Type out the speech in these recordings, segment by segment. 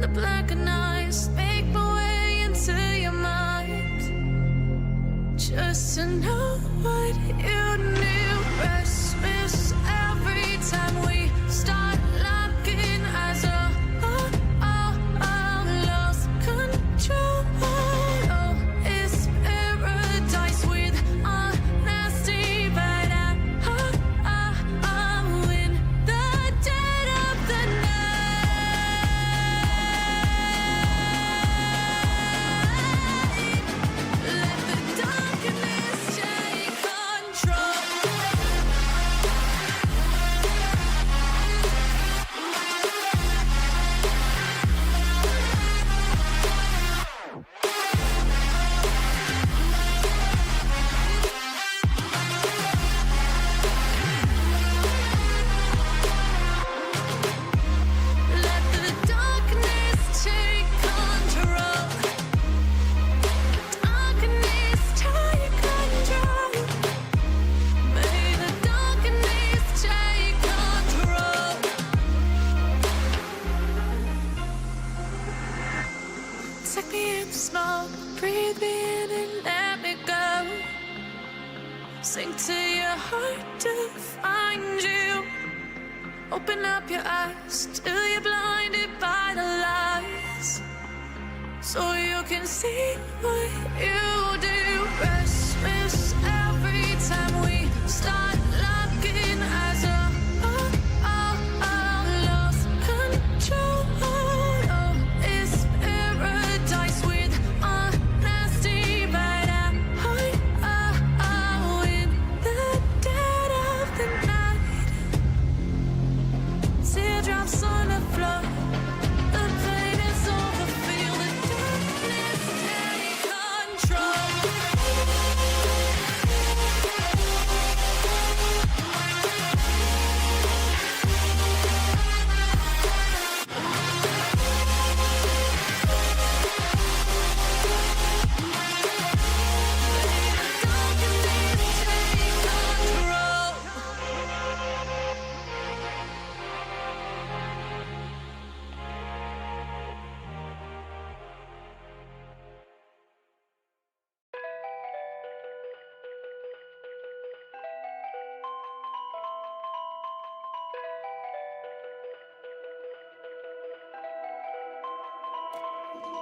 and the blackened eyes make my way into your mind, just to know what you knew. Restless every time we start locking eyes. Lost control. Oh, it's paradise with honesty, but I'm in the dead of the night. Let the darkness take control. Let the darkness take control. Darkness take control. May the darkness take control. Take me in the smoke, breathe me in and let me go. Sink to your heart to find you. Open up your eyes till you're blinded by the lies, so you can see what you do. Restless every time we start locking eyes. Lost control. Oh, it's paradise with honesty, but I'm in the dead of the night. Teardrops on the floor. The pain is over. Feel the darkness take control.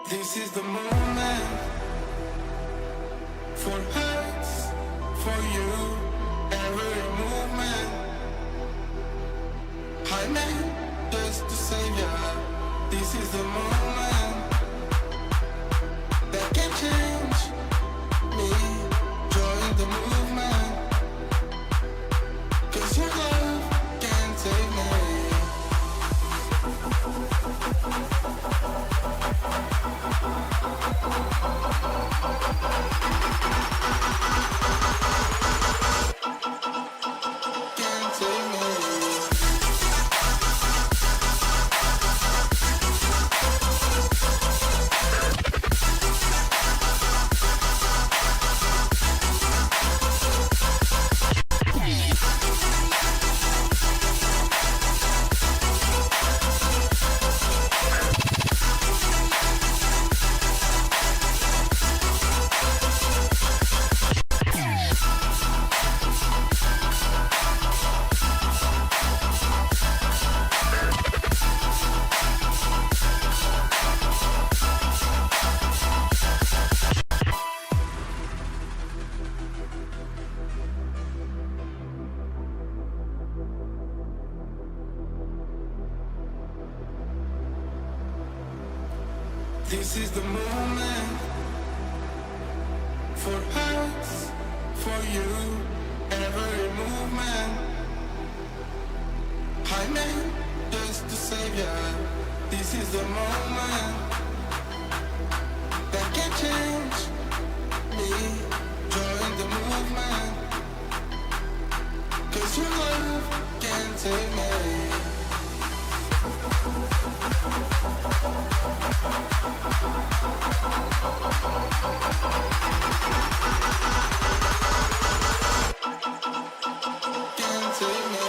This is the moment for us, for you, every movement. I meant just to save ya. This is the moment that can change me. Join the movement, 'cause your love can save me. Can't take me. This is the moment for us, for you, every movement. I meant just to save ya. This is the moment that can change me. Join the movement, 'cause your love can save me. Can't take me.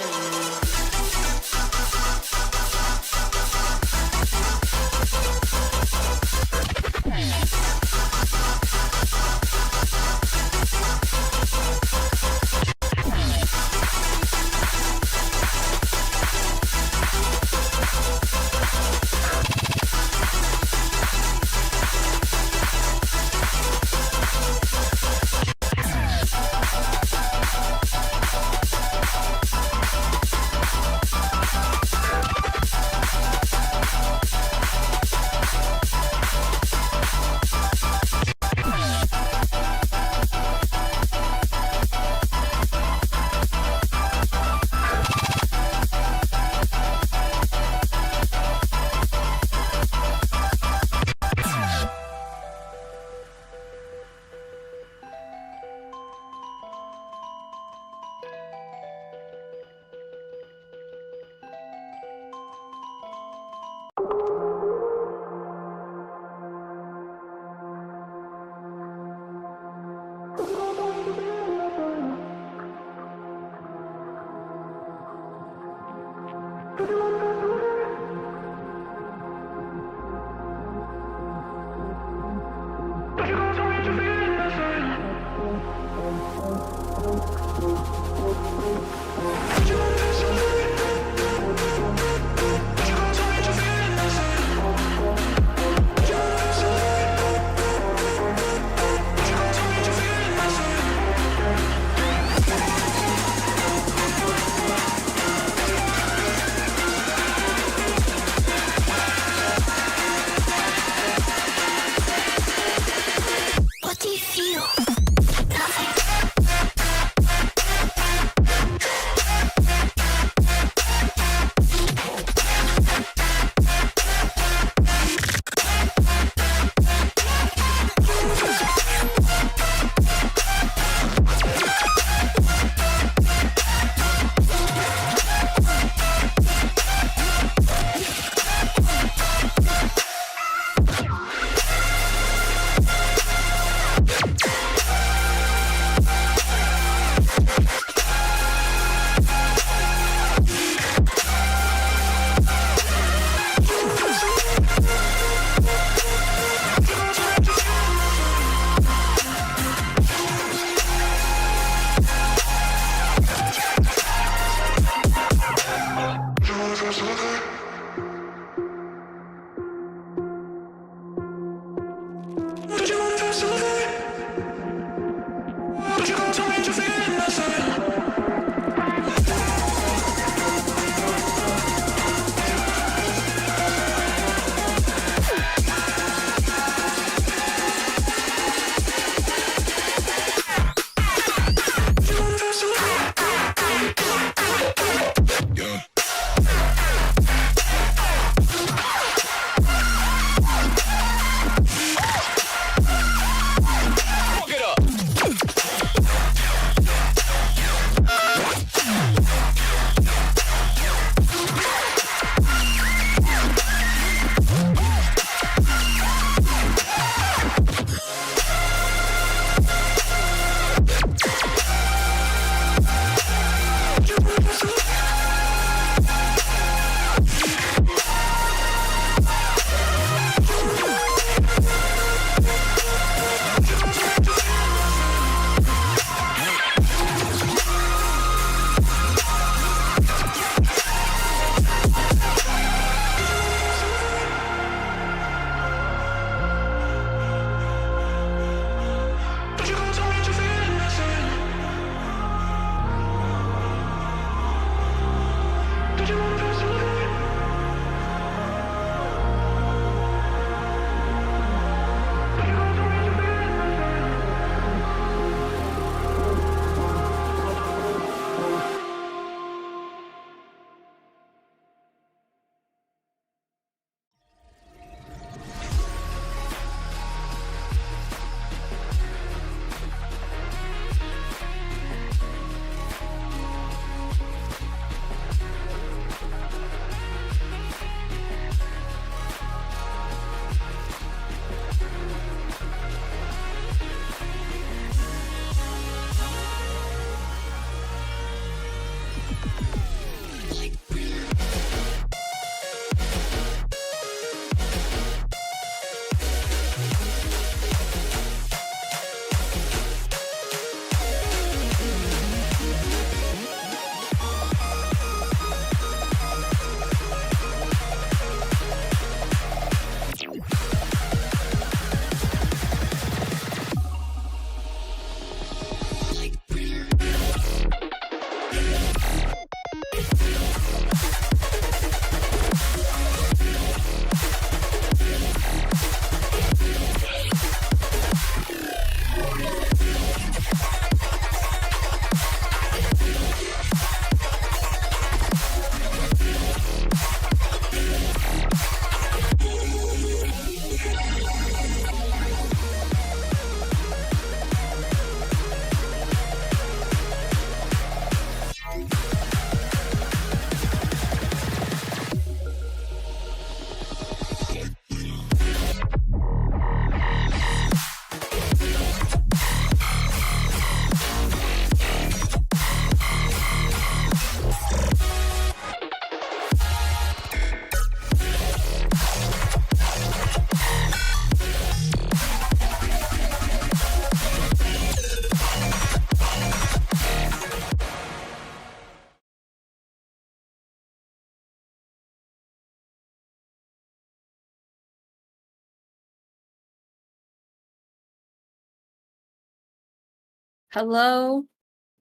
Hello,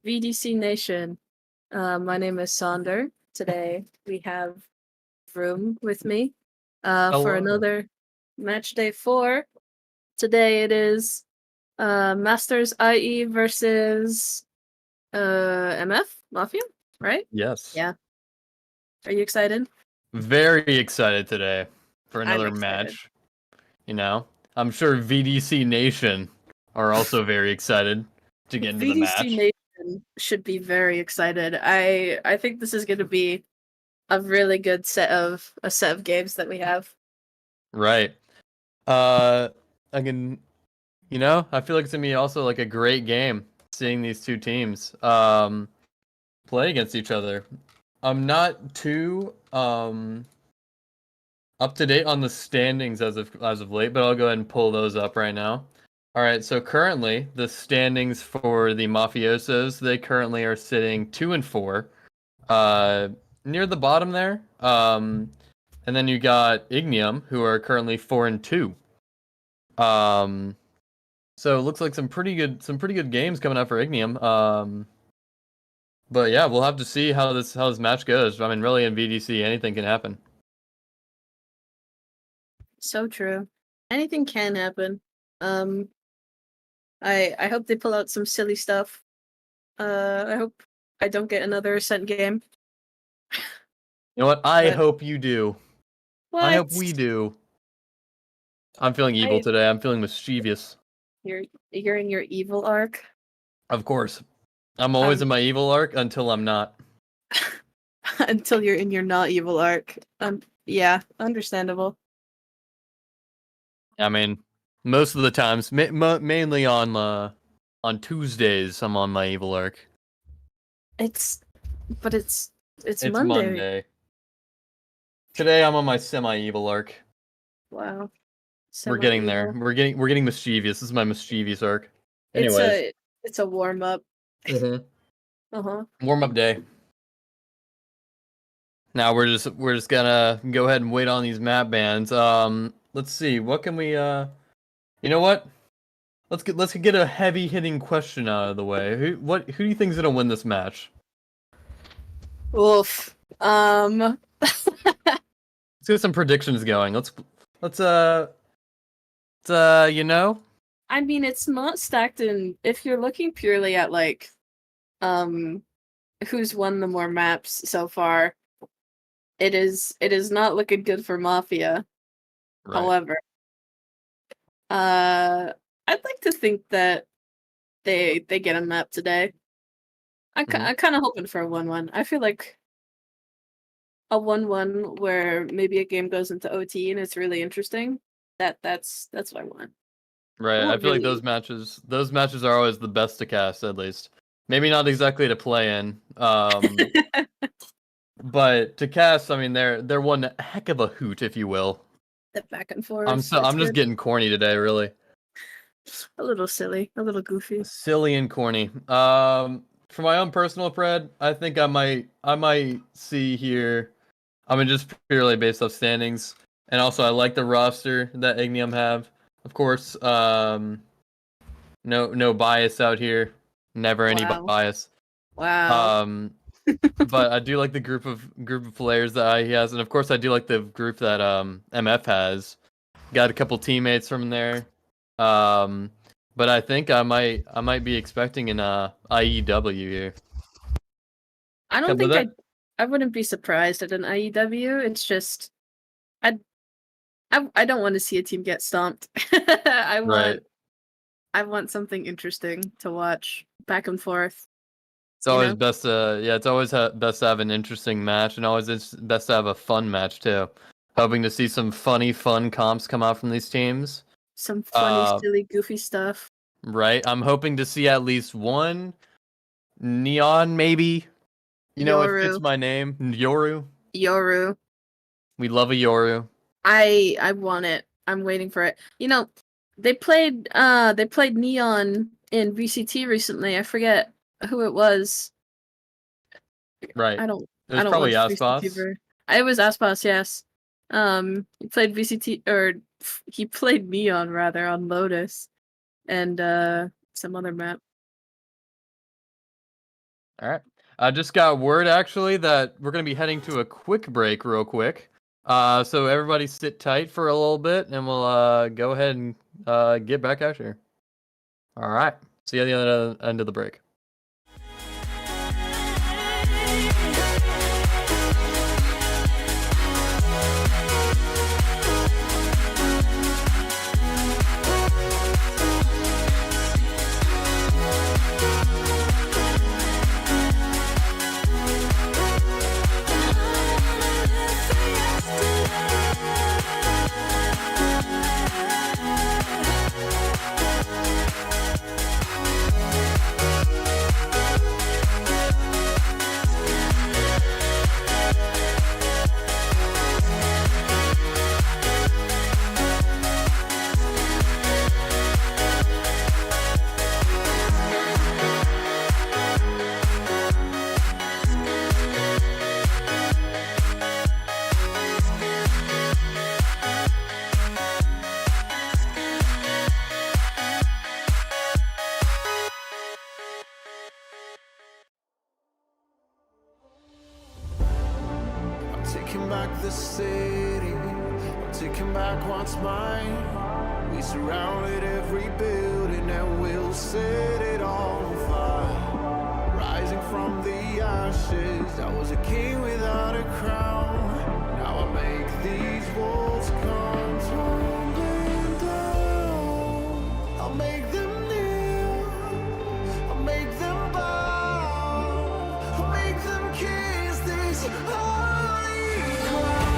VDC Nation. My name is Sonder. Today we have Vroom with me for Hello. another match day 4. Today it is Masters IE versus MF Mafia, right? Yes. Yeah. Are you excited? Very excited today for another excited. match. You know, I'm sure VDC Nation are also very excited to get into the VDC match. Nation should be very excited. I think this is going to be a really good set of games that we have. Right. I can, I feel like it's gonna be also like a great game seeing these two teams play against each other. I'm not too up to date on the standings as of late, but I'll go ahead and pull those up right now. All right, so currently the standings for the Mafiosos, they currently are sitting 2-4, near the bottom there. And then you got Ignium, who are currently 4-2. So it looks like some pretty good games coming up for Ignium. But yeah, we'll have to see how this match goes. I mean, really in VDC, anything can happen. So true. Anything can happen. I hope they pull out some silly stuff. I hope I don't get another Ascent game. You know what? I But- hope you do. What? I hope we do. I'm feeling evil I- today. I'm feeling mischievous. You're in your evil arc. Of course. I'm always in my evil arc until I'm not. Until you're in your not evil arc. Yeah, understandable. I mean, most of the times, mainly on Tuesdays, I'm on my evil arc. It's It's Monday. Today I'm on my semi-evil arc. Wow. We're getting there. Semi-evil. We're getting mischievous. This is my mischievous arc. Anyways, It's a warm up. mhm. Uh-huh. Warm up day. Now we're just gonna go ahead and wait on these map bans. Let's see. What can we you know what? Let's get a heavy hitting question out of the way. Who do you think's gonna win this match? Oof. Let's get some predictions going. Let's you know? I mean, it's not stacked in. If you're looking purely at like, who's won the more maps so far, it is not looking good for Mafia. Right. However, I'd like to think that they get a map today. I'm kind of hoping for a 1-1. I feel like a 1-1 where maybe a game goes into OT and it's really interesting. That's what I want. Right. I feel like those matches are always the best to cast, at least. Maybe not exactly to play in. But to cast, I mean, they're one heck of a hoot, if you will. The back and forth. I'm just getting corny today, really. A little silly, a little goofy. Silly and corny. For my own personal Fred, I think I might see here. I mean, just purely based off standings, and also I like the roster that Ignium have. Of course, no bias out here. Never any bias. Wow. But I do like the group of players that he has, and of course I do like the group that MF has. Got a couple teammates from there. But I think I might be expecting an IEW here. I don't think I wouldn't be surprised at an IEW. It's just I don't want to see a team get stomped. I want something interesting to watch back and forth. It's always best to it's always best to have an interesting match, and always it's best to have a fun match too. Hoping to see some fun comps come out from these teams. Some funny, silly, goofy stuff. Right. I'm hoping to see at least one Neon, maybe. You know, it fits my name. Yoru. We love a Yoru. I want it. I'm waiting for it. You know, they played Neon in VCT recently. I forget who it was. Right. I don't It was probably Aspas. It was Aspas, yes. He played VCT, or he played Neon rather on Lotus, and some other map. All right. I just got word actually that we're gonna be heading to a quick break, real quick. So everybody sit tight for a little bit, and we'll go ahead and get back out here. All right. See you at the other end of the break. back what's mine. We surrounded every building and we'll set it on fire. Rising from the ashes, I was a king without a crown. Now I make these walls come tumbling down. I'll make them kneel, I'll make them bow, I'll make them kiss this holy ground.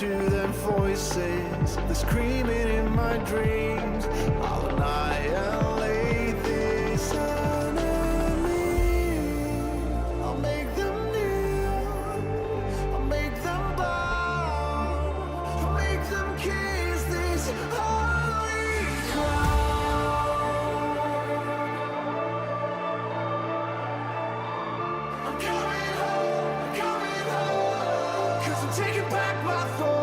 To them voices, they're screaming in my dreams. I'll annihilate this enemy. I'll make them kneel, I'll make them bow, I'll make them kiss this holy ground. I'm coming home, 'cause I'm taking back my throne.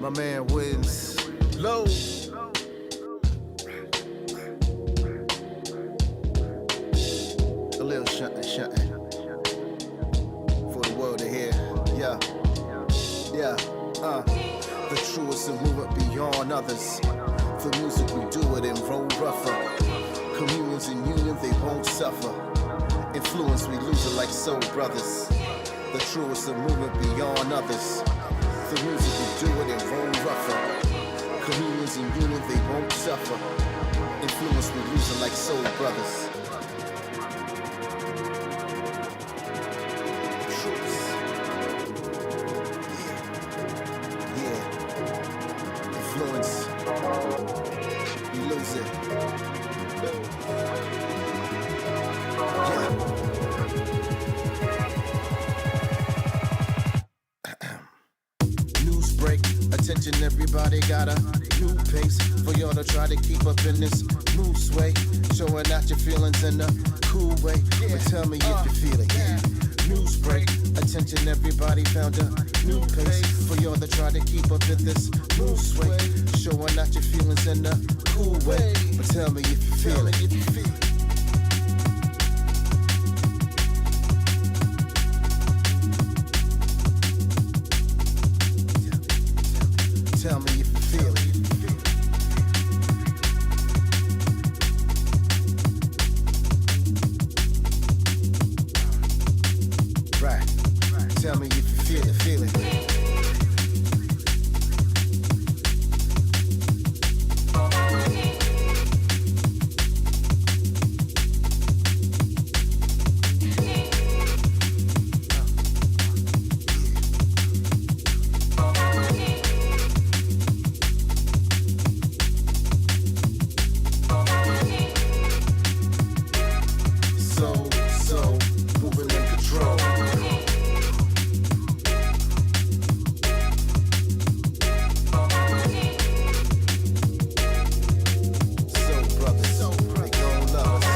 My man wins low. A little shunting for the world to hear. Yeah. The truest and movement beyond others. For music we do it and roll rougher. Communions and union they won't suffer. Influence we lose it like soul brothers. The truest and movement beyond others. For music we do it and roll rougher. Communions and union they won't suffer. Influence we lose it like soul brothers. Attention, everybody got a new pace for y'all to try to keep up in this new sway. Showing out your feelings in a cool way. But tell me if you feel it. News break, Attention everybody, found a new pace for y'all to try to keep up in this new sway. Showing out your feelings in a cool way. But tell me if you feel it. Tell me if you feel it. Right. Tell me if you feel it, feel it. So, moving in control. So, brothers, they gon' love us.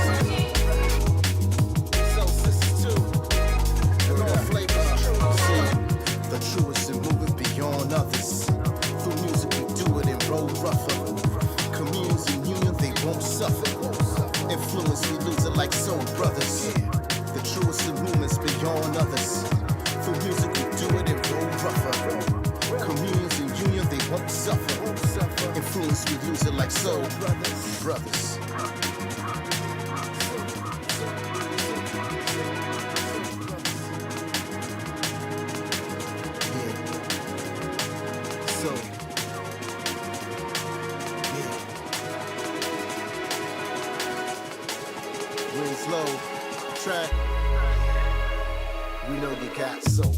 So, sisters too. With all flavors. See, the truest in moving beyond others. Through music we do it and roll rougher. Communes in union, they won't suffer. Influence, we lose it like soul brothers. The truest in movements beyond others. Through music we do it and roll rougher. Communes in union, they won't suffer. Influence, we lose it like soul brothers. Yeah. So, yeah. Winslow, track. We know you got soul.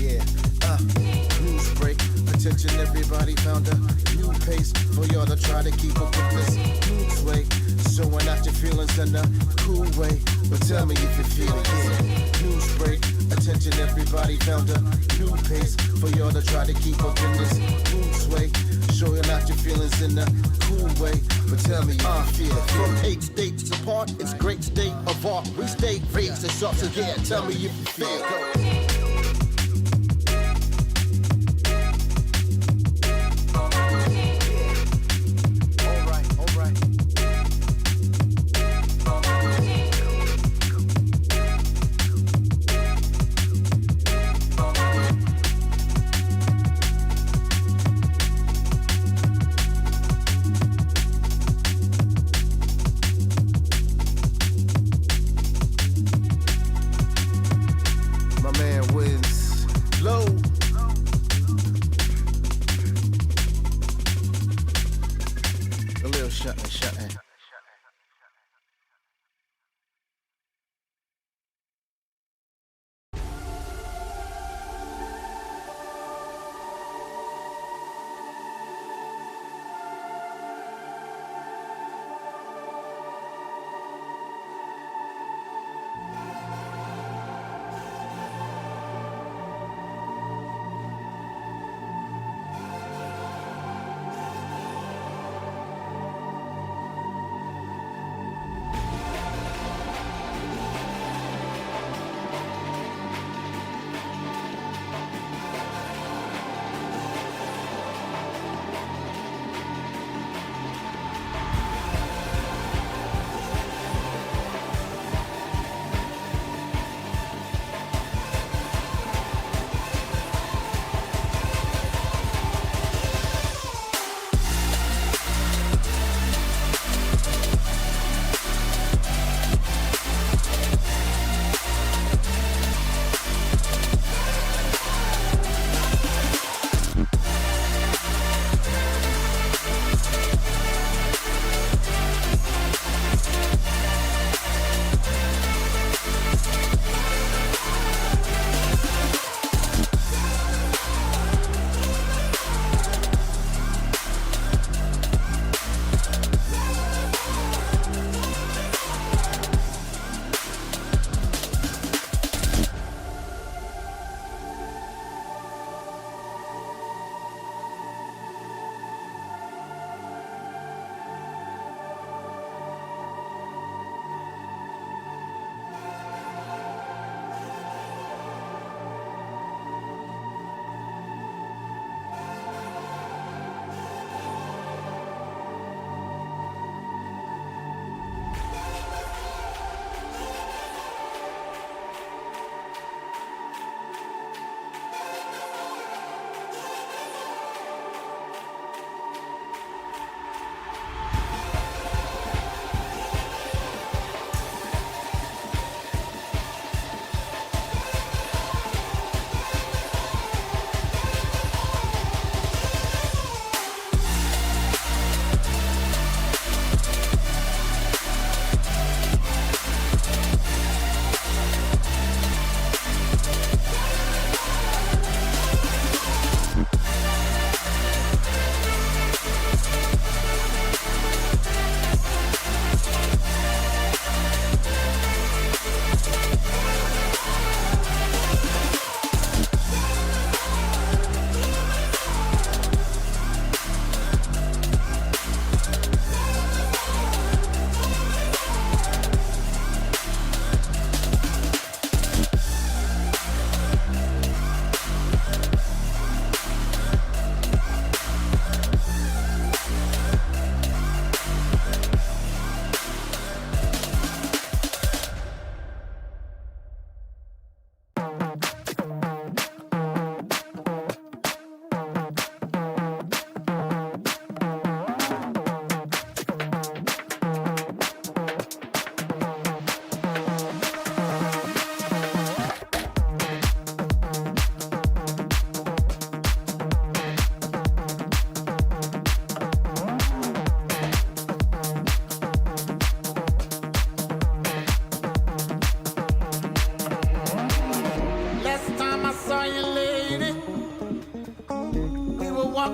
Yeah, news break. Attention everybody, found a new pace for y'all to try to keep up with this new sway. Showing out your feelings in a cool way. But tell me if you feel it, yeah. News break. Attention everybody, found a new pace for y'all to try to keep up in this new sway. Showing out your feelings in a cool way. But tell me if you feel it. From 8 states apart, it's great state of art. We stay raised and sharp, so yeah, tell me if you feel it. My man wins low. A little shutting.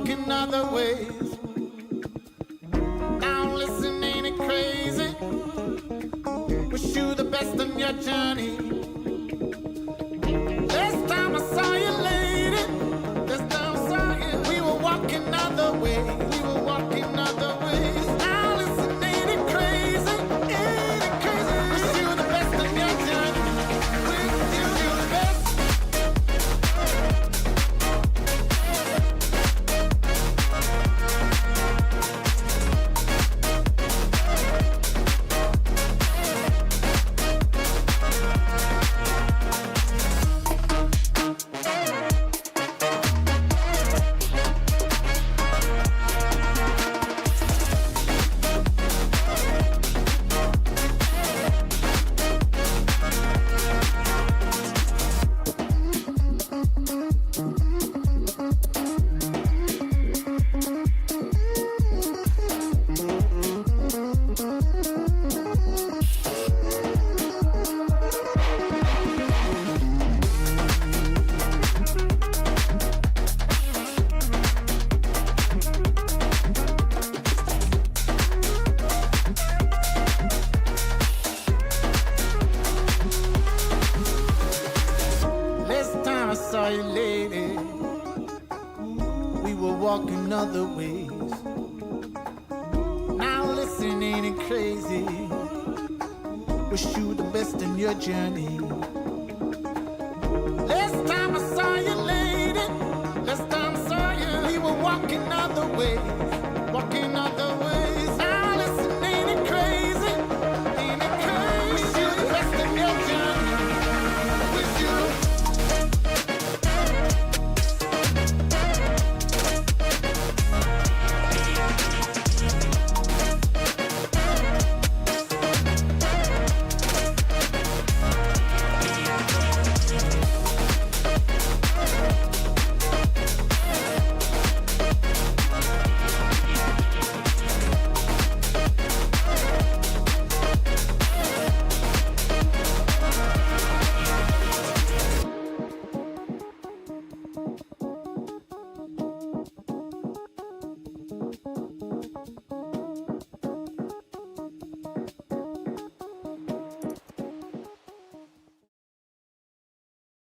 walking other ways. Now listen, ain't it crazy? Wish you the best on your journey. Last time I saw you, lady, last time I saw you, we were walking other ways. We were walking other ways. Now listen, ain't it crazy? Ain't it crazy? Wish you the best on your journey. Wish you the best. Last time I saw you, lady, we were walking other ways. Now listen, ain't it crazy? Wish you the best in your journey. Last time I saw you, lady, last time I saw you, we were walking other ways, walking other ways. Now listen, ain't it crazy? Ain't it crazy? Wish you the best in your journey. Wish you.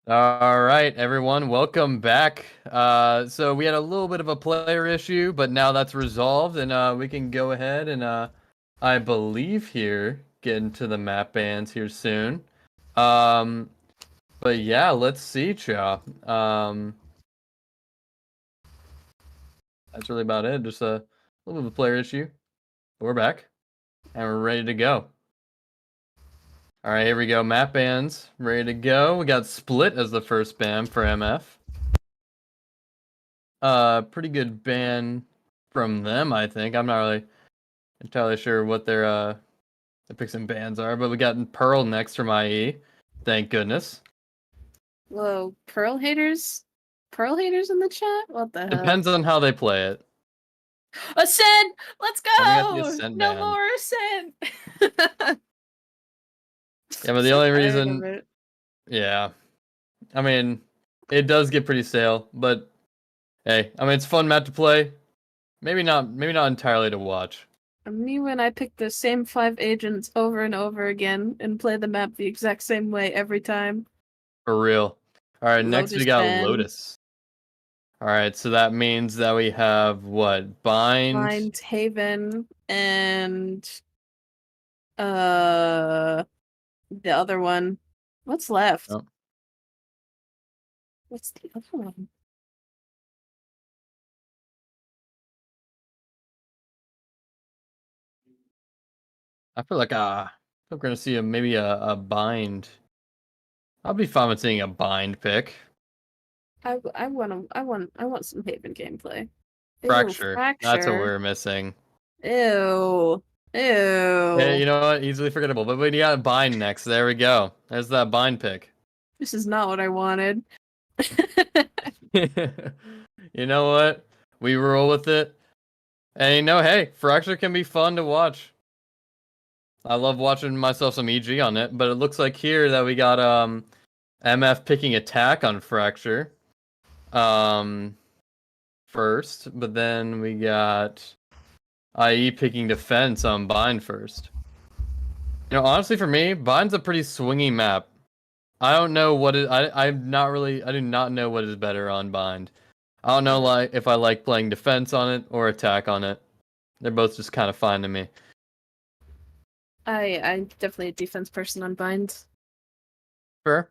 All right, everyone, welcome back. So we had a little bit of a player issue, but now that's resolved, and we can go ahead and I believe here get into the map bans here soon. But yeah, let's see, Cha. That's really about it. Just a little bit of a player issue. But we're back, and we're ready to go. All right, here we go. Map bans, ready to go. We got Split as the first ban for MF. Pretty good ban from them, I think. I'm not really entirely sure what their picks and bans are, but we got Pearl next from IE. Thank goodness. Whoa, Pearl haters? Pearl haters in the chat? What the hell? Depends on how they play it. Ascent! Let's we got the go! Ascent No ban. more Ascent! Yeah, but the So only tired reason, of it. yeah, I mean, it does get pretty stale, but hey, I mean, it's a fun map to play. Maybe not entirely to watch. Me when I pick the same 5 agents over and over again and play the map the exact same way every time. For real. All right, next we Lotus got ban. Lotus. All right, so that means that we have what? Bind, Haven, and the other one. What's left? Oh. What's the other one? I feel like we're gonna see maybe a bind. I'll be fine with seeing a bind pick. I want some Haven gameplay. Ew, Fracture. That's what Fracture. we're missing. Ew. Hey, you know what? Easily forgettable. But we got bind next. There we go. There's that bind pick. This is not what I wanted. You know what? We roll with it. And you know, hey, Fracture can be fun to watch. I love watching myself some EG on it, but it looks like here that we got MF picking attack on Fracture. first, but then we got IE picking defense on Bind first. You know, honestly, for me, Bind's a pretty swingy map. I don't know what it. I do not know what is better on Bind. I don't know if I like playing defense on it or attack on it. They're both just kind of fine to me. I'm definitely a defense person on Bind. Fair.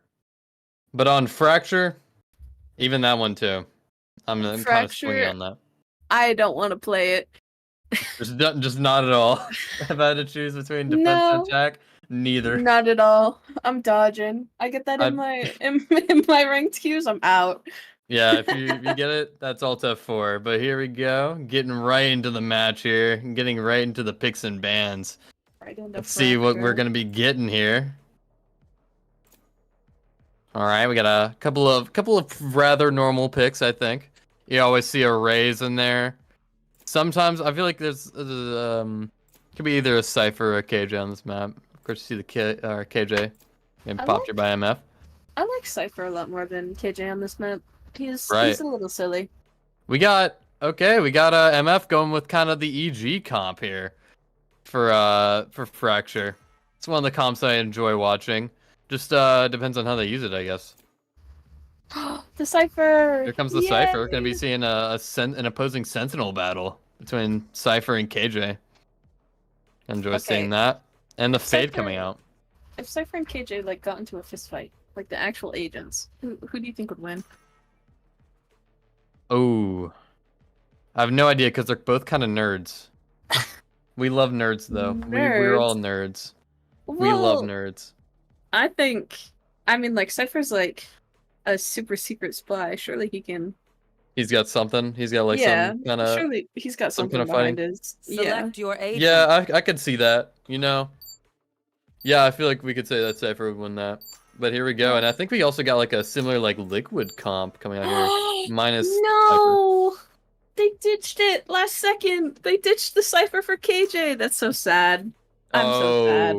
But on Fracture, even that one too. I'm kind of swinging on that. I don't want to play it. Just not at all. If I had to choose between defense and attack, neither. Not at all. I'm dodging. I get that in my in my ranked queues. I'm out. Yeah, if you get it, that's alt F4. But here we go, getting right into the match here, getting right into the picks and bans. Right into Let's see what we're gonna be getting here. All right, we got a couple of rather normal picks, I think. You always see a raise in there. Sometimes I feel like there's could be either a Cypher or a KJ on this map. Of course, you see the KJ getting popped here by MF. I like Cypher a lot more than KJ on this map. He's a little silly. We got MF going with kind of the EG comp here for Fracture. It's one of the comps I enjoy watching. Just depends on how they use it, I guess. The Cypher! Here comes the Cypher. We're gonna be seeing an opposing Sentinel battle between Cypher and KJ. Enjoy seeing that. And the Fade coming out. If Cypher and KJ like got into a fist fight, like the actual agents, who do you think would win? Oh, I have no idea because they're both kind of nerds. We love nerds though. We're all nerds. We love nerds. I mean, like Cypher's like a super secret spy. Surely he can. He's got something. He's got like some kind of. Surely he's got some something kind of behind his. Select your agent. Yeah, I could see that. You know. Yeah, I feel like we could say that Cypher would win that. But here we go, and I think we also got like a similar like Liquid comp coming out here. Minus. No, Cypher. they ditched it last second. They ditched the Cypher for KJ. That's so sad. I'm so sad.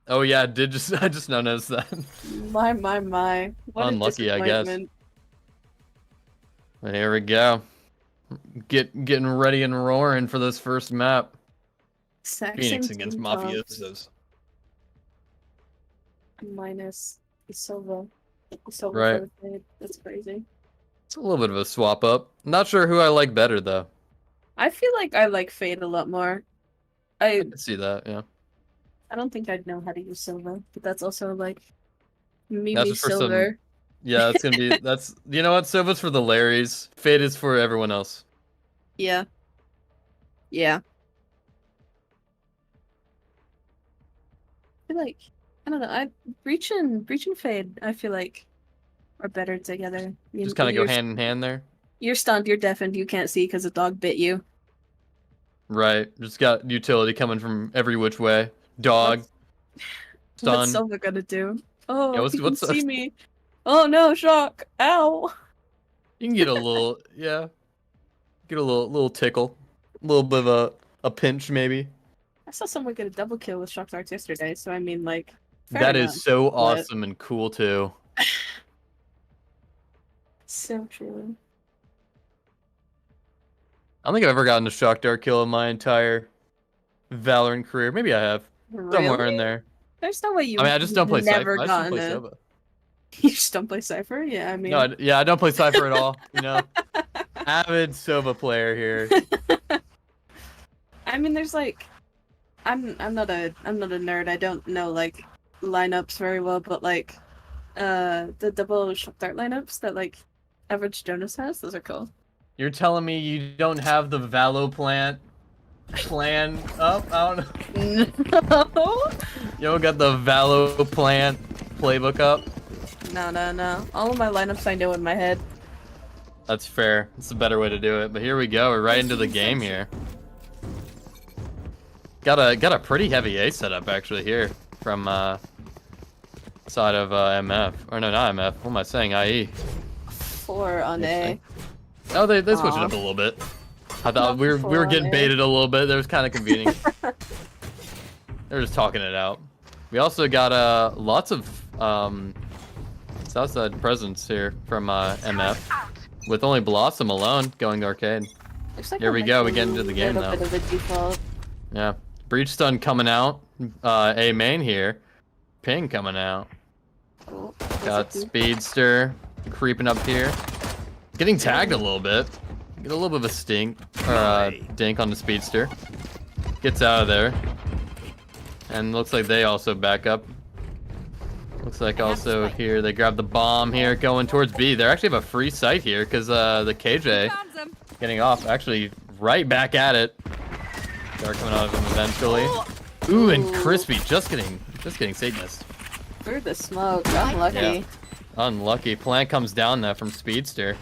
Oh yeah, I just now noticed that. My. What unlucky, I guess. But here we go. Getting ready and roaring for this first map. Phoenix against Mafiosos. Minus Silva. Right. That's crazy. It's a little bit of a swap up. Not sure who I like better though. I feel like I like Fade a lot more. I can see that, yeah. I don't think I'd know how to use Silva, but that's also like Mimi just for Silver. Yeah, it's gonna be you know what, Silva's for the Larrys. Fade is for everyone else. Yeah. Yeah. I feel like I don't know, Breach and Fade, I feel like are better together. Just kinda go hand in hand there. You're stunned, you're deafened, you can't see because a dog bit you. Right. Just got utility coming from every which way. Dog. Stun. What's Silva gonna do? Oh, yeah, he can see me. Oh no, shock! Ow! You can get a little, yeah. Get a little tickle, a little bit of a pinch maybe. I saw someone get a double kill with shock darts yesterday, so I mean, like. That is so awesome and cool too. So true. I don't think I've ever gotten a shock dart kill in my entire Valorant career. Maybe I have. Somewhere in there. There's no way you. I mean, I just don't play Cypher. I just play Sova. You just don't play Cypher? Yeah, I mean. No, I don't play Cypher at all. You know, avid Sova player here. I mean, there's like, I'm not a nerd. I don't know like lineups very well, but like, the double shock dart lineups that like Average Jonas has, those are cool. You're telling me you don't have the Valo plan up? I don't know. No. You don't got the Valo plan playbook up? No. All of my lineups I know in my head. That's fair. It's a better way to do it. But here we go. We're right into the game here. Got a pretty heavy A setup actually here from side of MF. Or no, not MF. What am I saying? IE. 4 on A. Oh, they switched it up a little bit. I thought we were getting baited a little bit. That was kind of convenient. They're just talking it out. We also got lots of Southside presence here from MF. with only Blossom alone going to arcade. Looks like Here I'm we like go, a we get into the game little now. bit of a default. Yeah. Breach stun coming out. A main here. Ping coming out. Oh, Got Speedster creeping up here. Getting tagged a little bit. Get a little bit of a stink or dink on the Speedster. Gets out of there. And looks like they also back up. Looks like also here they grab the bomb here going towards B. They actually have a free site here because the KJ getting off actually right back at it. They're coming out of him eventually. Ooh, and Crispy just getting Satanist. Through the smoke. Unlucky. Yeah. Unlucky. Plant comes down now from Speedster.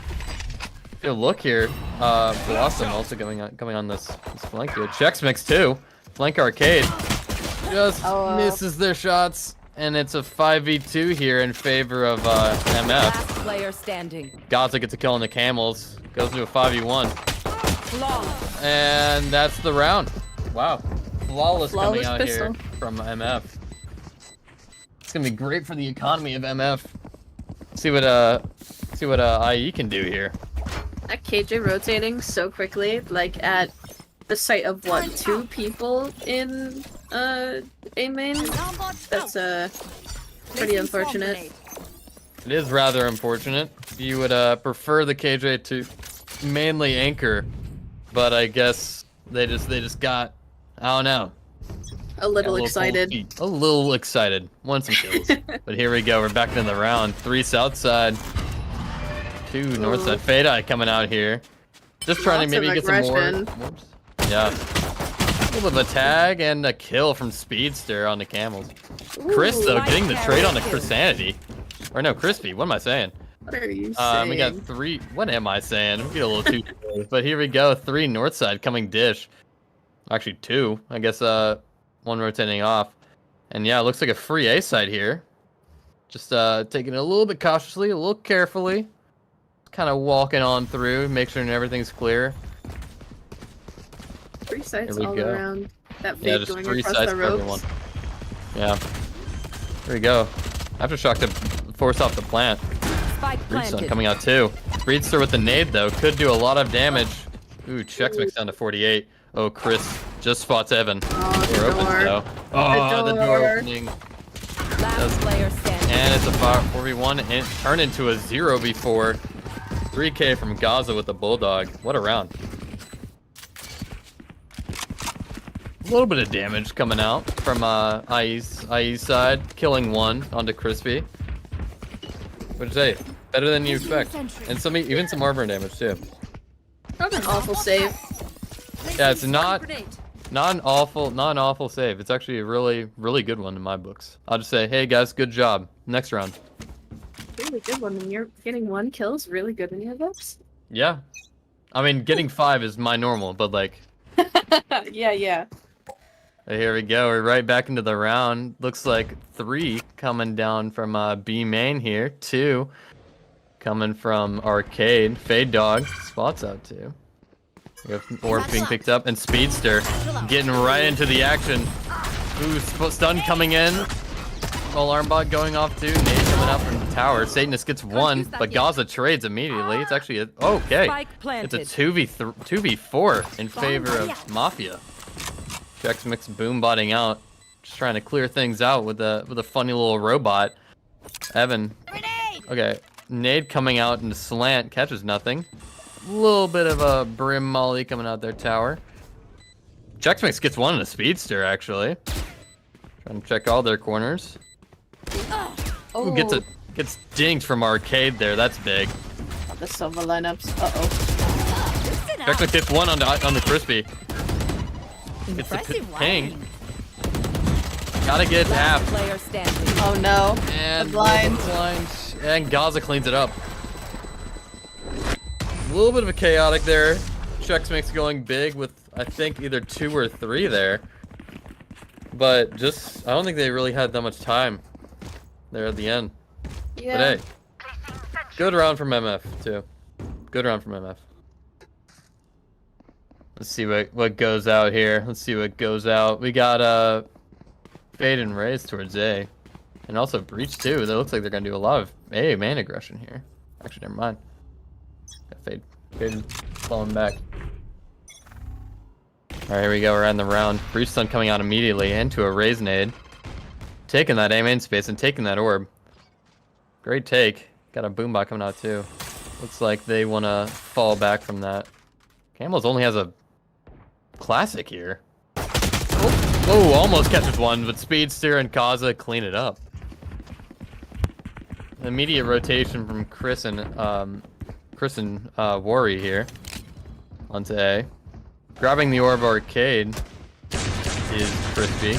If you look here, Blossom also coming on this flank here. Chex Mix too. Flank Arcade just misses their shots, and it's a 5v2 here in favor of MF. Last player standing. Gaza gets a kill on the Camels. Goes to a 5v1. Flawless. And that's the round. Wow. Flawless coming out pistol. here from MF. It's gonna be great for the economy of MF. See what IE can do here. That KJ rotating so quickly, like at the sight of what, 2 people in A main? That's pretty unfortunate. It is rather unfortunate. You would prefer the KJ to mainly anchor, but I guess they just got, I don't know. A little excited. A little excited. Want some kills. But here we go. We're back into the round. 3 south side. 2 north side. Fade Eye coming out here. Just trying to maybe get some more. Whoops. Yeah. A little bit of a tag and a kill from Speedster on the Camels. Chris, though, getting the trade on the Chrisanity. Or no, Crispy. What am I saying? What are you saying? We got 3. What am I saying? We get a little too. But here we go. 3 north side coming dish. Actually, 2. I guess 1 rotating off. And yeah, it looks like a free A side here. Just taking it a little bit cautiously, a little carefully. Kind of walking on through, make sure everything's clear. 3 sites Here we all go. around. That Yeah, fade just going 3 across sides the for ropes. everyone. Yeah. Here we go. Aftershock to force off the plant. Spike Breedstone planted. coming out too. Breedster with the nade though, could do a lot of damage. Ooh, Chex Mix down to 48. Oh, Chris just spots Evan. Oh, the Door opens door. though. Oh, the door door. opening. Last player standing. And it's a 4v1 and turn into a 0v4. 3k from Gaza with the Bulldog. What a round. A little bit of damage coming out from IE's side. Killing 1 onto Crispy. What'd you say? Better than you expect. And even some armor damage too. Not an awful save. Yeah, it's not an awful save. It's actually a really good one in my books. I'll just say, hey guys, good job. Next round. Really good one. When you're getting 1 kill is really good in your books. Yeah. I mean, getting 5 is my normal, but like. Yeah. Here we go. We're right back into the round. Looks like 3 coming down from B main here. 2 coming from Arcade. Fade Dog spots out too. We have Orb being picked up and Speedster getting right into the action. Ooh, stun coming in. Alarm bot going off too. Nade coming up from the tower. Satanist gets 1, but Gaza trades immediately. It's actually okay. Spike planted. It's a 2v4 in favor of Mafia. Chex Mix boom botting out. Just trying to clear things out with a funny little robot. Evan. Okay. Nade coming out in the slant. Catches nothing. A little bit of a Brim Molly coming out their tower. Chex Mix gets 1 in a Speedster, actually. Trying to check all their corners. Ooh, gets dinged from Arcade there. That's big. The silver lineups. Uh-oh. Chex Mix gets 1 on the Crispy. It's a ping. Gotta get half. Last player standing. Oh no. And The blind. And Gaza cleans it up. A little bit of a chaotic there. Chex Mix going big with, I think, either 2 or 3 there. But just, I don't think they really had that much time there at the end. Yeah. But hey, good round from MF, too. Good round from MF. Let's see what goes out here. Let's see what goes out. We got Fade and Raise towards A. And also Breach too. That looks like they're gonna do a lot of A main aggression here. Actually, never mind. Fade falling back. Alright, here we go. We're in the round. Breach Stun coming out immediately into a Raise Nade. Taking that A main space and taking that orb. Great take. Got a Boombot coming out too. Looks like they want to fall back from that. Camels only has a classic here. Oh, almost catches one, but Speedster and Kaza clean it up. Immediate rotation from Chris and Worry here onto A. Grabbing the Orb Arcade is Crispy.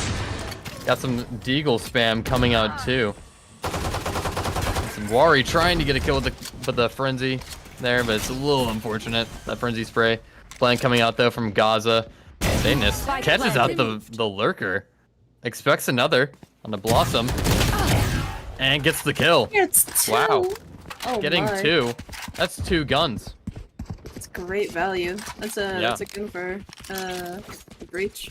Got some Deagle spam coming out too. Some Worry trying to get a kill with the Frenzy there, but it's a little unfortunate. That Frenzy spray. Plan coming out though from Gaza. Satanist catches out the Lurker. Expects another on the Blossom. And gets the kill. It's 2. Wow. Oh Getting my. 2. That's 2 guns. It's great value. That's a gun for Breach.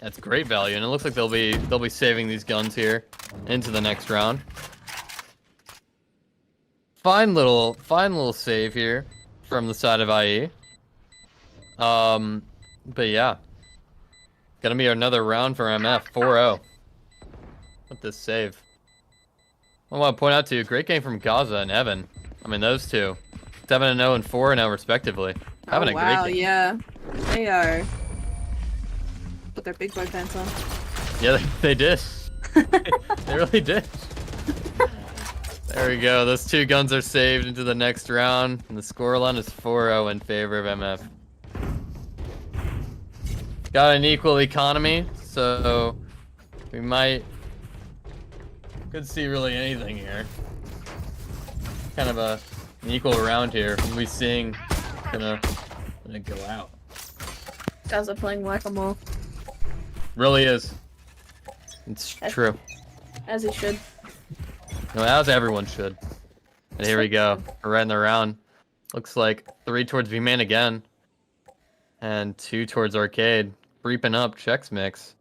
That's great value, and it looks like they'll be saving these guns here into the next round. Fine little save here from the side of IE. But yeah, gonna be another round for MF 4-0 with this save. I want to point out to you, great game from Gaza and Evan. I mean, those two, 7-0 and 4-0 respectively, having a great game. Yeah, they are. Put their big boy pants on. Yeah, they did. They really did. There we go. Those 2 guns are saved into the next round, and the scoreline is 4-0 in favor of MF. Got an equal economy, so we could see really anything here. Kind of an equal round here. We'll be seeing gonna go out. Guys are playing whack-a-mole. Really is. It's true. As he should. No, as everyone should. And here we go. We're right in the round. Looks like 3 towards V-Man again. And 2 towards Arcade. Creeping up, checks mix.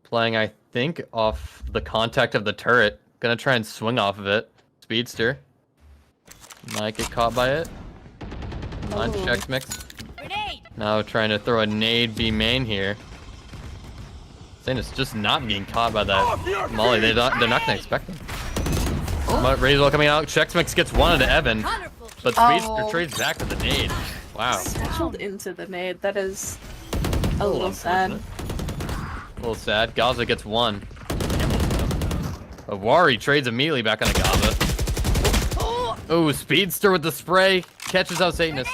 Playing, I think, off the contact of the turret. Gonna try and swing off of it. Speedster. Might get caught by it. On checks mix. Now trying to throw a nade B main here. Saying it's just not getting caught by that Molly. They're not gonna expect him. Razor coming out. Checks mix gets one into Evan. But Speedster trades back to the nade. Wow. Satcheled into the nade. That is a little sad. A little sad. Gaza gets 1. Awari trades immediately back onto Gaza. Oh, Speedster with the spray. Catches out Satanist.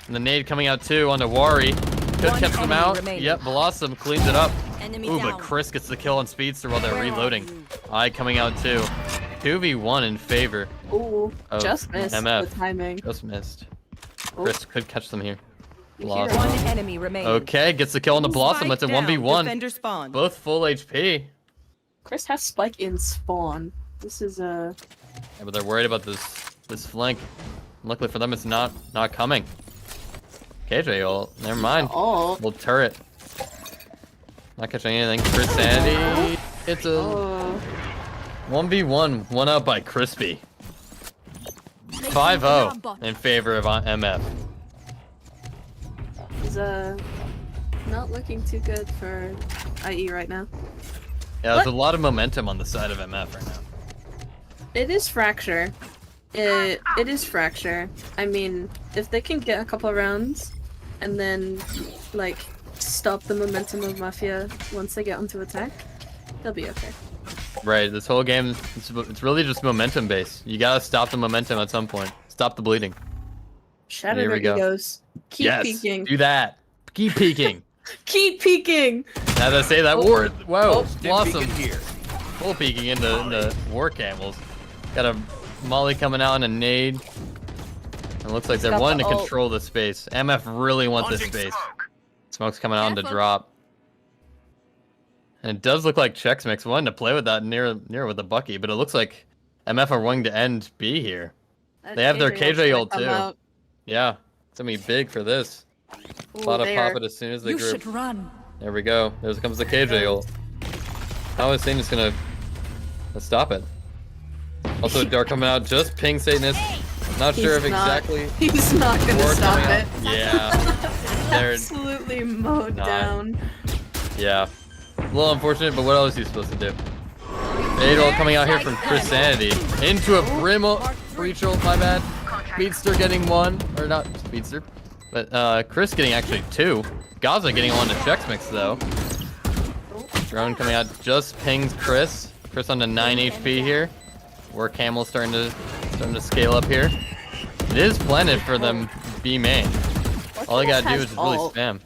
And the nade coming out too on Awari. Could catch them out. remaining. Yep, Blossom cleans it up. Enemy Ooh, down. but Chris gets the kill on Speedster while they're reloading. Eye coming out too. 2v1 in favor. Ooh, of just missed MF. the timing. Just missed. Oh. Chris could catch them here. You hear Blossom. One enemy remaining. Okay, gets the kill on the Blossom. That's a 1v1. Defender spawn. Both full HP. Chris has Spike in spawn. This is Yeah, but they're worried about this flank. Luckily for them, it's not coming. KJ ult. Never mind. Oh. Little turret. Not catching anything. Chris Sandy. It's a Oh. 1v1. One up by Crispy. 5-0 in favor of MF. He's not looking too good for IE right now. Yeah, there's a lot of momentum on the side of MF right now. It is Fracture. It is Fracture. I mean, if they can get a couple rounds and then like stop the momentum of Mafia once they get onto attack, they'll be okay. Right, this whole game, it's really just momentum based. You gotta stop the momentum at some point. Stop the bleeding. Shatter Here their we go. egos. Keep Yes, peeking. do that. Keep peeking. Keep peeking. Now that I say that word, whoa, Oh, Blossom. here. Full peeking into War Camels. Got a Molly coming out and a nade. It looks like they're got wanting the to ult. control the space. MF really want this space. Smoke's coming out to drop. And it does look like Chex Mix wanted to play with that near with the Bucky, but it looks like MF are wanting to end B here. They have their KJ ult too. Yeah, it's gonna be big for this. A lot of pop it as soon as they group. run. There we go. There comes the KJ ult. How is Satanist gonna stop it? Also, Dark coming out, just ping Satanist. Not sure if He's not- exactly. He's not gonna War stop coming it. up. Yeah. They're Absolutely mowed not. down. yeah. A little unfortunate, but what else is he supposed to do? Fatal coming out here from Chris Sanity into a breach ult, my bad. Speedster getting one, or not Speedster, but Chris getting actually two. Gaza getting on to Chex Mix though. Drone coming out just pings Chris. Chris on to 9 HP here. War Camel starting to scale up here. It is planted for them B main. All they gotta do is just really spam.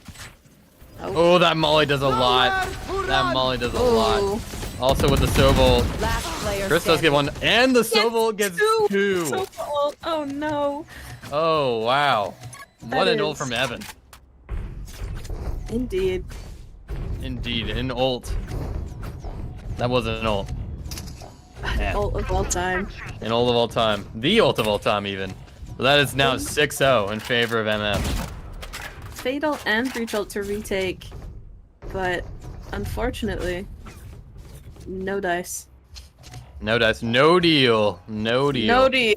Oh, that Molly does a lot. That Molly does a lot. Also with the Sobol, Last player Chris does get one, and the Sobol gets two. So cool. Oh no. Oh wow. What That an ult is- from Evan. Indeed. Indeed, an ult. That wasn't an ult. Man. Ult of all time. An ult of all time. The ult of all time even. So that is now 6-0 in favor of MF. Fatal and breach ult to retake, but unfortunately, no dice. No dice. No deal. No deal. No deal.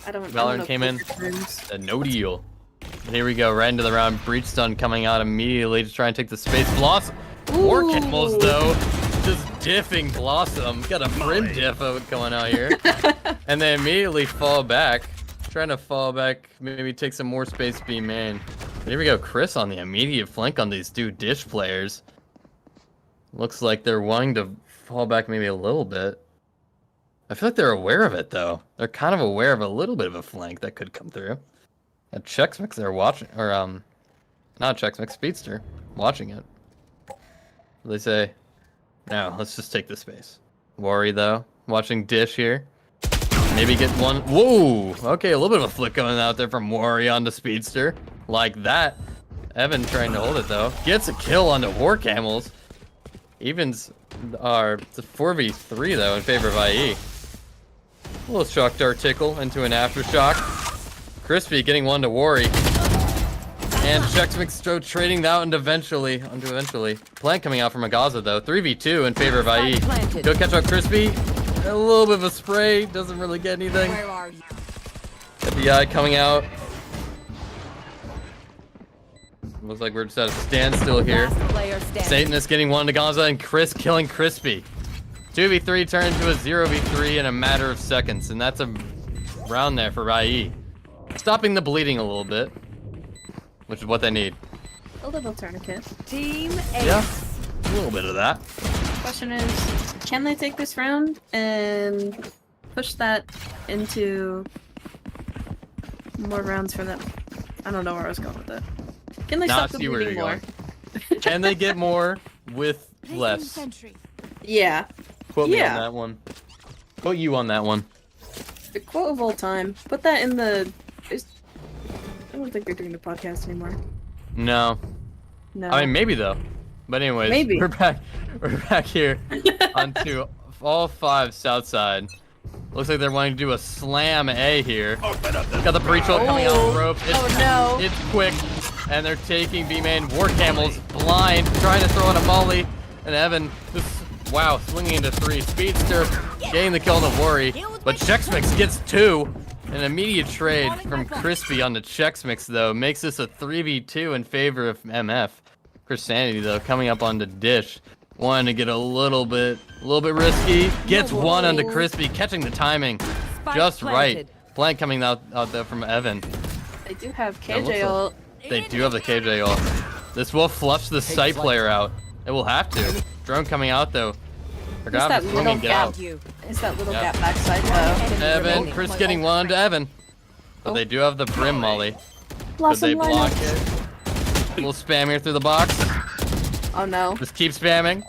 I don't Valorant know came in. poker terms. A no deal. And here we go, right into the round. Breach stun coming out immediately to try and take the space. Blossom. War Ooh. Camels though, just diffing Blossom. Got a brim diff going out here. And they immediately fall back. Trying to fall back, maybe take some more space B main. But here we go, Chris on the immediate flank on these two Dish players. Looks like they're wanting to fall back maybe a little bit. I feel like they're aware of it though. They're kind of aware of a little bit of a flank that could come through. At Chex Mix they're watching, or not Chex Mix, Speedster, watching it. They say, no, let's just take the space. Worry though, watching Dish here. Maybe get one. Whoa! Okay, a little bit of a flick going out there from Worry onto Speedster. Like that. Evan trying to hold it though. Gets a kill onto War Camels. Evens are it's a 4v3 though in favor of IE. A little shock dart tickle into an aftershock. Crispy getting one to Worry. And Chex Mix trading that onto eventually. Plant coming out from Agaza though. 3v2 in favor of IE. Go catch up Crispy. A little bit of a spray. Doesn't really get anything. Where are you? FBI coming out. Looks like we're just at a standstill here. Last player standing. Satanist getting one to Gaza and Chris killing Crispy. 2v3 turned into a 0v3 in a matter of seconds. And that's a round there for IE. Stopping the bleeding a little bit. Which is what they need. A little tourniquet. Team Ace. Yeah, a little bit of that. Question is, can they take this round and push that into more rounds for them? I don't know where I was going with that. Can they Nah, stop the see where bleeding you're more? Can they get more with less? Yeah. Quote me Yeah. on that one. Quote you on that one. The quote of all time. Put that in the... I don't think they're doing the podcast anymore. No. No. I mean, maybe though. But anyways, Maybe. we're back. We're back here onto all 5 south side. Looks like they're wanting to do a slam A here. Got the breach ult coming out of the rope. It's, no. It's quick, and they're taking B main. War Camels blind, trying to throw in a molly, and Evan just wow swinging into 3. Speedster getting the kill on the Worry, but Chex Mix gets 2. An immediate trade from Crispy on the Chex Mix though makes this a 3v2 in favor of MF. Chris Sanity though coming up onto Dish, wanting to get a little bit risky. Gets one onto Crispy, catching the timing Spike just planted. right. Blank coming out there from Evan. They do have That looks KJ ult. They do have the KJ ult. This will flush the site player out. It will have to. Drone coming out though. They're Just gonna have that to swing little and get gap. out. You. It's that little Yeah. gap backside though. Evan, Chris getting one to Evan. But they do have the brim molly. Could they Blossom block lineup. it? We'll spam here through the box. Oh no. Just keep spamming.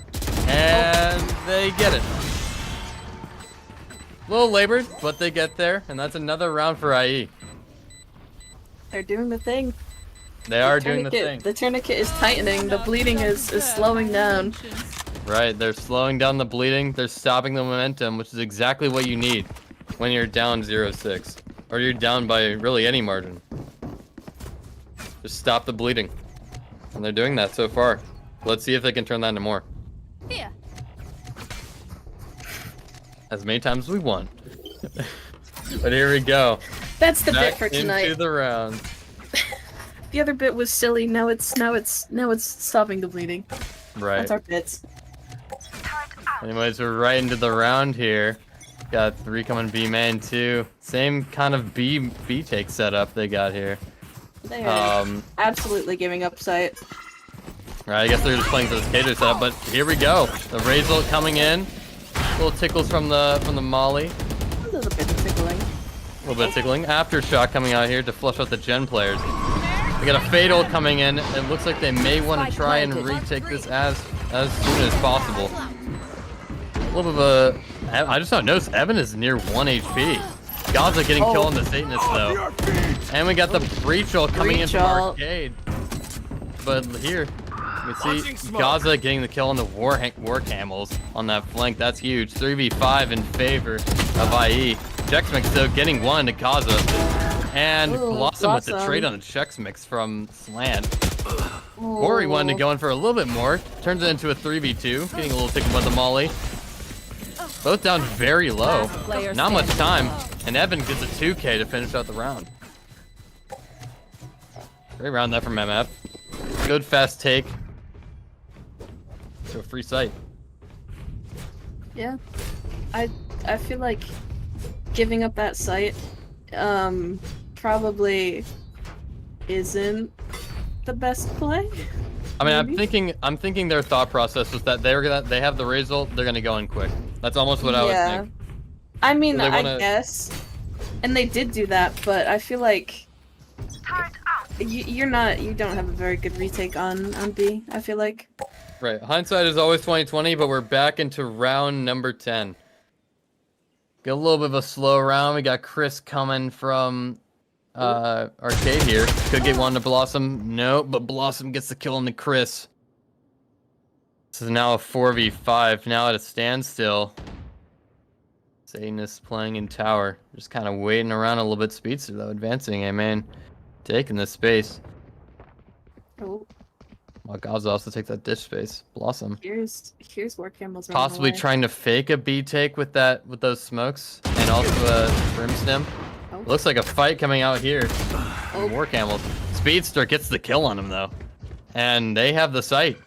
And they get it. A little labored, but they get there. And that's another round for IE. They're doing the thing. They are doing the Tourniquet- thing. The tourniquet is tightening. The bleeding is slowing down. Right, they're slowing down the bleeding. They're stopping the momentum, which is exactly what you need when you're down 0-6. Or you're down by really any margin. Just stop the bleeding. And they're doing that so far. Let's see if they can turn that into more. Here. As many times as we want. But here we go. That's the bit Back for tonight. into the round. The other bit was silly. Now it's stopping the bleeding. Right. That's our bits. Anyways, we're right into the round here. Got 3 coming B main too. Same kind of B take setup they got here. They are absolutely giving up sight. Right, I guess they're just playing for this cater setup, but here we go. The Razor coming in. Little tickles from the Molly. A little bit of tickling. A little bit of tickling. Aftershock coming out here to flush out the gen players. We got a Fatal coming in. It looks like they may want to try and retake this as soon as possible. A little bit of a... I just don't notice Evan is near 1 HP. Gaza getting killed on the Satanist though. And we got the Breachel coming in from Arcade. But here, you can see Gaza getting the kill on the War Camels on that flank. That's huge. 3v5 in favor of IE. Chex Mix though getting one to Gaza. And Blossom with the trade on the Chex Mix from Slant. Ori wanted to go in for a little bit more. Turns it into a 3v2. Getting a little tickled by the Molly. Both down very low. Not much time. And Evan gets a 2k to finish out the round. Great round there from MF. Good fast take. To a free site. Yeah. I feel like giving up that site probably isn't the best play. I mean, I'm thinking their thought process was that they have the Razor, they're gonna go in quick. That's almost what I would think. I mean, I guess, and they did do that, but I feel like you don't have a very good retake on B. I feel like. Right, hindsight is always 20/20, but we're back into round number 10. Get a little bit of a slow round. We got Chris coming from Arcade here. Could get one to Blossom. No, but Blossom gets the kill on the Chris. This is now a 4v5. Now at a standstill. Satanist playing in tower. Just kind of waiting around a little bit. Speedster though, advancing. Man, taking this space. Oh. Well, Gaza also takes that ditch space. Blossom. Here's War Camels. Possibly trying to fake a B take with those smokes and also a Brim Stem. Oh. Looks like a fight coming out here. War Camels. Speedster gets the kill on him though. And they have the sight.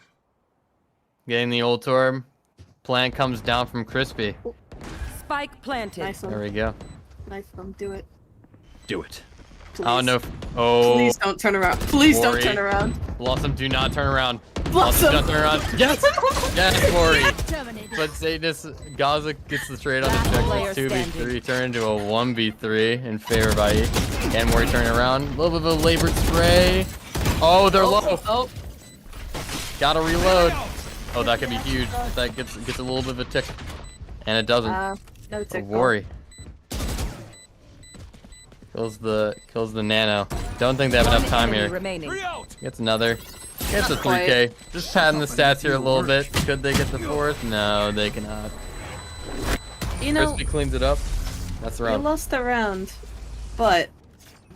Getting the ult orb. Plant comes down from Crispy. Spike planted. Nice one. There we go. Nice one. Do it. Do it. Please. I don't know if... Oh. Please don't turn around. Please Worry. don't turn around. Blossom, do not turn around. Blossom! Do not turn around. Yes! Yes, Worry. But Satanist, Gaza gets the trade on the check. 2v3 turn into a 1v3 in favor of IE. Again, Worry turning around. A little bit of a labored spray. Oh, they're low. Oh. Gotta reload. Oh, that could be huge. That gets a little bit of a tick. And it doesn't. No tick. Worry. Kills the nano. Don't think they have enough time here. Gets another. Gets a 3k. Just padding the stats here a little bit. Could they get the 4th? No, they cannot. You know, Crispy cleans it up. That's the you round. lost the round, but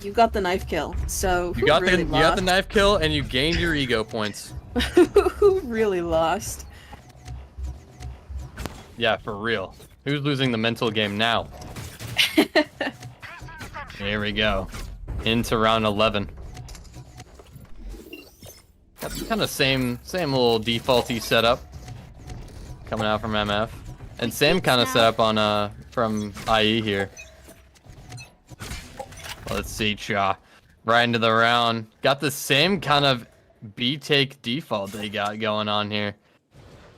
you got the knife kill. So You got the knife kill and you gained your ego points. Who really lost? Yeah, for real. Who's losing the mental game now? Here we go. Into round 11. That's kind of same little defaulty setup coming out from MF, and same kind of setup on from IE here. Let's see, Cha. Right into the round. Got the same kind of B take default they got going on here.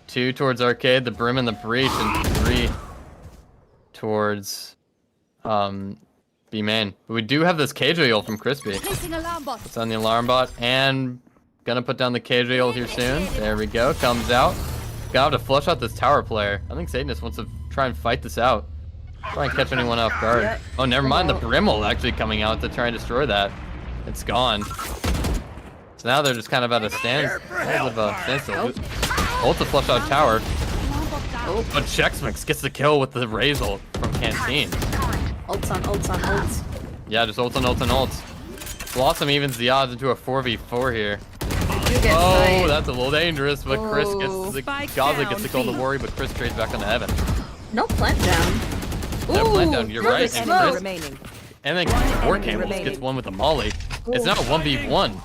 2 towards Arcade, the Brim and the Breach, and 3 towards B main. But we do have this KJ ult from Crispy. It's on the alarm bot, and gonna put down the KJ ult here soon. There we go. Comes out. Gotta flush out this tower player. I think Satanist wants to try and fight this out. Try and catch anyone off guard. Yeah. Oh, never mind. The Brim ult actually coming out to try and destroy that. It's gone. So now they're just kind of at a standstill. Ult to flush out tower. But Chex Mix gets the kill with the Raze ult from Canteen. Ults on ults on ults. Yeah, just ults on ults on ults. Blossom evens the odds into a 4v4 here. You get Oh, sniped. that's a little dangerous, but Chris gets the Spike Gaza down, gets the kill to B. Worry, but Chris trades back on to Evan. No plant down. That Ooh, plant down, you're right. perfect And smoke. Chris, remaining. and then One War enemy Camels remaining. gets one with a molly. It's now a 1v1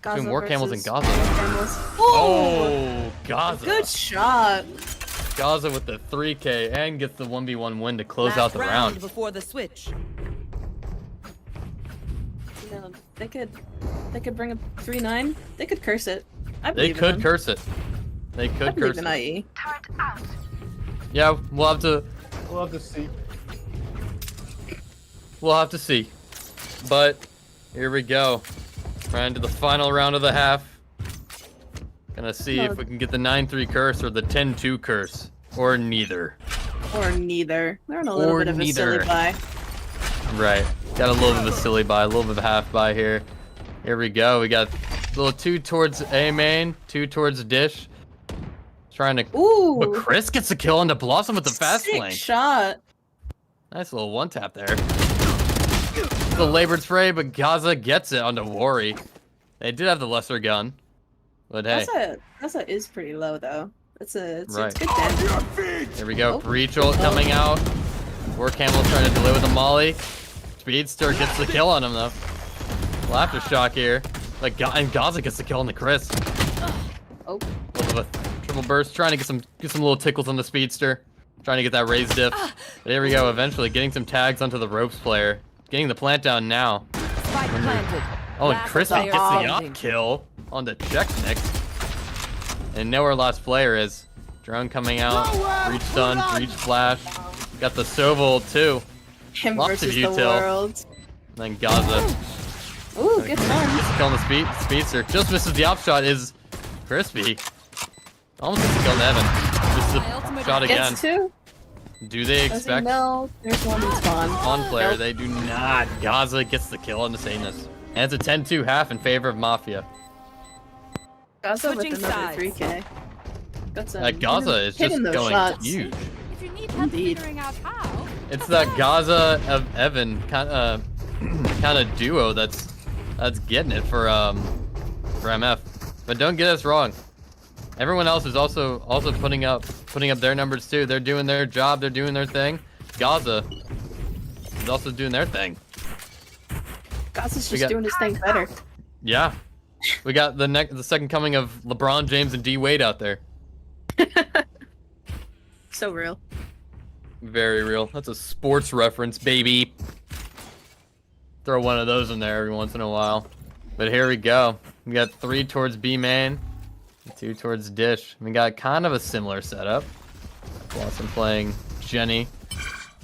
between War Camels and versus Gaza. War Camels. Oh, Gaza. Good shot. Gaza with the 3K and gets the 1v1 win to close Last out the round. before the switch. You know, they could bring a 3-9. They could curse it. I They believe in could them. curse it. They I could believe curse in it. IE. Yeah, we'll have to see. We'll have to see. But here we go. Right into the final round of the half. Gonna see if we can get the 9-3 curse or the 10-2 curse. Or neither. Or neither. They're in a little Or bit of a neither. silly buy. Right. Got a little bit of a silly buy, a little bit of a half buy here. Here we go. We got a little 2 towards A main, 2 towards dish. Trying to. Ooh. But Chris gets the kill on the Blossom with the fast Sick flank. shot. Nice little one tap there. The labored spray, but Gaza gets it onto Worry. They did have the lesser gun, but hey, That's is pretty low though. It's Right. good damage. here we go. Oh. Breach ult coming out. War Camel trying to delay with the molly. Speedster gets the kill on him though. Well, aftershock here. Like and Gaza gets the kill on the Chris. Oh. A little bit of a triple burst, trying to get some little tickles on the Speedster. Trying to get that raised diff. But here we go. Eventually getting some tags onto the ropes player. Getting the plant down now. Spike planted. Oh, and Last Crispy player gets the standing. up kill on the check next. And know where last player is. Drone coming out. Breach stun, breach flash. Got the Sova ult too. Him Lots of versus the util. world. And then Gaza. Ooh, good turn. Killing the speedster. Just misses the op shot is Crispy. Almost gets the kill on Evan. Misses the shot again. Gets 2. Do they Does he expect know there's one in spawn? on player? Nope. They do not. Gaza gets the kill on the Sanus. And it's a 10-2 half in favor of Mafia. Gaza with Switching another sides. 3K. Got some Gaza is just hitting those going shots. huge. If you need help Indeed. figuring out how, It's that Gaza of Evan kind of duo that's getting it for MF. But don't get us wrong. Everyone else is also putting up their numbers too. They're doing their job. They're doing their thing. Gaza is also doing their thing. Gaza's We just got- doing his thing better. Yeah, we got the second coming of LeBron James and D Wade out there. So real. Very real. That's a sports reference, baby. Throw one of those in there every once in a while. But here we go. We got 3 towards B main, 2 towards dish. We got kind of a similar setup. Blossom playing Jenny.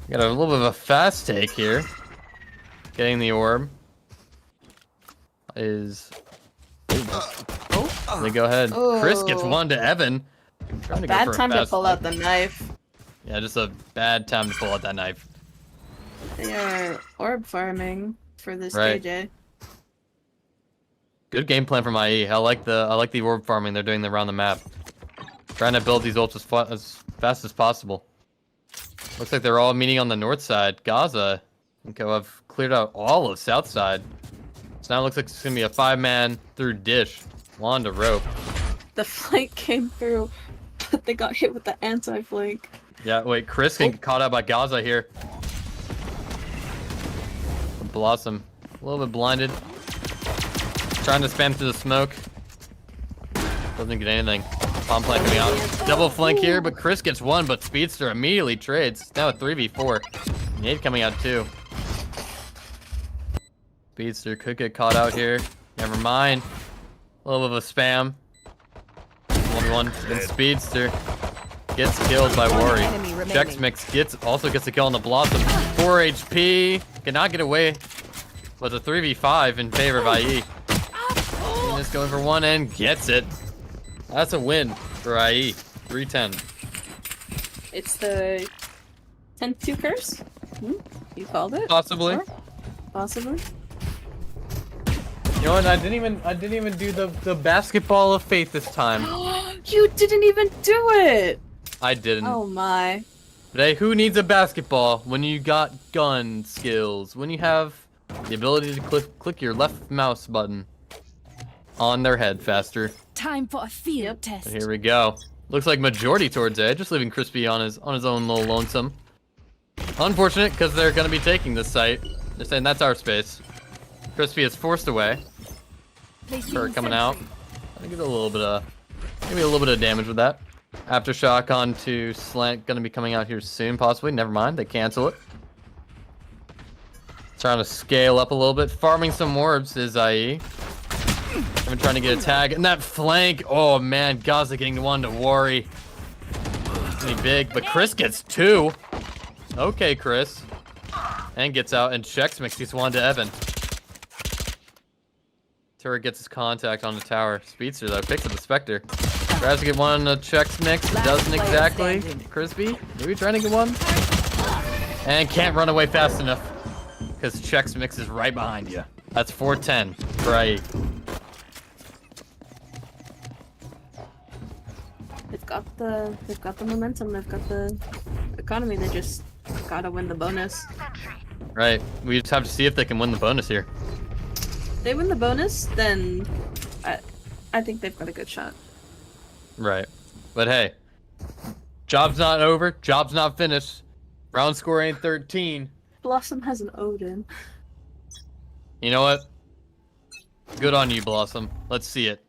We got a little bit of a fast take here. Getting the orb is. They go ahead. Chris gets Oh. one to Evan. Trying to go Bad for a time to fast pull flank. out the knife. Yeah, just a bad time to pull out that knife. They are orb farming for this Right. KJ. Good game plan from IE. I like the orb farming they're doing around the map. Trying to build these ults as fast as possible. Looks like they're all meeting on the north side. Gaza and Co have cleared out all of south side. So now it looks like it's gonna be a 5-man through dish. Wand to rope. The flank came through, but they got hit with the anti-flank. Yeah, wait, Chris can get caught out by Gaza here. Blossom. A little bit blinded. Trying to spam through the smoke. Doesn't get anything. Palm flank coming out. Double flank here, but Chris gets one, but Speedster immediately trades. It's now a 3v4. Nade coming out too. Speedster could get caught out here. Never mind. A little bit of a spam. 1v1. Then Speedster gets killed by Worry. enemy remaining. Chex Mix also gets a kill on the Blossom. 4 HP. Cannot get away. Was a 3v5 in favor of IE. And just going for one and gets it. That's a win for IE. 3-10. It's the 10-2 curse? You called it? Possibly. Sure. Possibly. You know what? I didn't even do the basketball of faith this time. You didn't even do it! I didn't. Oh my. But hey, who needs a basketball when you got gun skills? When you have the ability to click your left mouse button on their head faster. time for a field test. But here we go. Looks like majority towards A, just leaving Crispy on his own little lonesome. Unfortunate, because they're going to be taking this site. They're saying that's our space. Crispy is forced away. Kurt coming out. I think it's a little bit of, maybe a little bit of damage with that. Aftershock onto Slant, going to be coming out here soon, possibly. Never mind, they cancel it. Trying to scale up a little bit. Farming some orbs is IE. I've been trying to get a tag. And that flank, oh man, Gaza getting one to Worry. Pretty big, but Chris gets 2. Okay, Chris. And gets out and checks mix. Gets 1 to Evan. Turret gets his contact on the tower. Speedster though picks up the Spectre. Tries to get one checks mix. Doesn't exactly. Crispy, maybe trying to get one. And can't run away fast enough. Because checks mix is right behind you. That's 410 for IE. They've got the momentum. They've got the economy. They just gotta win the bonus. Right. We just have to see if they can win the bonus here. If they win the bonus, then I think they've got a good shot. Right. But hey, job's not over. Job's not finished. Round score ain't 13. Blossom has an Odin. You know what? Good on you, Blossom. Let's see it.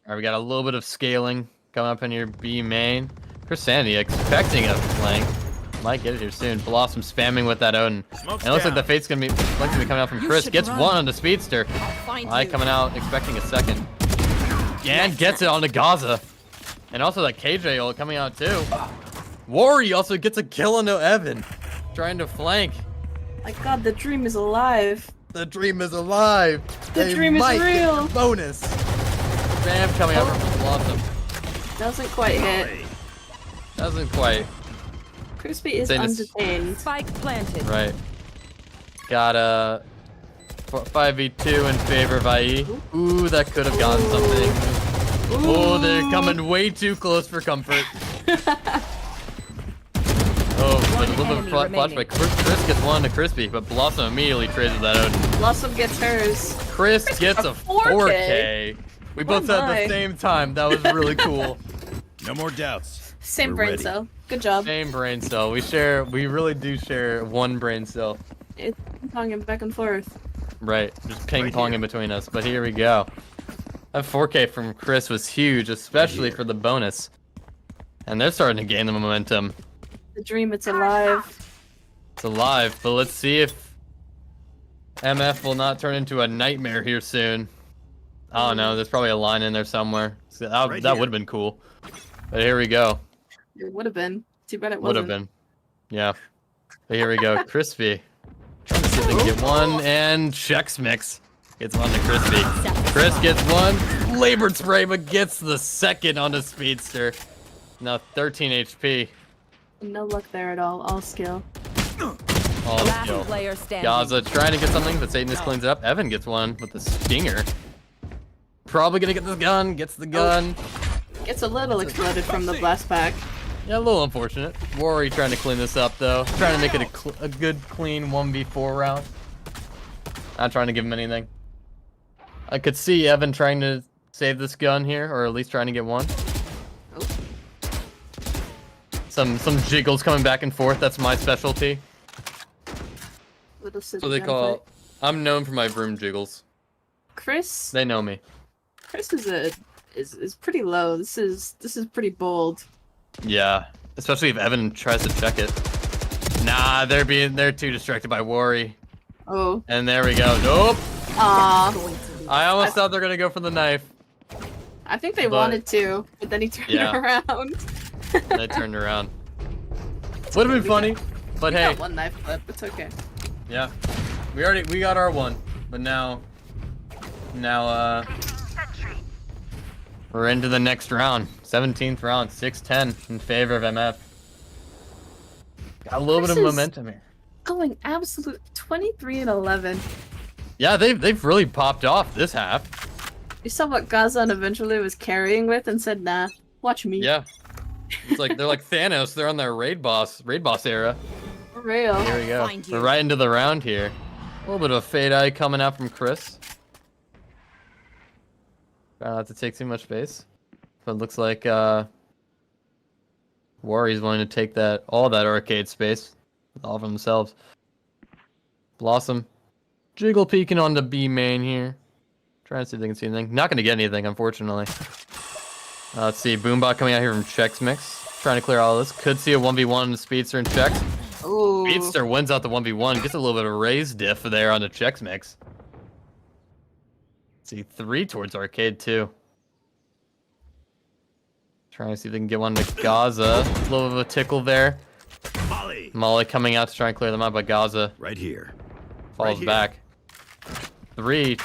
Alright, we got a little bit of scaling coming up in your B main. Chrisanity expecting a flank. Might get it here soon. Blossom spamming with that Odin. And it looks like the fate's gonna be coming out from Chris. Gets 1 on the Speedster. I coming out expecting a second. And gets it onto Gaza. And also that KJ ult coming out too. Worry also gets a kill onto Evan. Trying to flank. My god, the dream is alive. The dream is alive. The dream is real. Bonus. Spam coming out from Blossom. Doesn't quite hit. Doesn't quite. Crispy is Saying it's- undetained. Spike planted. Right. Got a 5v2 in favor of IE. Ooh, that could have gotten something. Oh, they're coming way too close for comfort. Oh, but a little bit of flash by Chris gets 1 to Crispy, but Blossom immediately trades with that Odin. Blossom gets hers. Chris gets a 4K. We both said at my. the same time. That was really cool. No more doubts. Same We're brain ready. cell. Good job. Same brain cell. We really do share one brain cell. It's ping-ponging back and forth. Right, just ping pong in between us. But here we go. That 4K from Chris was huge, especially for the bonus. And they're starting to gain the momentum. The dream, it's alive. It's alive, but let's see if MF will not turn into a nightmare here soon. I don't know, there's probably a line in there somewhere. So that would have been cool. But here we go. It would have been. Too bad it Would wasn't. have been. Yeah. But here we go. Crispy. Trying to see if they can get 1 and checks mix. Gets 1 to Crispy. Chris gets 1. Labored spray, but gets the second on the Speedster. Now 13 HP. No luck there at all. All skill. All Last skill. player standing. Gaza trying to get something, but Satan just cleans it up. Evan gets 1 with the Stinger. Probably gonna get this gun. Gets the gun. Gets a little exploded from the blast pack. Yeah, a little unfortunate. Worry trying to clean this up though. Trying to make it a good, clean 1v4 round. Not trying to give him anything. I could see Evan trying to save this gun here, or at least trying to get 1. Oh. Some jiggles coming back and forth. That's my specialty. Little So they call. I'm known for my broom jiggles. Chris. They know me. Chris is pretty low. This is pretty bold. Yeah, especially if Evan tries to check it. Nah, they're too distracted by Worry. Oh. And there we go. Nope. Aw. I almost thought they're gonna go for the knife. I think they But- wanted to, but then he turned Yeah. around. They turned around. Would have been funny, but We hey, got 1 knife clip. It's okay. yeah, we got our 1, but now we're into the next round, 17th round, 6-10 in favor of MF. Got a little bit of This is- momentum here. Going absolute 23 and 11. Yeah, they've really popped off this half. You saw what Gazan eventually was carrying with and said, nah, watch me. Yeah, it's like they're like Thanos. They're on their raid boss era. For real. Here we go. Find you. We're right into the round here. A little bit of a fade eye coming out from Chris. Try not to take too much space. But it looks like Warriors willing to take all that arcade space, all for themselves. Blossom, jiggle peeking on the B main here. Trying to see if they can see anything. Not going to get anything, unfortunately. Let's see, Boombot coming out here from Chex Mix. Trying to clear all this. Could see a 1v1 in the Speedster and Chex. Ooh. Speedster wins out the 1v1. Gets a little bit of a raise diff there on the Chex Mix. Let's see, 3 towards Arcade, too. Trying to see if they can get one to Gaza. A little bit of a tickle there. Molly coming out to try and clear them out, but Gaza Right here. falls back. 3.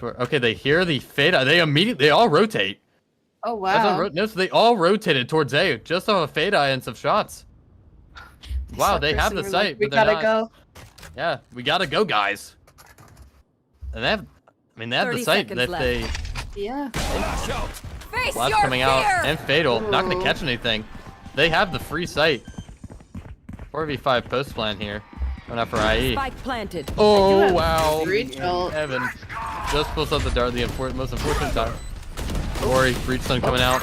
Okay, they hear the fade. They all rotate. Oh wow. No, so they all rotated towards A just off a fade eye and some shots. Wow, they have the We're sight, like, we but they're gotta not. go. Yeah, we gotta go, guys. And they have the 30 sight seconds that left. they Yeah. Face Blast your coming out fear! and Fatal. Not gonna Ooh. catch anything. They have the free sight. 4v5 post plan here. Going out for IE. Spike planted. Oh have wow. breach ult. Evan just pulls up the dart. The most unfortunate time. Rory, Breach Stun coming out,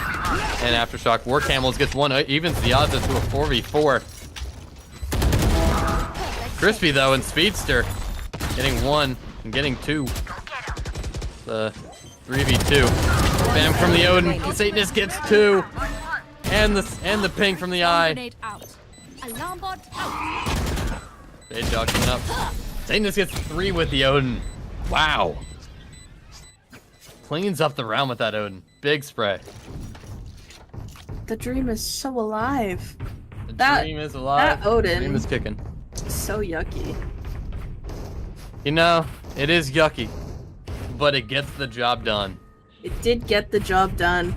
and Aftershock. War Camels gets one, evens the odds into a 4v4. Crispy though, and Speedster getting 1 and getting 2. The 3v2. Bam from the Odin. Satanist gets 2, and the ping from the eye. Grenade out. Alarm bot out. Fade dog coming up. Satanist gets 3 with the Odin. Wow. Cleans up the round with that Odin. Big spray. The dream is so alive. The That- dream is alive. that Odin- The dream is kicking. So yucky. You know, it is yucky, but it gets the job done. It did get the job done.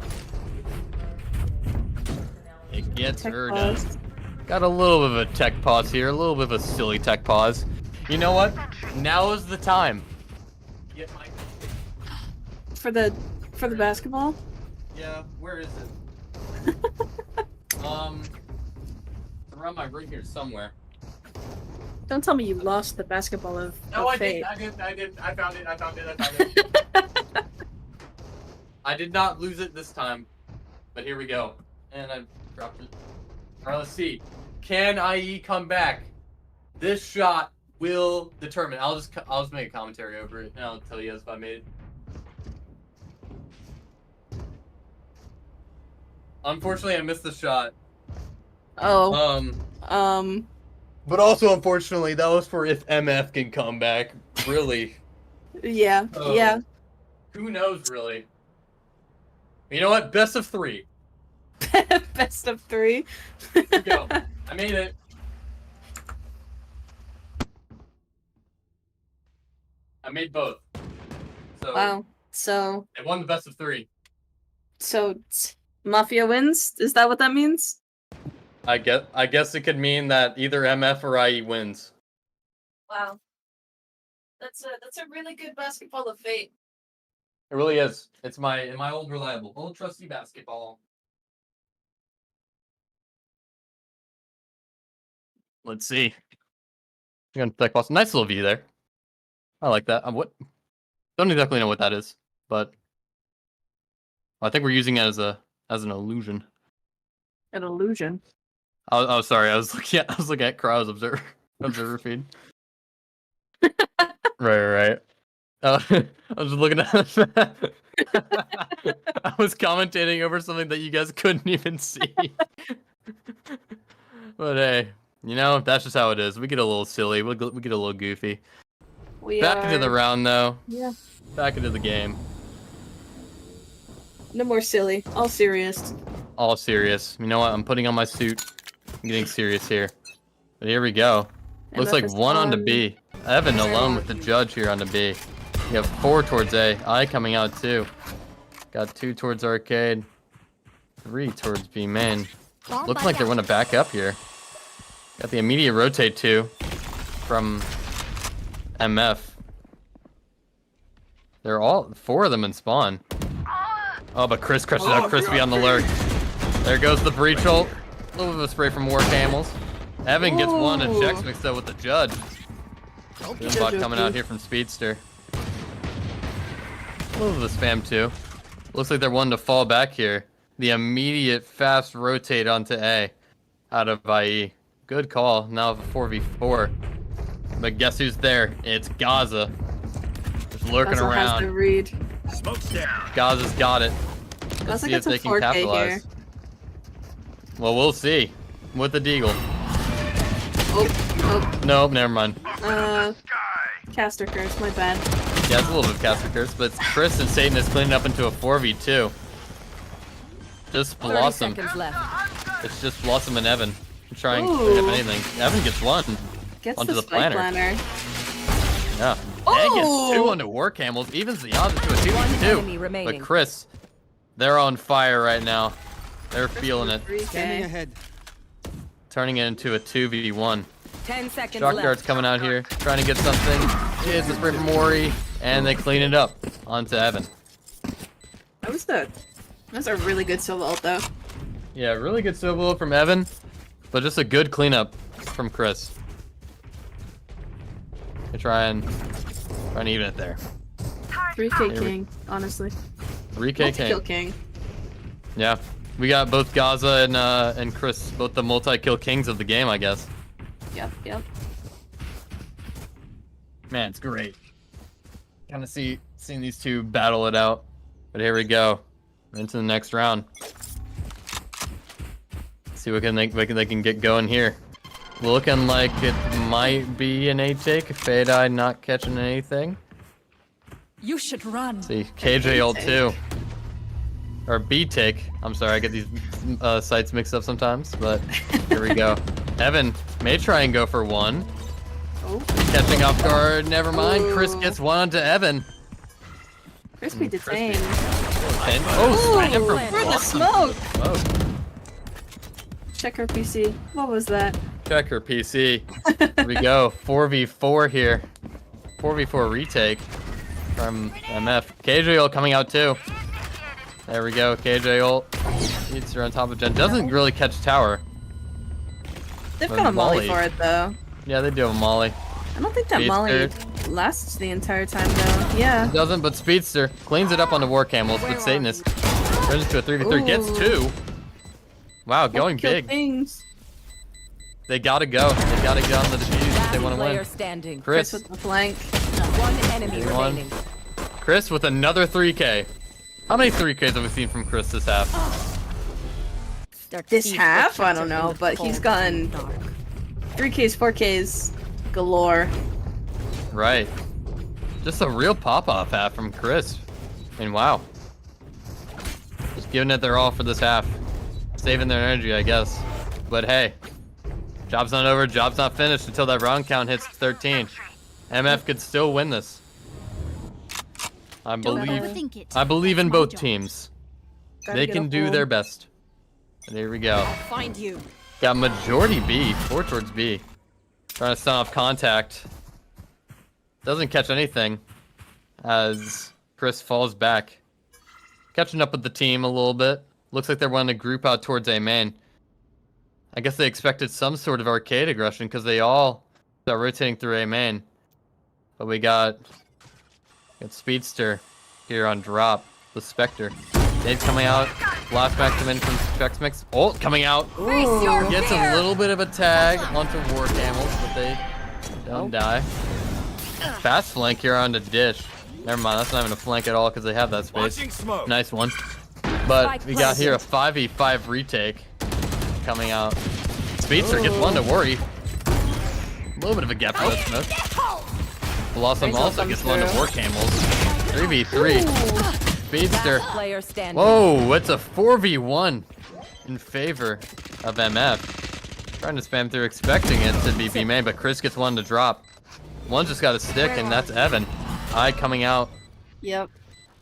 It gets Tech her done. pause. Got a little bit of a tech pause here, a little bit of a silly tech pause. You know what? Now is the time. Get my... For the basketball? Yeah, where is it? Around my ring here somewhere. Don't tell me you lost the basketball of No, I fate. didn't. I found it. I did not lose it this time, but here we go. And I dropped it. All right, let's see. Can IE come back? This shot will determine. I'll just make a commentary over it, and I'll tell you if I made it. Unfortunately, I missed the shot. Oh. But also, unfortunately, that was for if MF can come back. Really. Yeah. Oh. Yeah. Who knows, really? You know what? Best of 3. Best of 3. Here we go. I made it. I made both. So Wow. So I won the best of 3. Mafia wins? Is that what that means? I guess it could mean that either MF or IE wins. Wow. That's a really good basketball of fate. It really is. It's my old reliable, old trusty basketball. Let's see. You're gonna tech boss. Nice little view there. I like that. Don't exactly know what that is, but I think we're using it as an illusion. An illusion. Oh, sorry. I was looking at Crow's observer feed. Right. I was looking at. I was commentating over something that you guys couldn't even see. But hey, you know that's just how it is. We get a little silly. We get a little goofy. Back into the round though. Yeah. Back into the game. No more silly. All serious. All serious. You know what? I'm putting on my suit. I'm getting serious here. But here we go. Looks MF like is 1 on the on. B. Evan alone with the judge here on the B. You have 4 towards A. I coming out too. Got 2 towards arcade. 3 towards B main. Looks like they're going to back up here. Got the immediate rotate 2 from MF. They're all 4 of them in spawn. Oh, but Chris crushes out Crispy on the lurk. There goes the breach ult. A little bit of a spray from War Camels. Evan gets 1 and checks mixed up with the judge. Boombot coming out here from Speedster. A little bit of spam too. Looks like they're wanting to fall back here. the immediate fast rotate onto A out of IE. Good call. Now 4v4. But guess who's there? It's Gaza. Just lurking Gaza has the around. read. Smoke's down. Gaza's got it. Let's Gaza see if gets a they can 4K capitalize. here. Well, we'll see. With the deagle. Oh, Nope, never mind. caster curse, my bad. Yeah, it's a little bit of caster curse, but Chris and Satan is cleaning up into a 4v2. Just 30 Blossom. seconds left. It's just Blossom and Evan. Trying to Ooh. clean up anything. Evan gets one. Gets Onto the the spike planner. planner. Yeah. And gets Oh! 2 onto War Camels. Evens the odds to a 2v2. One enemy But remaining. Chris, they're on fire right now. They're feeling it. 3K. ahead. Turning it into a 2v1. 10 seconds Shock Guard's left. coming out here, trying to get something. He hits the spray from Mori, and they clean it up onto Evan. That's a really good solo ult though. Yeah, really good solo from Evan, but just a good cleanup from Chris. They try and even it there. 3K Here we- king, honestly. 3K Kill King. king. Yeah, we got both Gaza and Chris, both the multi-kill kings of the game, I guess. Yep. Man, it's great. Kind of seeing these two battle it out. But here we go, into the next round. See what they can get going here. Looking like it might be an A take. Fade-Eye not catching anything. You should run. See, KJ ult too. Or B take. I'm sorry, I get these sites mixed up sometimes, but here we go. Evan may try and go for one. Oh, Catching off guard, never mind. Chris Ooh. gets one onto Evan. crispy detained. And, slam from For the Blossom. smoke! Oh, Check her PC. What was that? check her PC. Here we go. 4v4 here. 4v4 retake from MF. KJ ult coming out too. There we go. KJ ult. Eats her on top of Jen. Doesn't really catch tower. They've But got a molly Molly. for it though. Yeah, they do have a molly. I don't think that Speedster. molly lasts the entire time though. Yeah. Doesn't, but Speedster cleans it up onto War Camels, but Satanist turns it to a 3v3. Gets Ooh. 2. Wow, going Kill big. things. They gotta go. They gotta get on the defuse if they Last want to player win. standing. Chris Chris. with the flank. One enemy One. remaining. Chris with another 3K. How many 3Ks have we seen from Chris this half? This half? I don't know, but he's gotten 3Ks, 4Ks galore. Right. Just a real pop-off half from Chris. And wow. Just giving it their all for this half. Saving their energy, I guess. But hey, job's not over, job's not finished until that round count hits 13. MF could still win this. I believe overthink it. I believe in That's my both job. teams. Gotta They get can a do hold. their best. And here we go. Find you. Got majority B, 4 towards B. Trying to stun off contact. Doesn't catch anything as Chris falls back. Catching up with the team a little bit. Looks like they're wanting to group out towards A main. I guess they expected some sort of arcade aggression because they all are rotating through A main. But we got Speedster here on drop. The Spectre. Nade coming out. Blast back come in from Specs Mix. Ult coming out. Face your Gets fear. a little bit of a tag onto War Camels, but they don't die. Fast flank here on the dish. Never mind, that's not even a flank at all because they have that space. Watching smoke. Nice one. But Spike we got here a planted. 5v5 retake coming out. Speedster gets one to worry. A little bit of a gap for that smoke. Blossom Rachel also comes gets one to through. War Camels. 3v3. Speedster. Last player standing. Whoa, it's a 4v1 in favor of MF. Trying to spam through, expecting it to be B main, but Chris gets one to drop. One just got a stick, and that's Evan. Eye coming out. Yep.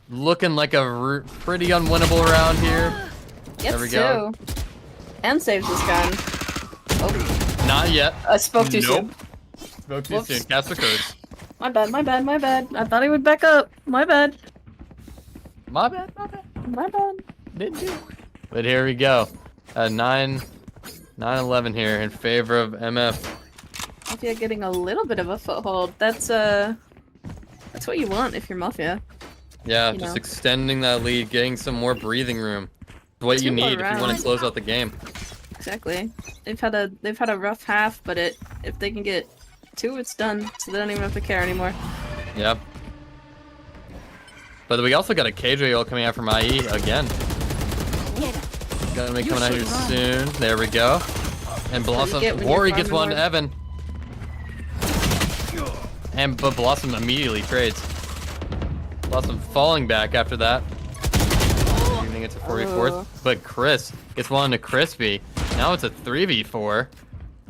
Looking like a pretty unwinnable round here. Gets we go. 2. And saves his gun. Oh, Not yet. I spoke too Nope. soon. Spoke too Whoops. soon. Cast the curse. My bad, my bad, my bad. I thought he would back up. My bad. My bad, my bad. My bad. Didn't do it. But here we go. 9-11 here in favor of MF. Mafia getting a little bit of a foothold. That's what you want if you're Mafia. Yeah, You just know. extending that lead, getting some more breathing room. what you 2 more need if you want to rounds. close out the game. Exactly. They've had a rough half, but if they can get 2, it's done. So they don't even have to care anymore. Yep. But we also got a KJ ult coming out from IE again. Gonna be coming out here soon. There we go. And Blossom, Worry gets one to Evan. But Blossom immediately trades. Blossom falling back after that. Evening it's a 4v4. But Chris gets one to Crispy. Now it's a 3v4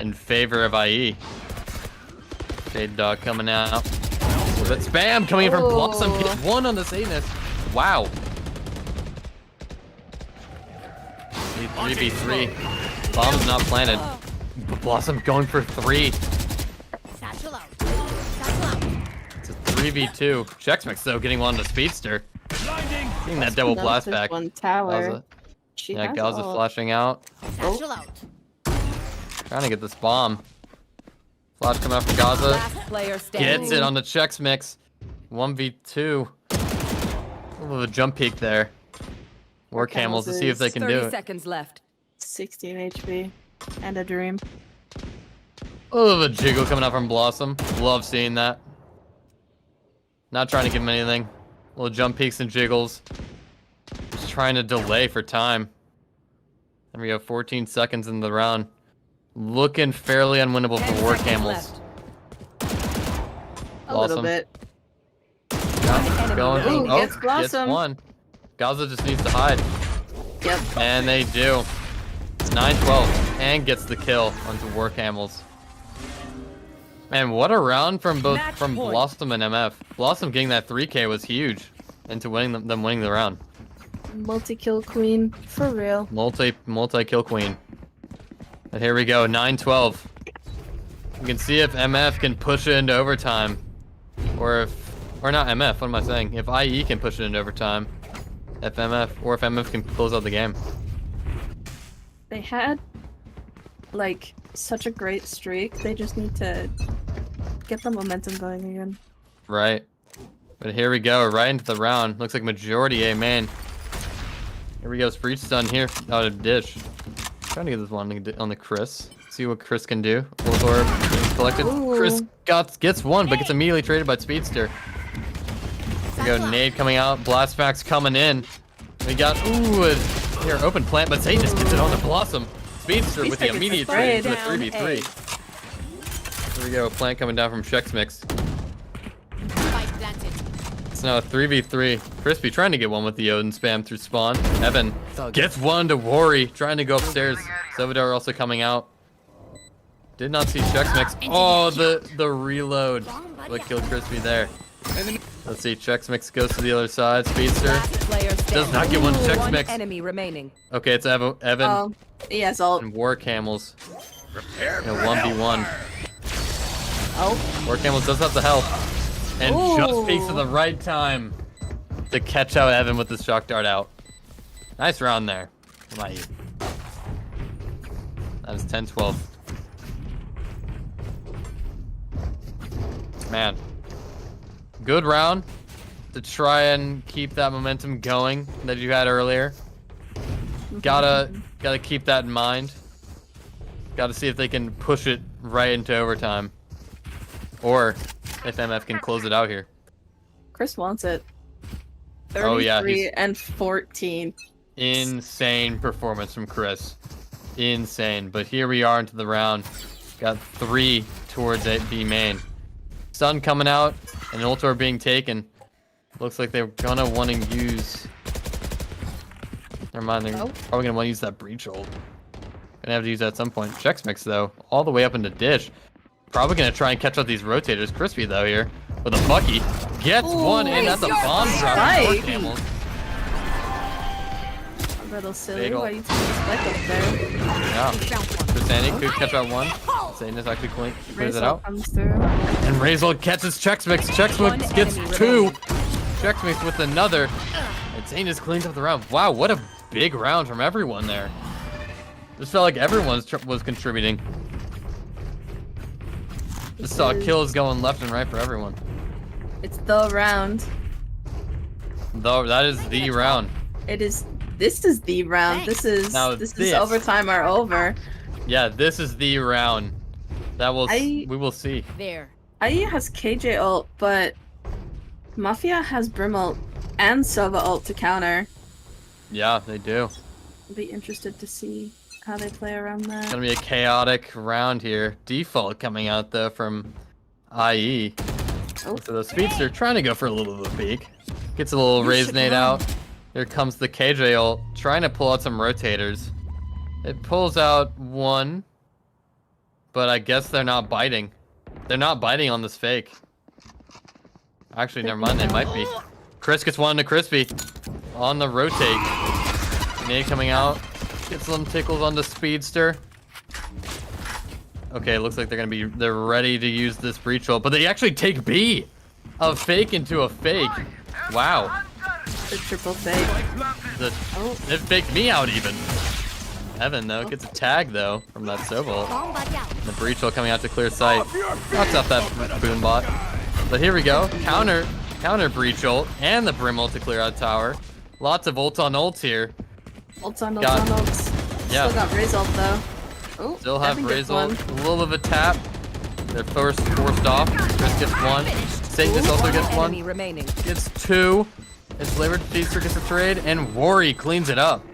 in favor of IE. Shade Dog coming out. But spam coming in from Blossom. Gets one on the Satanist. Wow. 3v3. Bomb's not planted. But Blossom going for 3. Satchel out. Satchel out. It's a 3v2. Checksmix though getting one to Speedster. Seeing that double blast back. One tower. Gaza. She Yeah, has Gaza ult. flashing out. Satchel out. Trying to get this bomb. Flash coming out from Gaza. Last player standing. Gets it on the Checksmix. 1v2. A little jump peek there. War camels to see if they can 30 do it. seconds left. 16 HP and a dream. A little bit of jiggle coming out from Blossom. Love seeing that. Not trying to give him anything. Little jump peeks and jiggles. Just trying to delay for time. There we go, 14 seconds in the round. Looking fairly unwinnable 10 for War seconds Camels. left. A little bit. Yeah, going. Ooh, Oh, gets Blossom. one. Gaza just needs to hide. Yep. And they do. It's 9-12. And gets the kill onto War Camels. Man, what a round from both Match from point. Blossom and MF. Blossom getting that 3K was huge into winning them winning the round. Multi-kill queen. For real. Multi-kill queen. But here we go, 9-12. We can see if MF can push it into overtime. Or not MF, what am I saying? If IE can push it into overtime. If MF can close out the game. They had like such a great streak. They just need to get the momentum going again. Right. But here we go, right into the round. Looks like majority A main. Here we go, Breach stun here. Out of dish. Trying to get this one on the Chris. See what Chris can do. Orb collected. Ooh. Chris gets one, but gets immediately traded by Speedster. Here we go, nade coming out. Blastfax coming in. We got, here, open plant, but Zay just gets it on the Blossom. Speedster with the immediate trade to a 3v3. Here we go, plant coming down from Checksmix. Spike planted. It's now a 3v3. Crispy trying to get one with the Odin spam through spawn. Evan gets one to Worry, trying to go upstairs. Salvador also coming out. Did not see Checksmix. Oh, the reload. What killed Crispy there. Let's see, Checksmix goes to the other side. Speedster Last player standing. does not get one One Checksmix. enemy remaining. Okay, it's Evan Oh, he has ult. and War Camels. In a 1v1. Oh, War Camels does have the health. And just peeks at the right time to catch out Evan with the shock dart out. Nice round there. That was 10-12. Man. Good round to try and keep that momentum going that you had earlier. Gotta keep that in mind. Gotta see if they can push it right into overtime. Or if MF can close it out here. Chris wants it. 33 Oh, yeah, and 14. Insane performance from Chris. Insane. But here we are into the round. Got 3 towards B main. Sun coming out and Ultor being taken. Looks like they're gonna want to use. Never mind, they're probably gonna want to use that breach ult. Gonna have to use that at some point. Checksmix though, all the way up into dish. Probably gonna try and catch up these rotators. Crispy though here with a Bucky gets one in. That's a bomb drop. Right. For Camels. A little silly. Big ult. Why do you think it's spec up there? Yeah. Chrisani could catch out one. Zane is actually clears it out. Comes through. And Razor catches Checksmix. Checksmix gets enemy 2. remaining. Checksmix with another. And Zane just cleans up the round. Wow, what a big round from everyone there. Just felt like everyone was contributing. Just saw kills going left and right for everyone. It's the round. Though that is the round. It is This is the round. This is Now this this. is overtime or over. Yeah, this is the round. That will we will see. There. IE has KJ ult, but Mafia has Brim ult and Sova ult to counter. Yeah, they do. I'll be interested to see how they play around It's that. gonna be a chaotic round here. Default coming out though from IE. Oh. So the Speedster trying to go for a little bit of a peek. Gets a little raise nade out. Here comes the KJ ult, trying to pull out some rotators. It pulls out one, but I guess they're not biting. They're not biting on this fake. Actually, never mind, they might be. Chris gets one to Crispy on the rotate. Nade coming out, gets some tickles on the Speedster. Okay, looks like they're ready to use this breach ult, but they actually take B. A fake into a fake. Wow. The triple fake. It faked me out even. Evan though gets a tag though from that Sobol. Bomb buddy out. The breach ult coming out to clear sight. Knocks off that boom bot. But here we go. Counter breach ult and the brim ult to clear out tower. Lots of ult on ults here. Ults on ults Got- on ults. Yeah. Still got Raze ult though. Oh, Still have Evan gets Raze ult. one. A little of a tap. They're forced off. Chris gets one. Sanctus also gets Enemy one. remaining. Gets two. Enslaved Feaster gets a trade, and Worry cleans it up.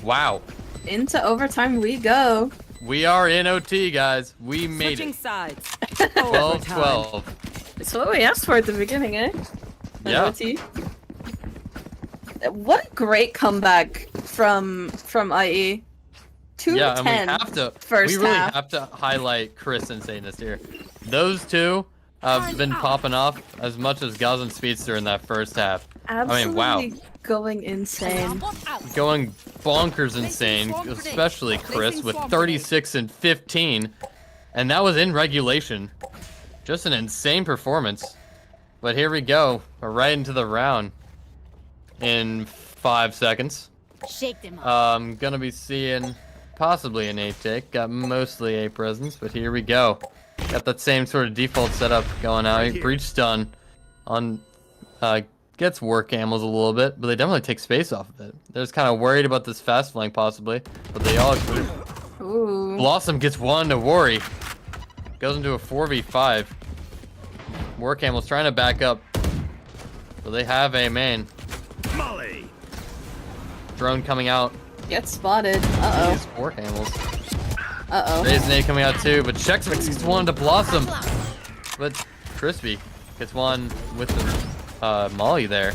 Wow. Into overtime we go. We are in OT, guys. We made Switching it. sides. 12-12. It's what we asked for at the beginning, eh? Yeah. OT. What a great comeback from IE. 2 Yeah, to and we 10 have to. first we really half. have to highlight Chris and Satanist here. Those two have been popping off as much as Gaz and Speedster in that first half. Absolutely I mean, wow. going insane. Bot out. Going bonkers insane, especially Chris with 36 and 15, and that was in regulation. Just an insane performance. But here we go, we're right into the round in 5 seconds. Shake them up. Gonna be seeing possibly an 8 take. Got mostly 8 presents, but here we go. Got that same sort of default setup going out. Breach stun on gets work ammos a little bit, but they definitely take space off of it. They're just kind of worried about this fast flank possibly, but they all agree. Ooh. Blossom gets one to Worry. Goes into a 4v5. Work ammos trying to back up, so they have a main. Molly. Drone coming out. Gets spotted. Uh These work ammos. oh. Uh oh. Raise nade coming out too, but Checksmix gets one to Blossom. But Crispy gets one with the Molly there.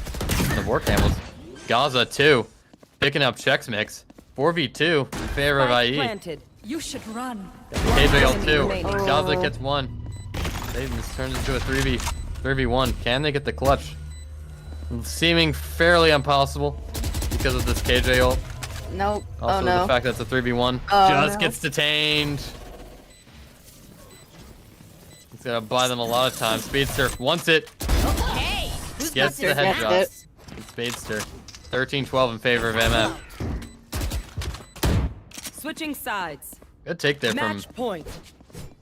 The war camels. Gaza too. Picking up Checksmix. 4v2 in favor of Spike IE. planted. You should run. KJL 2. remaining. Gaza gets one. This turns into a 3v1. Can they get the clutch? Seeming fairly impossible because of this KJ ult. Nope. Also Oh no. the fact that it's a 3v1. Oh, Just no. gets detained. It's gonna buy them a lot of time. Speedster wants it. Okay. Who's Gets got the their headshot. backs? Speedster. 13-12 in favor of MF. Switching sides. Good take there from Match point.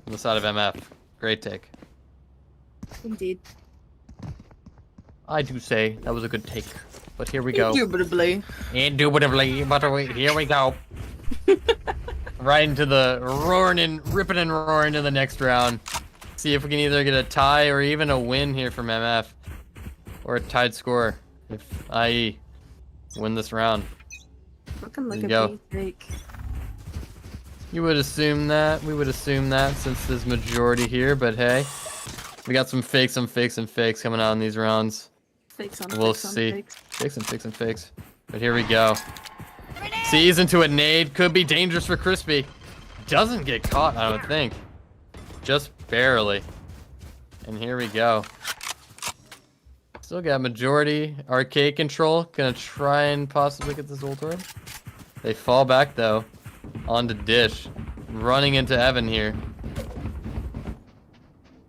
the side of MF. Great take. Indeed. I do say that was a good take. But here we go. Indubitably. Indubitably, but here we go. Right into the ripping and roaring to the next round. See if we can either get a tie or even a win here from MF. Or a tied score if IE win this round. Looking like There a you big fake. You would assume that. We would assume that since there's majority here, but hey. We got some fakes coming out in these rounds. Fakes on We'll fakes on see. fakes. Fakes. But here we go. Sees into a nade. Could be dangerous for Crispy. Doesn't get caught, I don't think. Just barely. And here we go. Still got majority arcade control. Gonna try and possibly get this ult orb. They fall back though. Onto Dish. Running into Evan here.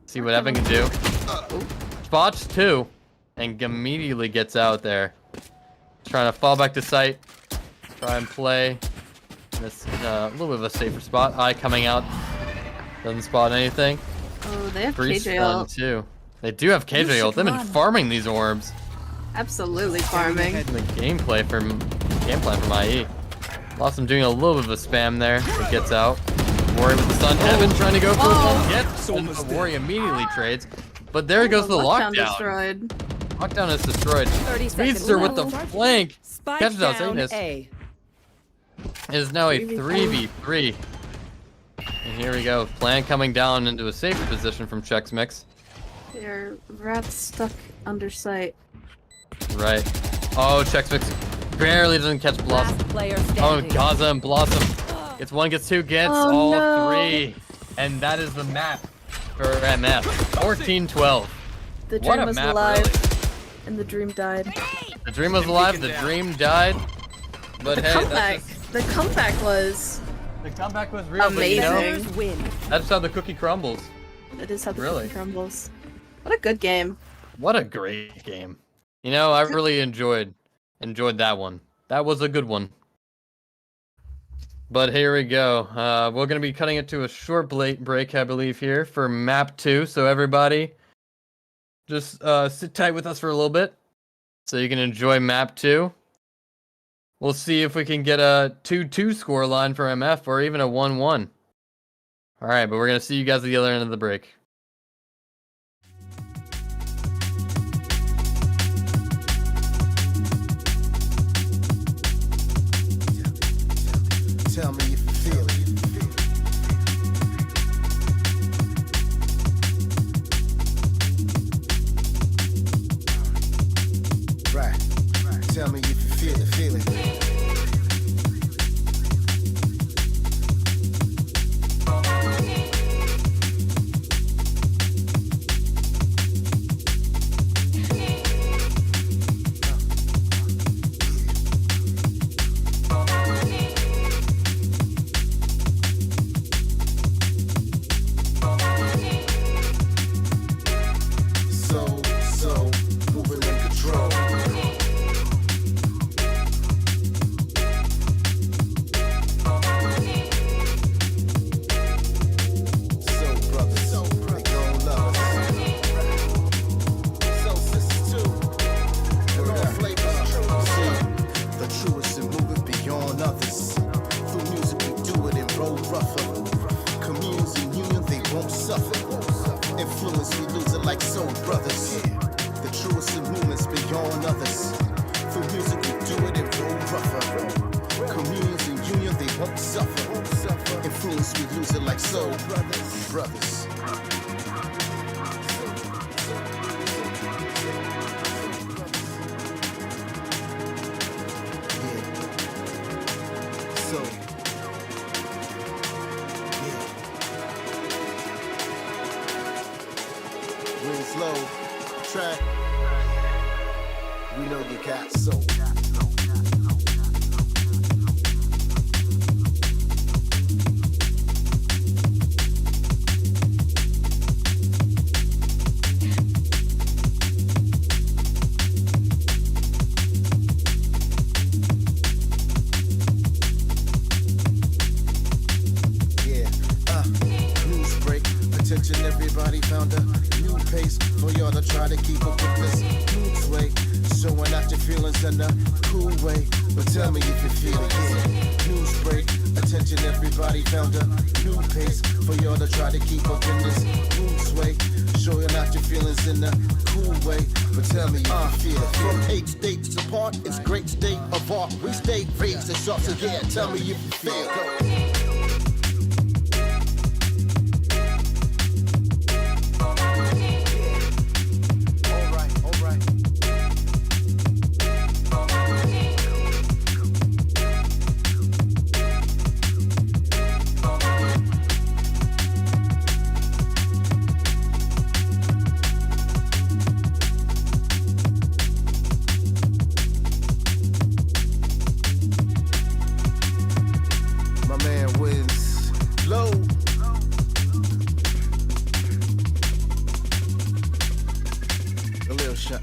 See what Evan can do. Spots two. And immediately gets out there. Trying to fall back to site. Try and play. This a little bit of a safer spot. Eye coming out. Doesn't spot anything. Oh, they have Free KJ stun ult. too. They do have KJ ult. They've been farming these orbs. Absolutely farming. The gameplay from Game plan from IE. Blossom doing a little bit of a spam there. It gets out. Worry with the stun. Evan trying to go for one. Gets and the Worry immediately trades. But there goes the lockdown. Destroyed. Lockdown is destroyed. 30 seconds. Speedster with the flank. Spike Catches out down Satanist. A. It is now a 3v3. And here we go. Plan coming down into a safer position from Chex Mix. They're rats stuck under sight. Right. Oh, Chex Mix barely doesn't catch Blossom. Last player Oh, standing. Gaza and Blossom. Gets one, gets two, gets all three. And that is the map for MF. 14-12. The What dream a was map, alive, really. and the dream died. The dream was alive, the dream died. But The hey, comeback. The comeback was the comeback was real, but you know, amazing. Win. that's how the cookie crumbles. It is how the Really? cookie crumbles. What a good game. What a great game. You know, I really enjoyed that one. That was a good one. But here we go. We're going to be cutting it to a short break, I believe, here for map 2. So everybody, just sit tight with us for a little bit so you can enjoy map 2. We'll see if we can get a 2-2 score line for MF or even a 1-1. All right, but we're going to see you guys at the other end of the break. Tell me if you feel it. Right. Tell me if you feel it, feel it. So, moving in control. Influence, we lose it like soul brothers. The truest in movements beyond others. Through music, we do it and roll rougher. Communions in union, they won't suffer. Influence, we lose it like soul brothers. Wings low, track. We know you got soul. News break. Attention, everybody found a new pace for y'all to try to keep up with this new sway. Showing out your feelings in a cool way. But tell me if you feel it. Yeah. News break. Attention, everybody found a new pace for y'all to try to keep up in this new sway. Showing out your feelings in a cool way. But tell me if you feel it. From 8 states apart, it's great state of art. We stay raised and sharp, so yeah, tell me if you feel it. My man wins low. A little shut.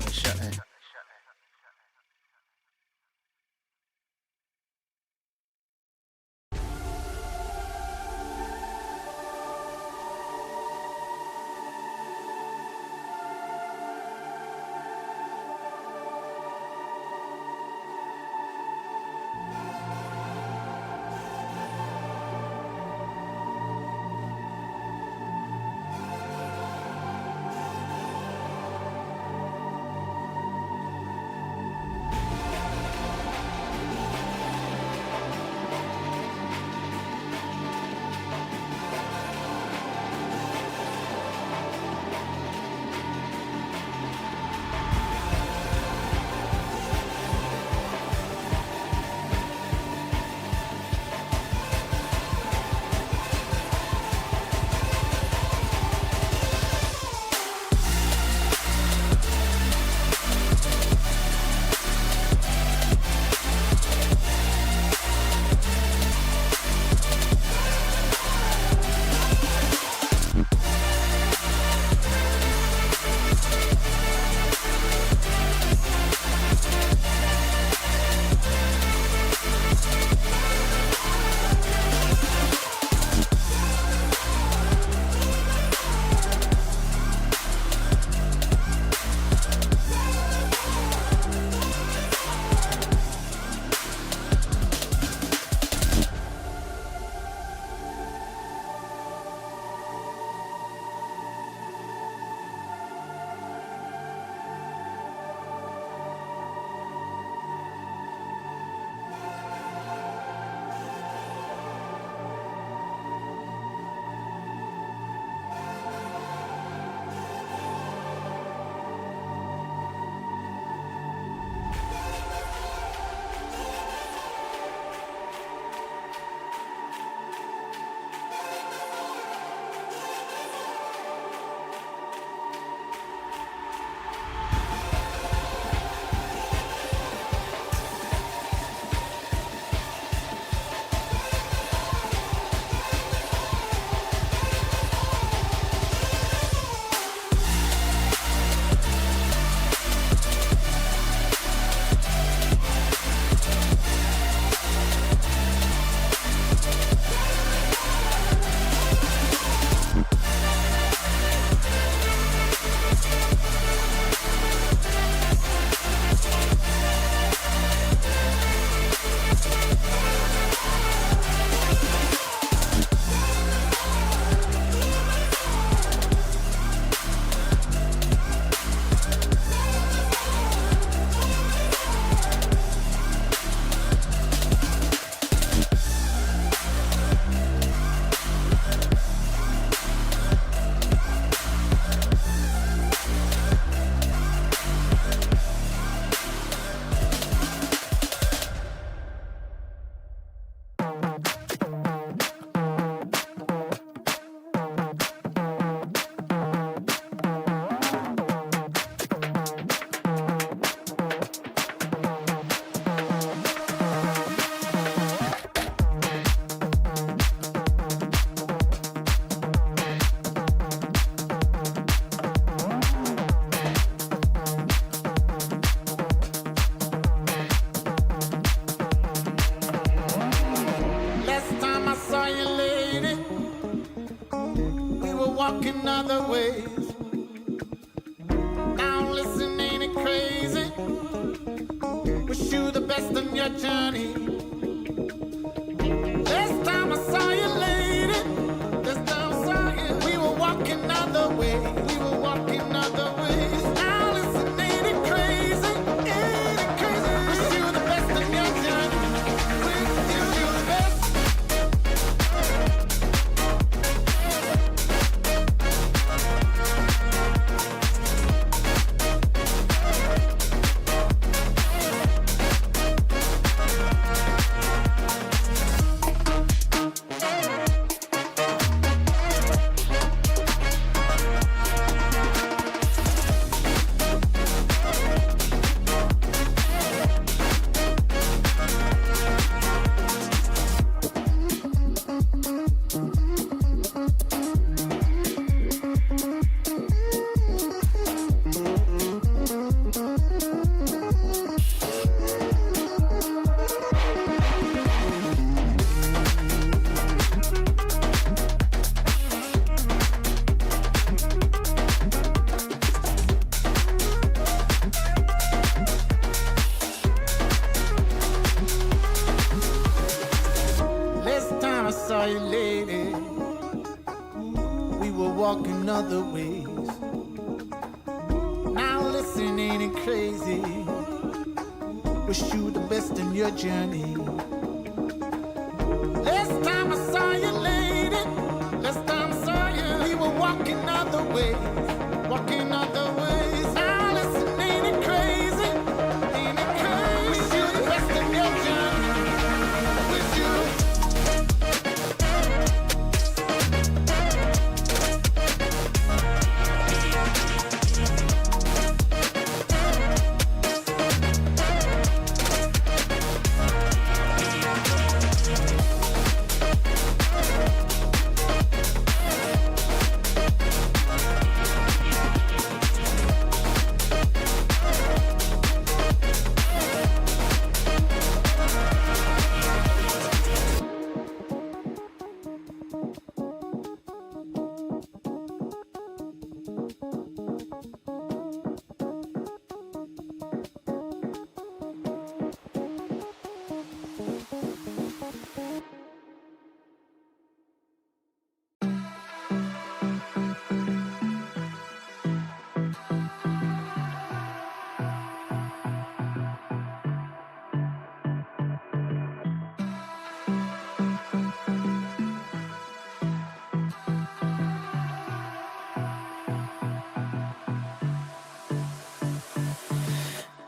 other ways. Now listen, ain't it crazy? Wish you the best on your journey. Last time I saw you, lady, last time I saw you, we were walking other ways. We were walking other ways. Now listen, ain't it crazy? Ain't it crazy? Wish you the best on your journey. Wish you the best. Last time I saw you, lady, we were walking other ways. Now listen, ain't it crazy? Wish you the best in your journey. Last time I saw you, lady, last time I saw you, we were walking other ways, walking other ways. Now listen, ain't it crazy? Ain't it crazy? Wish you the best in your journey. Wish you.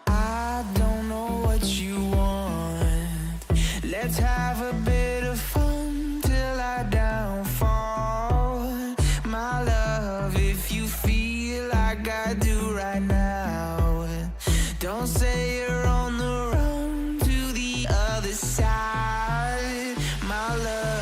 I don't know what you want. Let's have a bit of fun till I downfall. My love, if you feel like I do right now, don't say you're on the run to the other side. My love.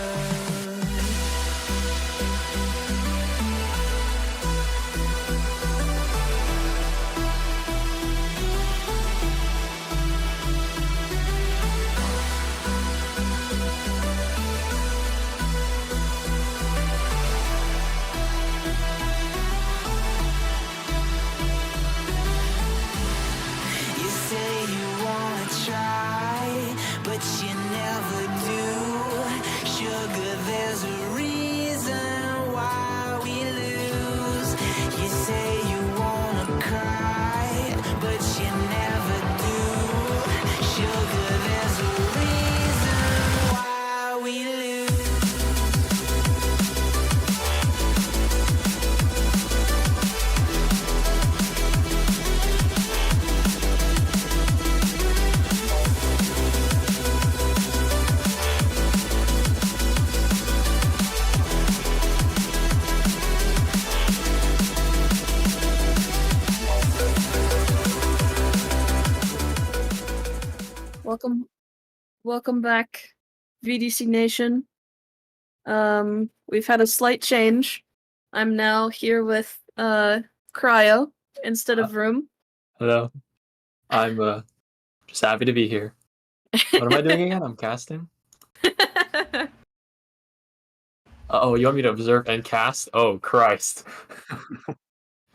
You say you wanna try, but you never do. Sugar, there's a reason why we lose. You say you wanna cry, but you never do. Sugar, there's a reason why we lose. Welcome back, VDC Nation. We've had a slight change. I'm now here with Cryo instead of Room. Hello. I'm just happy to be here. What am I doing again? I'm casting. Oh, you want me to observe and cast? Oh, Christ.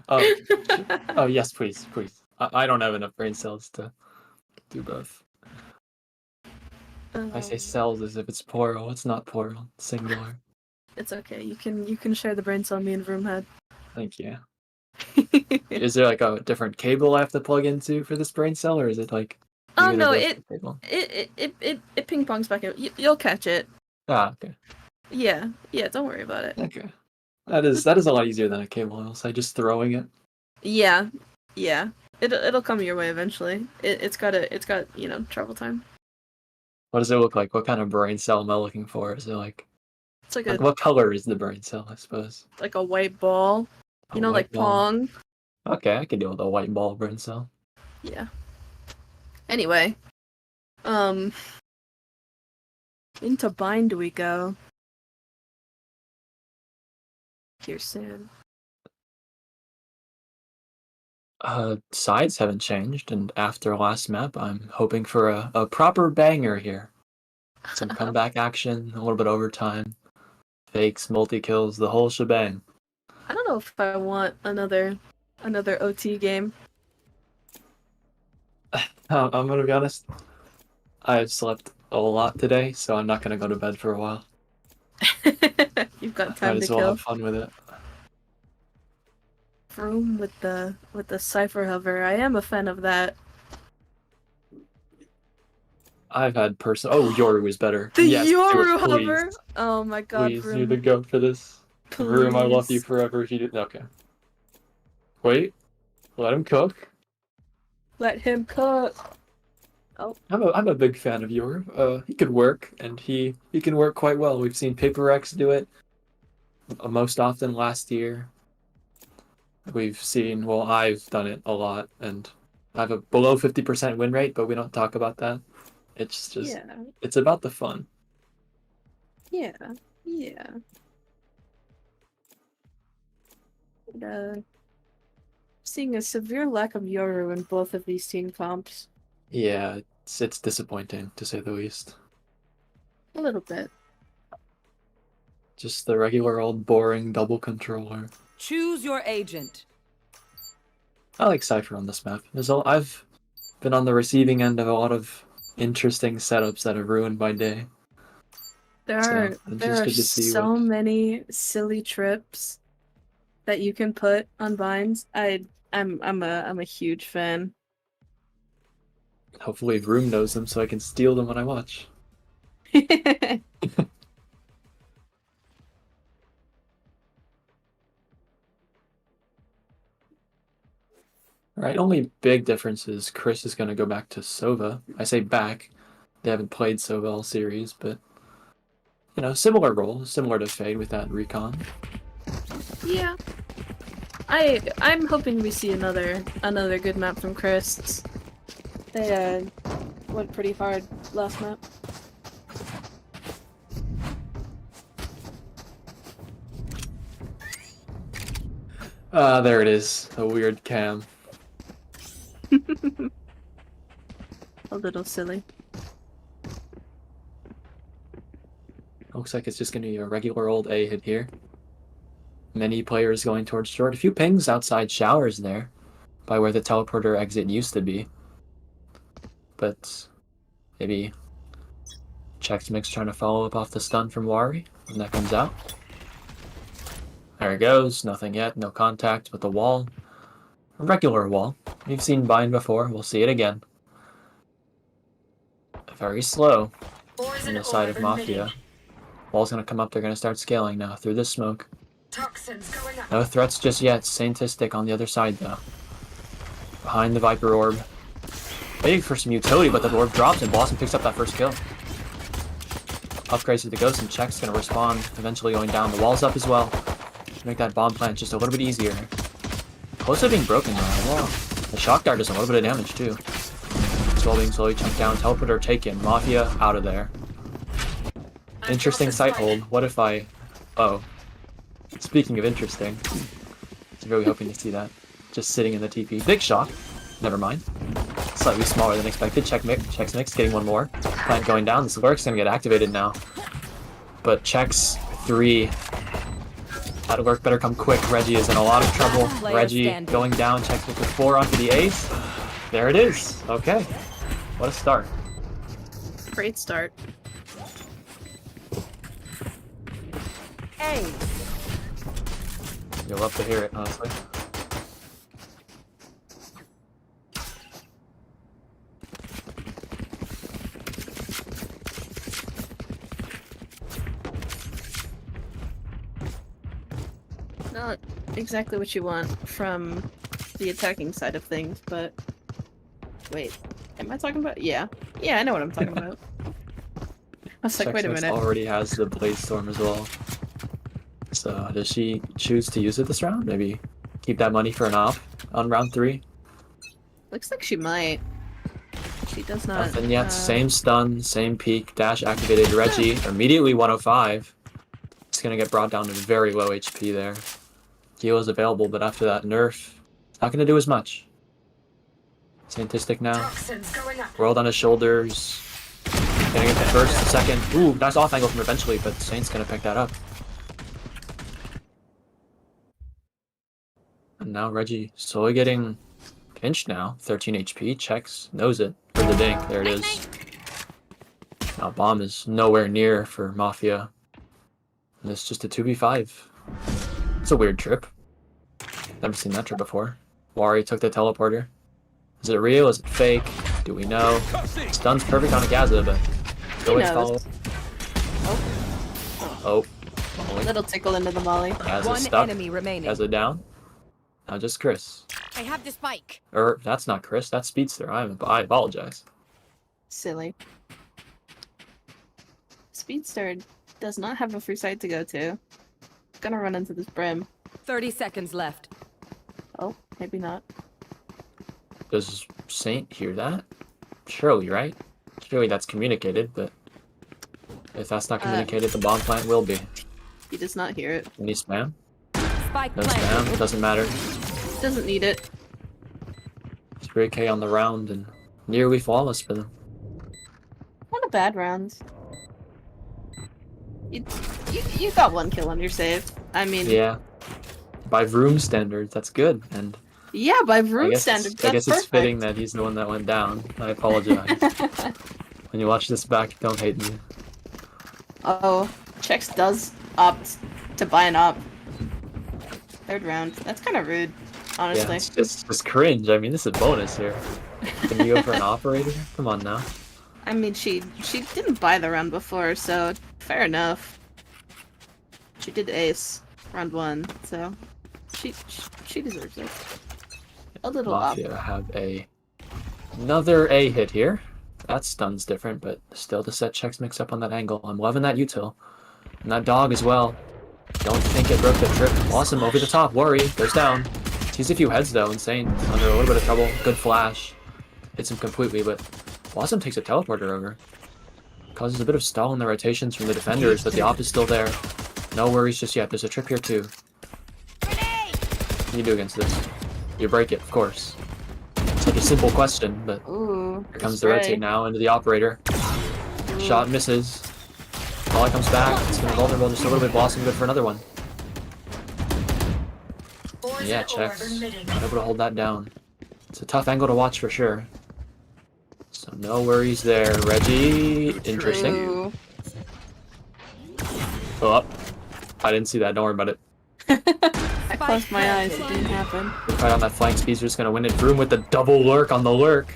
Oh, yes, please, please. I don't have enough brain cells to do both. I say cells as if it's plural. It's not plural. It's singular. It's okay. You can share the brain cell me and Vroom had. Thank you. Is there like a different cable I have to plug into for this brain cell, or is it like? Oh either no, both it cable? it ping pongs back in. You'll catch it. Ah, okay. Yeah, don't worry about it. Okay. That is a lot easier than a cable. Else I just throwing it. Yeah. It'll come your way eventually. It's got travel time. What does it look like? What kind of brain cell am I looking for? Is it like It's like what color is the brain cell? I suppose. like a white ball. A white Like ball. Pong. Okay, I can deal with a white ball brain cell. Yeah. Anyway, into bind we go. Here soon. Sides haven't changed, and after last map, I'm hoping for a proper banger here. Some comeback action, a little bit overtime, fakes, multi-kills, the whole shebang. I don't know if I want another OT game. I'm gonna be honest. I've slept a lot today, so I'm not gonna go to bed for a while. You've got Might time to as well kill. have fun with it. Vroom with the cipher hover. I am a fan of that. I've had Oh, Yoru was better. The Yes, do it, Yoru please. hover. Oh my god, Please, Vroom. you're the goat for this. Vroom, I love you Please. forever. He did. Okay. Wait. Let him cook. Let him cook. Oh. I'm a big fan of Yoru. He could work, and he can work quite well. We've seen Paper X do it most often last year. We've seen, well, I've done it a lot, and I have a below 50% win rate, but we don't talk about that. It's just, it's about the fun. Yeah. Seeing a severe lack of Yoru in both of these team comps. Yeah, it's disappointing, to say the least. A little bit. Just the regular old boring double controller. Choose your agent. I like Cypher on this map. I've been on the receiving end of a lot of interesting setups that have ruined my day. There are so many silly trips that you can put on binds. I'm a huge fan. Hopefully Vroom knows them so I can steal them when I watch. Alright, only big difference is Chris is going to go back to Sova. I say back. They haven't played Sova all series, but similar role, similar to Fade with that recon. Yeah. I'm hoping we see another good map from Chris. They went pretty hard last map. There it is. A weird cam. A little silly. Looks like it's just going to be a regular old A hit here. Many players going towards short. A few pings outside showers there, by where the teleporter exit used to be. But maybe Chex Mix trying to follow up off the stun from Wari when that comes out. There it goes. Nothing yet. No contact with the wall. A regular wall. We've seen bind before. We'll see it again. Very slow on the side of Mafia. Wall's gonna come up. They're gonna start scaling now through the smoke. No threats just yet. Saintistic on the other side though. Behind the Viper Orb. Waiting for some utility, but the orb drops and Blossom picks up that first kill. Upgrades to the Ghost and Check's gonna respond, eventually going down. The wall's up as well. Make that bomb plant just a little bit easier. Close to being broken now. Wow. The shock dart does a little bit of damage too. Skull being slowly chunked down. Teleporter taken. Mafia out of there. Interesting sight hold. What if I... Oh. Speaking of interesting. I was really hoping to see that. Just sitting in the TP. Big shock. Never mind. Slightly smaller than expected. Chex Mix getting one more. Plant going down. This lurk's gonna get activated now. But Chex 3. That lurk better come quick. Reggie is in a lot of trouble. Player Reggie standing. going down, checks with the 4 onto the ace. There it is. Okay. What a start. Great start. A. You'll love to hear it, honestly. Not exactly what you want from the attacking side of things, but wait, am I talking about? Yeah, I know what I'm talking about. I was like, wait a Chex Mix minute. already has the Blade Storm as well. So does she choose to use it this round? Maybe keep that money for an op on round 3? Looks like she might. She does not. Nothing yet. Same stun, same peak. Dash activated. Reggie immediately 105. It's gonna get brought down to very low HP there. Heal is available, but after that nerf, it's not gonna do as much. Scientistic now. World on his shoulders. Gonna get the first, the second. Ooh, nice off angle from eventually, but Saint's gonna pick that up. And now Reggie slowly getting pinched now. 13 HP. Checks, knows it. For the dink. There it is. Now bomb is nowhere near for Mafia. And it's just a 2v5. It's a weird trip. Never seen that trip before. Wari took the teleporter. Is it real? Is it fake? Do we know? Stun's perfect on a Gaza, but go ahead follow. Oh. A little tickle into the molly. Gaza One stuck. enemy remaining. Gaza down. Now just Chris. I have the spike. Or that's not Chris. That's Speedster. I apologize. Silly. Speedster does not have a free side to go to. Gonna run into this brim. 30 seconds left. Oh, maybe not. Does Saint hear that? Surely, right? Surely that's communicated, but if that's not communicated, the bomb plant will be. He does not hear it. Any spam? Spike No planted. spam. Doesn't matter. Doesn't need it. 3K on the round and nearly flawless for them. Not a bad round. You got 1 kill on your save. I mean, Yeah. By Vroom standards, that's good. And yeah, by I room guess, standards, I that's guess it's fitting perfect. that he's the one that went down. I apologize. When you watch this back, don't hate me. Oh, Chex does opt to buy an op. 3rd round. That's kind of rude, honestly. Yeah, it's just cringe. I mean, this is a bonus here. Can you go for an operator? Come on now. I mean, she didn't buy the round before, so fair enough. She did ace round 1, so she deserves it. A little op. Mafia have another A hit here. That stun's different, but still to set Chex Mix up on that angle. I'm loving that util. And that dog as well. Don't think it broke the trip. Awesome, over the top. Worry, goes down. Sees a few heads though. Insane. Under a little bit of trouble. Good flash. Hits him completely, but Blossom takes a teleporter over. Causes a bit of stall in the rotations from the defenders, but the op is still there. No worries just yet. There's a trip here too. What do you do against this? You break it, of course. Such a simple question, but Ooh, here comes the rotate now into the operator. Shot misses. Volley comes back. It's gonna vulnerable just a little bit. Blossom good for another one. And yeah, Chex. Not able to hold that down. It's a tough angle to watch for sure. So no worries there. Reggie, interesting. True. Oh, I didn't see that. Don't worry about it. I closed my eyes. It didn't happen. Right on that flank. Speedster's gonna win it. Vroom with the double lurk on the lurk.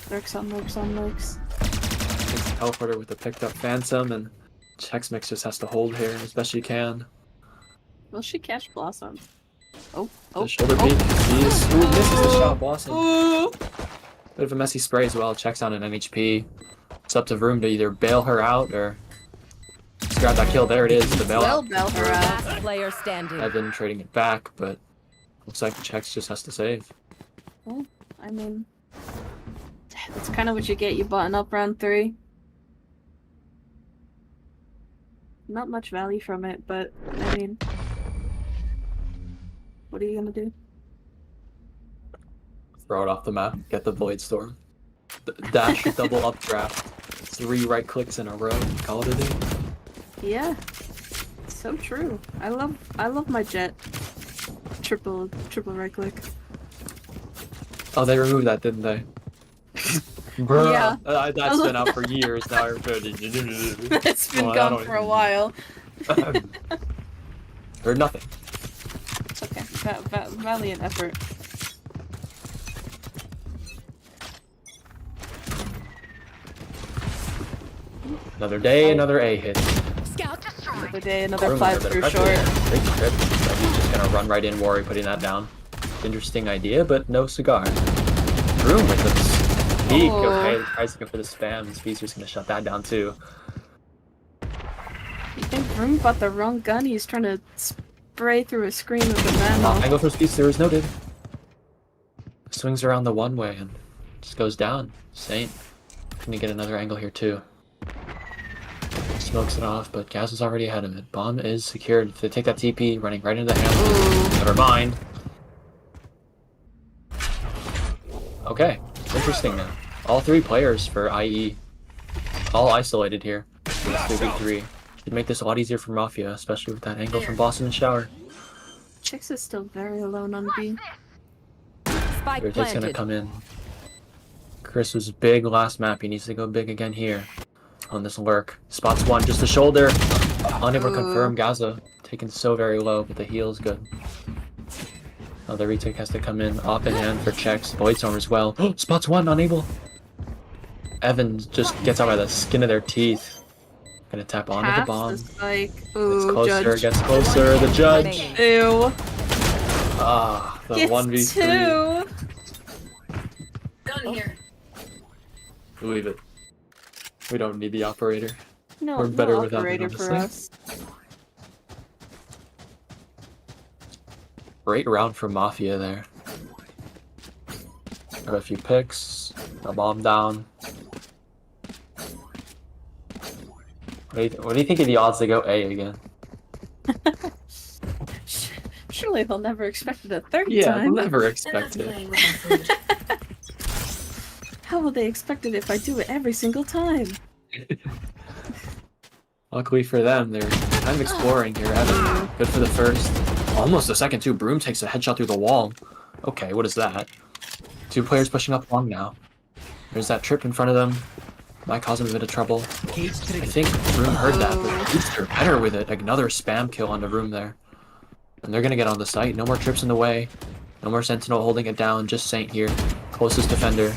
Lurks on lurks on lurks. Takes the teleporter with the picked up Phantom, and Chex Mix just has to hold here as best she can. Will she catch Blossom? Oh, The oh, shoulder oh. peek. Jeez. Ooh, misses the shot. Blossom. Ooh. Bit of a messy spray as well. Checks on an NHP. It's up to Vroom to either bail her out or just grab that kill. There it is. The bail Well, out. bail her out. Last player standing. Evan trading it back, but looks like Chex just has to save. Well, I mean, that's kind of what you get. You button up round 3. Not much value from it, but I mean, what are you gonna do? Throw it off the map. Get the Void Storm. Dash double updraft. 3 right clicks in a row. Call it a day. Yeah. So true. I love my jet. Triple right click. Oh, they removed that, didn't they? Bruh, Yeah. that's been out for years now. It's been Well, I gone don't for a even- while. Heard nothing. It's okay. Valiant effort. Another day, another A hit. Scout destroyed. Another day, another Broom five under a bit through of pressure short. there. Big trip. But he's just gonna run right in, Worry putting that down. Interesting idea, but no cigar. Broom with the peak. Oh. Okay, tries to go for the spam. Speedster's gonna shut that down too. You think Vroom bought the wrong gun? He's trying to spray through a screen with a Angle ammo. for Speedster is noted. Swings around the one way and just goes down. Saint gonna get another angle here too. Smokes it off, but Gaz is already ahead of it. Bomb is secured. If they take that TP, running right into the hands. Never mind. Okay, interesting now. All three players for IE, all isolated here. This 3v3 should make this a lot easier for Mafia, especially with that angle from Boston and Shower. Chicks is still very alone on B. Spike Vertex gonna planted. come in. Chris was big last map. He needs to go big again here. On this lurk. Spots one, just the shoulder. Unable to confirm. Gaza taken so very low, but the heal is good. Now the retake has to come in. Op in hand for checks. Voidstorm as well. Spots one, unable. Evan just gets out by the skin of their teeth. Gonna tap onto the Half bomb. the spike. Gets Ooh, closer, judge. gets closer. The judge. Ew. Ah, the It's 1v3. two. Gun here. Believe it. We don't need the operator. No, We're better no without it, operator for honestly. us. Great round for Mafia there. Got a few picks, a bomb down. What do you think of the odds to go A again? Surely they'll never expect it a third Yeah, time. they'll never expect it. Playing with my food. How will they expect it if I do it every single time? Luckily for them, they're kind of exploring here. Evan, good for the first. Almost the second too. Broom takes a headshot through the wall. Okay, what is that? Two players pushing up long now. There's that trip in front of them. Might cause them a bit of trouble. I think Broom heard that, but Speedster better with it. Another spam kill on the Broom there. And they're gonna get on the site. No more trips in the way. No more Sentinel holding it down. Just Saint here. Closest defender.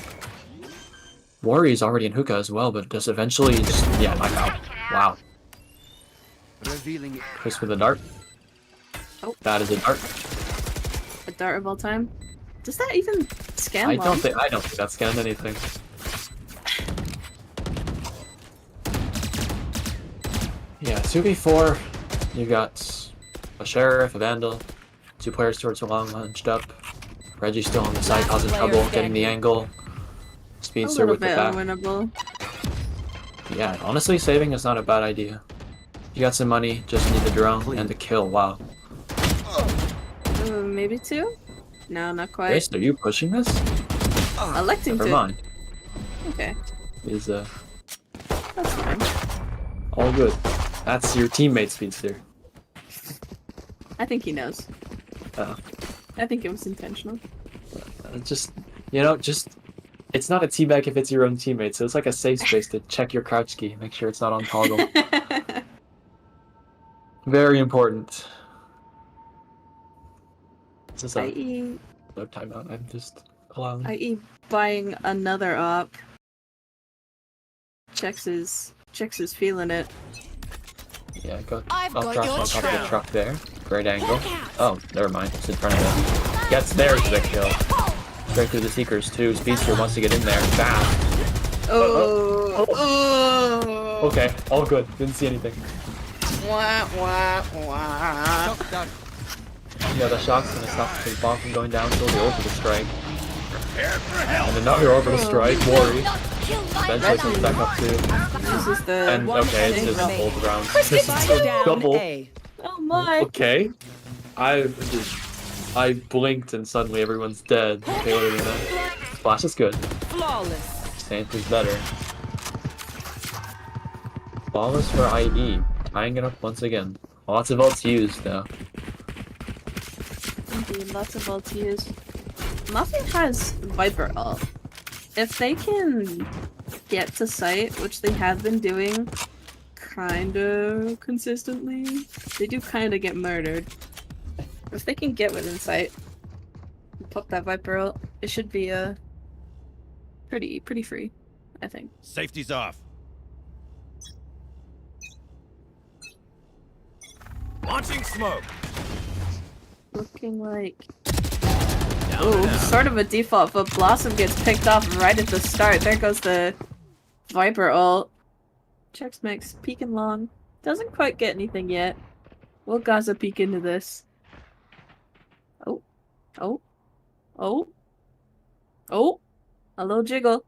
Worry is already in hookah as well, but just eventually just, yeah, knockout. Wow. Revealing it. Chris with a dart. Oh. That is a dart. A dart of all time. Does that even scan I well? don't think that scanned anything. Yeah, 2v4. You got a sheriff, a vandal, two players towards the long hunched up. Reggie still on the side, Last causing player trouble, getting standing. the angle. A Speedster little with the bit back. unwinnable. Yeah, honestly, saving is not a bad idea. You got some money, just need the drone and the kill. Wow. Maybe two? No, not quite. Chris, are you pushing this? Electing Never to. mind. Okay, Is that's fine. all good. That's your teammate, Speedster. I think he knows. Oh. I think it was intentional. Just, it's not a teabag if it's your own teammate, so it's like a safe space to check your crouch key, make sure it's not on toggle. Very important. Is this a I.e. no timeout? I'm just allowing. I.e. buying another op. Checks is feeling it. Yeah, go. I've I'll got drop your on top of the trail. truck there. Great angle. Oh, never mind. It's in front of him. Gets there for the kill. Straight through the seekers too. Speedster wants to get in there fast. Oh. Okay, all good. Didn't see anything. Shock dart. Yeah, the shot's gonna stop the bomb from going down until the orbital strike. And another orbital strike, Worry. Eventually comes back up too. This is the And okay, it's just remaining. hold round. This is Spike down double. A. Oh my. Okay. I blinked and suddenly everyone's dead. Okay, what do we know? Flash is good. Flawless. Saint is better. Flawless for IE. Tying it up once again. Lots of ults used, though. Indeed, lots of ults used. Mafia has Viper ult. If they can get to site, which they have been doing kinda consistently, they do kinda get murdered. If they can get within sight and pop that Viper ult, it should be pretty free, I think. Safety's off. Launching smoke. Looking like... Ooh, sort of a default, but Blossom gets picked off right at the start. There goes the Viper ult. Checks Mix, peeking long. Doesn't quite get anything yet. Will Gaza peek into this? Oh. Oh. Oh. Oh. A little jiggle.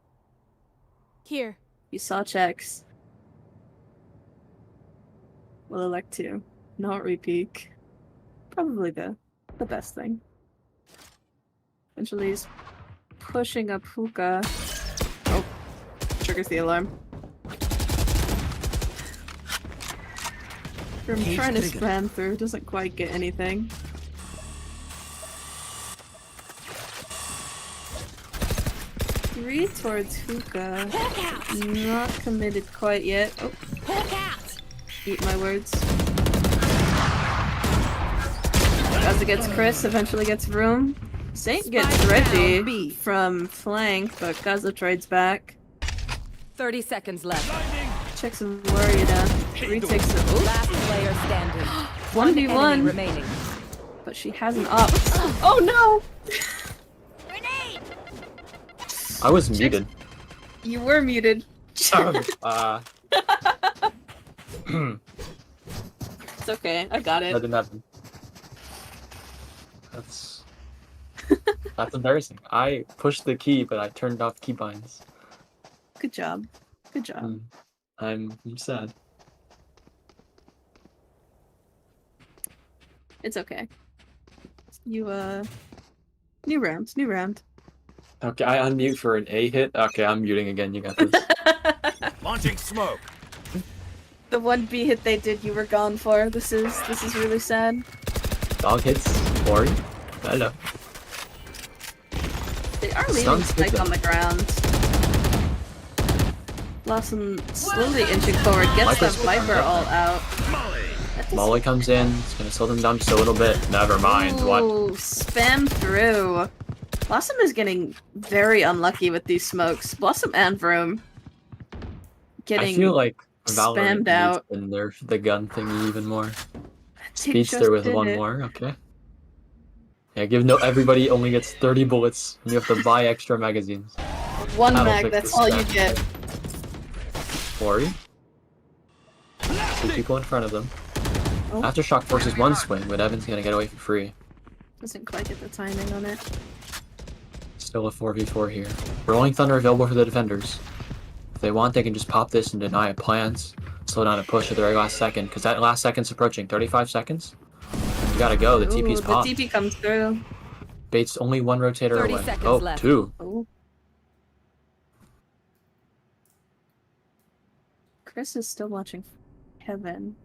Here. You saw checks. Will elect to not re-peek. Probably the best thing. Eventually he's pushing up Hookah. Oh. Triggers the alarm. From trying to spam through, doesn't quite get anything. Three towards Hookah. Not committed quite yet. Oh. Eat my words. Gaza gets Chris, eventually gets Room. Saint gets Reggie from flank, but Gaza trades back. 30 seconds left. Checks and worried. Retakes the Last player standing. 1v1. Remaining. But she has an op. Oh no! I was muted. You were muted. It's okay, I got That it. didn't happen. That's embarrassing. I pushed the key, but I turned off keybinds. Good job. Good job. I'm sad. It's okay. You, new round, new round. Okay, I unmute for an A hit. Okay, I'm muting again. You got this. Launching smoke. The one B hit they did, you were gone for. This is really sad. Dog hits. Ori. Hello. They are leaving Sounds good, Spike though. on the ground. Blossom slowly inching forward, gets that Viper all out. Molly comes in. It's gonna slow them down just a little bit. Never mind. What? Ooh, spam through. Blossom is getting very unlucky with these smokes. Blossom and Vroom getting I feel like spammed Valorant out. needs to nerf the gun thingy even more. They Speedster just with did one it. more. Okay. Yeah, everybody only gets 30 bullets, and you have to buy extra magazines. One That'll mag, fix that's this all you stuff. get. Ori. Two people in front of them. Oh. Aftershock forces one swing, but Evan's gonna get away for free. Doesn't quite get the timing on it. Still a 4v4 here. Rolling Thunder available for the defenders. If they want, they can just pop this and deny plans. Slow down a push at the very last second, because that last second's approaching. 35 seconds? You gotta go, the TP's Ooh, popped. the TP comes through. Bait's only one rotator 30 away. seconds Oh, left. two. Oh. Chris is still watching Kevin.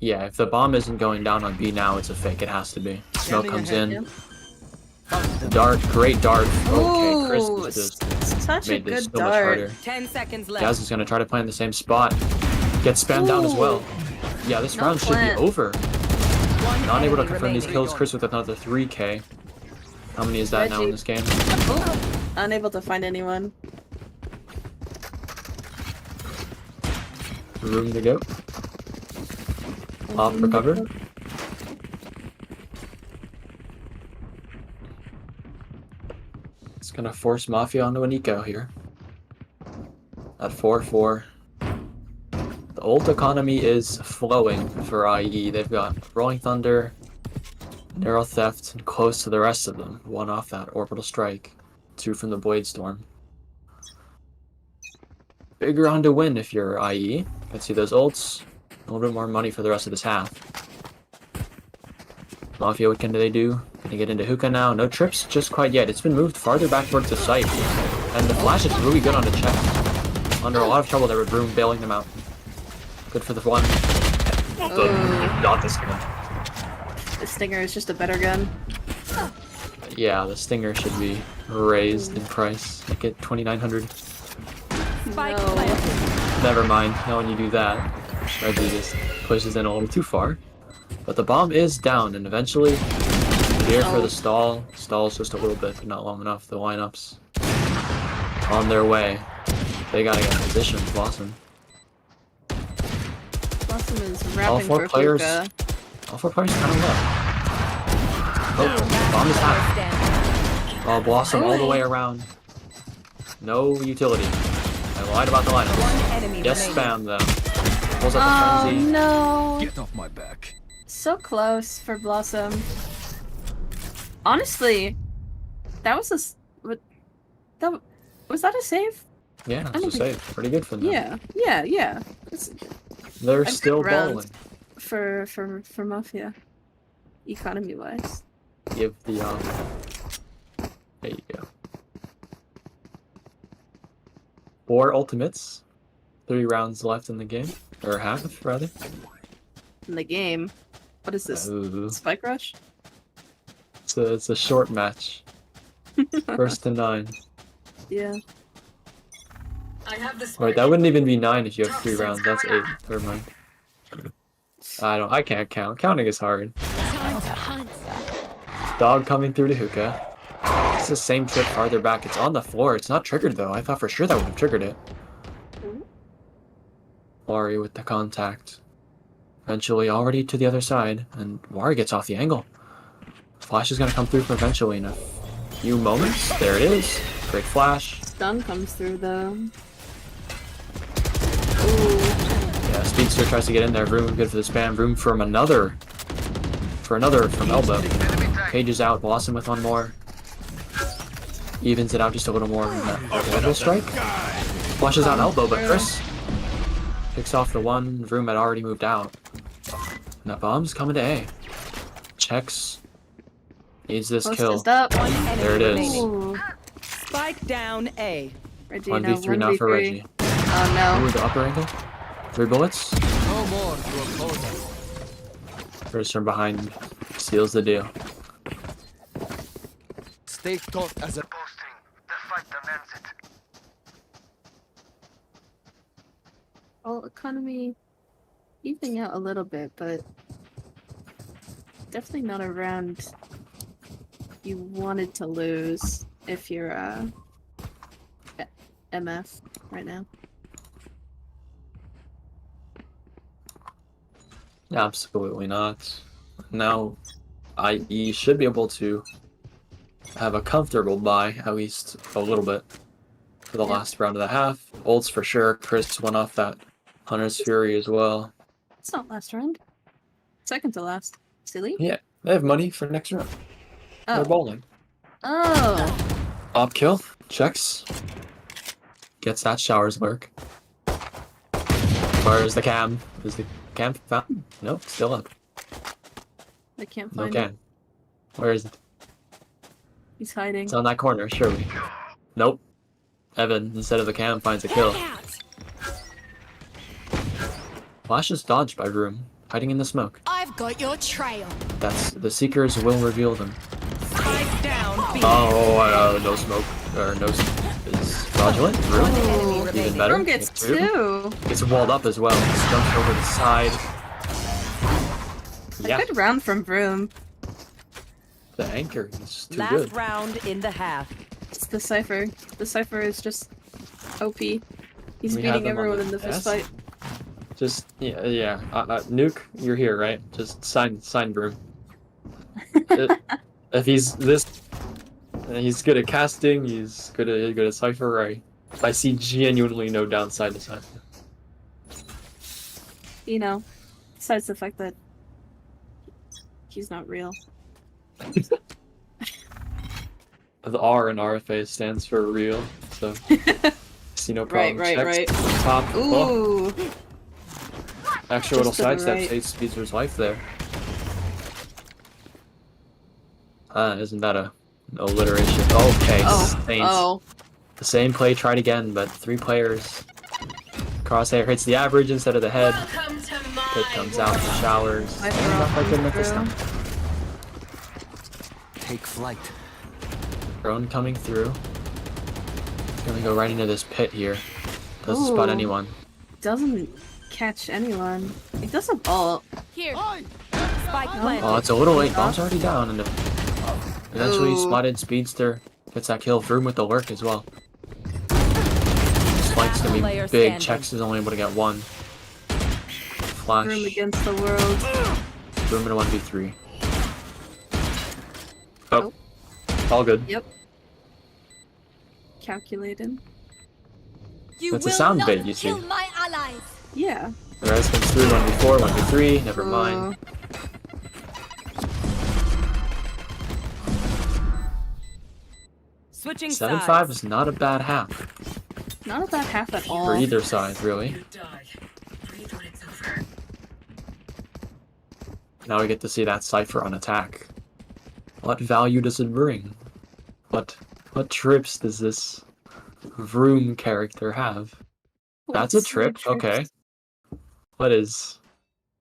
Yeah, if the bomb isn't going down on B now, it's a fake. It has to be. Smoke comes in. Dart, great dart. Okay, Chris Ooh, is just it's such a made this good so much harder. dart. 10 seconds left. Gaz is gonna try to plant the same spot. Gets spammed down as well. Yeah, this No round should plant. be over. One Not able to enemy confirm these remaining. kills. Chris with another 3k. How many is that now in Reggie. this game? Oh, unable to find anyone. Room to go. Off recover. It's gonna force Mafia onto an eco here. At 4-4. The ult economy is flowing for IE. They've got Rolling Thunder, Narrow Theft, and close to the rest of them. One off that Orbital Strike. Two from the Blade Storm. Big round to win if you're IE. Let's see those ults. A little bit more money for the rest of this half. Mafia, what can they do? Gonna get into Hookah now. No trips just quite yet. It's been moved farther back towards the site. And the flash is really good on the check. Under a lot of trouble there with Broom bailing them out. Good for the one. Not this gun. The Stinger is just a better gun. Yeah, the Stinger should be raised in price. Like at 2,900. Spike No. planted. Never mind. Not when you do that. Reggie just pushes in a little too far. But the bomb is down, and eventually, here for the stall. Stall's just a little bit, but not long enough. The lineups on their way. They gotta get in position. Blossom. Blossom is All rapping four for players. hookah. All four players kind of low. Oh, bomb is high. Standing. Oh, Blossom all the way around. No utility. I lied about the lineup. One enemy Yes, remaining. spam though. Pulls up Oh the frenzy. no! Get off my back. So close for Blossom. Honestly, that was was that a save? Yeah, I don't it's a think- save. Pretty good for them. Yeah. It's They're good still round. balling. for Mafia, economy wise. Give the there you go. 4 ultimates. 3 rounds left in the game. Or half, rather. In the game. What is this? Ooh. Spike Rush? It's a short match. First to 9. Yeah. Wait, that wouldn't even be 9 if you have 3 rounds. That's 8. Never mind. I can't count. Counting is hard. Time to hunt. Dog coming through to hookah. It's the same trip farther back. It's on the floor. It's not triggered though. I thought for sure that would have triggered it. Wari with the contact. Eventually already to the other side. And Wari gets off the angle. Flash is going to come through for eventually in a few moments. There it is. Great flash. Stun comes through though. Yeah, Speedster tries to get in there. Room good for the spam. Room from another. From elbow. Cage is out. Blossom with one more. Evens it out just a little more. Elbow strike. Flushes out elbow, but Chris picks off the one. Room had already moved out. And that bomb's coming to A. Checks. Needs this Post kill. is up. One enemy There it is. remaining. Ooh. Spike down A. Reggie, 1v3 now for 1v3. Reggie. Oh Ooh, no. the upper angle. 3 bullets. No more to oppose us. First from behind seals the deal. Stay taut as a Well, economy evening out a little bit, but definitely not a round you wanted to lose if you're MF right now. Absolutely not. Now, IE should be able to have a comfortable buy, at least a little bit, for the last round of the half. Ults for sure. Chris went off that Hunter's Fury as well. It's not last round. Second to last. Silly. Yeah, they have money for next round. They're Oh. bowling. Oh. Op kill. Checks. Gets that shower's lurk. Where's the cam? Is the cam found? Nope, still up. I can't No find it. cam. Where is it? He's hiding. It's on that corner, surely. Nope. Evan, instead of the cam, finds a kill. Flash is dodged by Room, hiding in the smoke. I've got your trail. That's the Seekers will reveal them. Spike down B. Oh, no smoke, or no is fraudulent. Room, One enemy even remaining. better. Room gets two. Gets walled up as well. Gets jumped over the side. A Yeah, good round from Vroom. the anchor is too Last good. round in the half. It's the Cypher. The Cypher is just OP. He's We have beating them on everyone the in the fist S? fight. Just yeah. Nuke, you're here, right? Just sign Broom. If he's this, he's good at casting. He's good at Cypher. Right? I see genuinely no downside to Cypher. You know, besides the fact that he's not real. The R in RFA stands for real, so see no problem. Right, Checks right. top. Oh, Ooh. extra little Just to the sidestep right. saves Speedster's life there. Isn't that a alliteration? Okay, Oh. Saints. Oh. The same play tried again, but 3 players Crosshair hits the average instead of the head. Welcome to Pit comes out the showers. I And not quite good enough this through. time. Take flight. Drone coming through. Gonna go right into this pit here. Doesn't spot Ooh. anyone. Doesn't catch anyone. He doesn't ult. Here. Spike planted. Oh, it's a little late. Bomb's already down. And eventually Ooh. spotted Speedster. Gets that kill. Vroom with the lurk as well. Spike's gonna be Player big. standing. Chex is only able to get one. Flash. Room against the world. Vroom in a 1v3. Oh. Nope. All good. Yep. Calculated. You That's a will sound not bait, you see. kill my allies. Yeah. The rest comes through 1v4, 1v3. Never mind. Switching 7-5 sides. is not a bad half. Not a bad half at all. For either side, really. Now we get to see that Cypher on attack. What value does it bring? What trips does this Vroom character have? That's a What's trip, the okay. trips?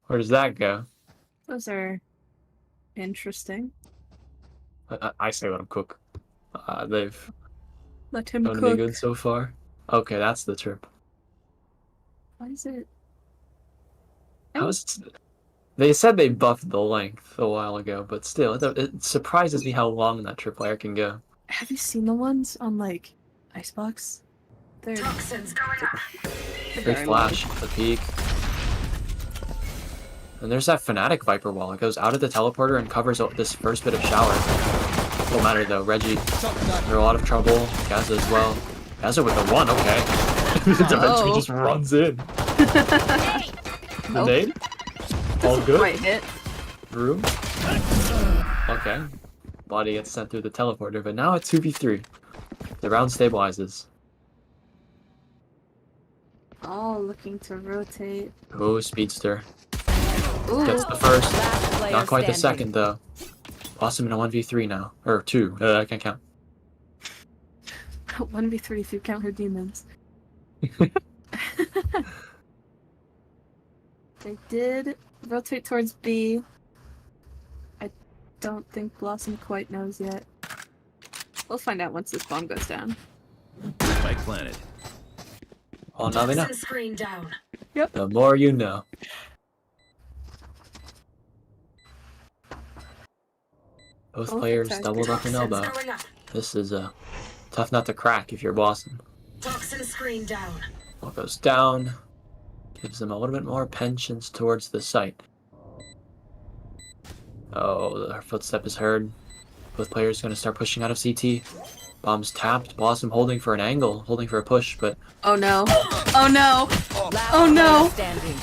Where does that go? Those are interesting. I say let them cook. They've Let him done me cook. good so far. Okay, that's the trip. Why is it? How is it? They said they buffed the length a while ago, but still, it surprises me how long that tripwire can go. Have you seen the ones on like Icebox? They're Toxins going up. Big very flash at the peak. And there's that Fnatic Viper wall. It goes out of the teleporter and covers this first bit of shower. Don't matter though. Reggie, they're a lot of trouble. Gaza as well. Gaza with the 1, okay. Eventually just runs in. The Nope. nade? All doesn't good. quite hit. Room. Okay. Body gets sent through the teleporter, but now it's 2v3. The round stabilizes. All looking to rotate. Oh, Speedster. Ooh. Gets the first. Last player Not quite the standing. second, though. Blossom in a 1v3 now. Or 2. I can't count. 1v3 if you count her demons. They did rotate towards B. I don't think Blossom quite knows yet. We'll find out once this bomb goes down. Spike planted. Well, now they know. Toxin screen down. The more you know. Both players attacks. doubled up an Toxins elbow. going up. This is a tough nut to crack if you're Blossom. Toxin screen down. Ball goes down. Gives them a little bit more penchants towards the site. Oh, her footstep is heard. Both players going to start pushing out of CT. Bomb's tapped. Blossom holding for an angle, holding for a push, but Oh no. Oh no. Last Oh, no. player standing.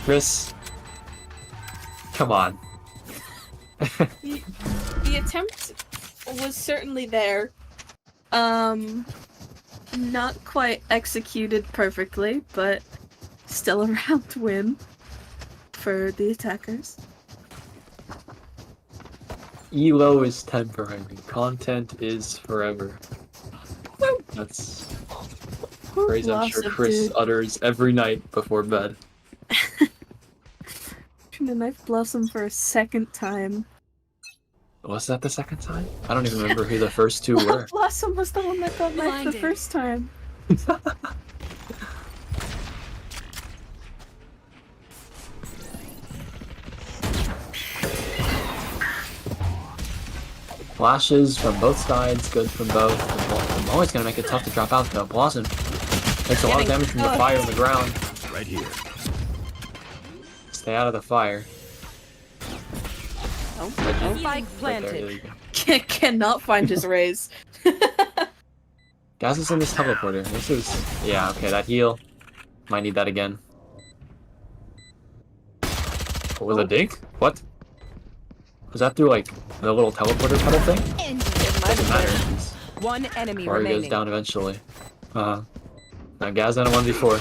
Chris, come on. The attempt was certainly there. Not quite executed perfectly, but still a round win for the attackers. Elo is temporary. Content is forever. That's a phrase I'm sure Blossom, Chris dude. utters every night before bed. Trying to knife Blossom for a second time. Was that the second time? I don't even remember who the first two were. Blossom was the one that got knifed the Blinded. first time. Flashes from both sides, good from both. I'm always gonna make it tough to drop out though. Blossom takes a lot of damage from the fire on the ground. Right here. Stay out of the fire. Oh, Reggie, Spike right there, planted. there you go. cannot find his raise. Gaz is in this teleporter. This is... Yeah, okay, that heal. Might need that again. What was a dink? What? Was that through, like, the little teleporter pedal thing? Doesn't matter. He's- One enemy Fire goes remaining. down eventually. Now Gaz on a 1v4.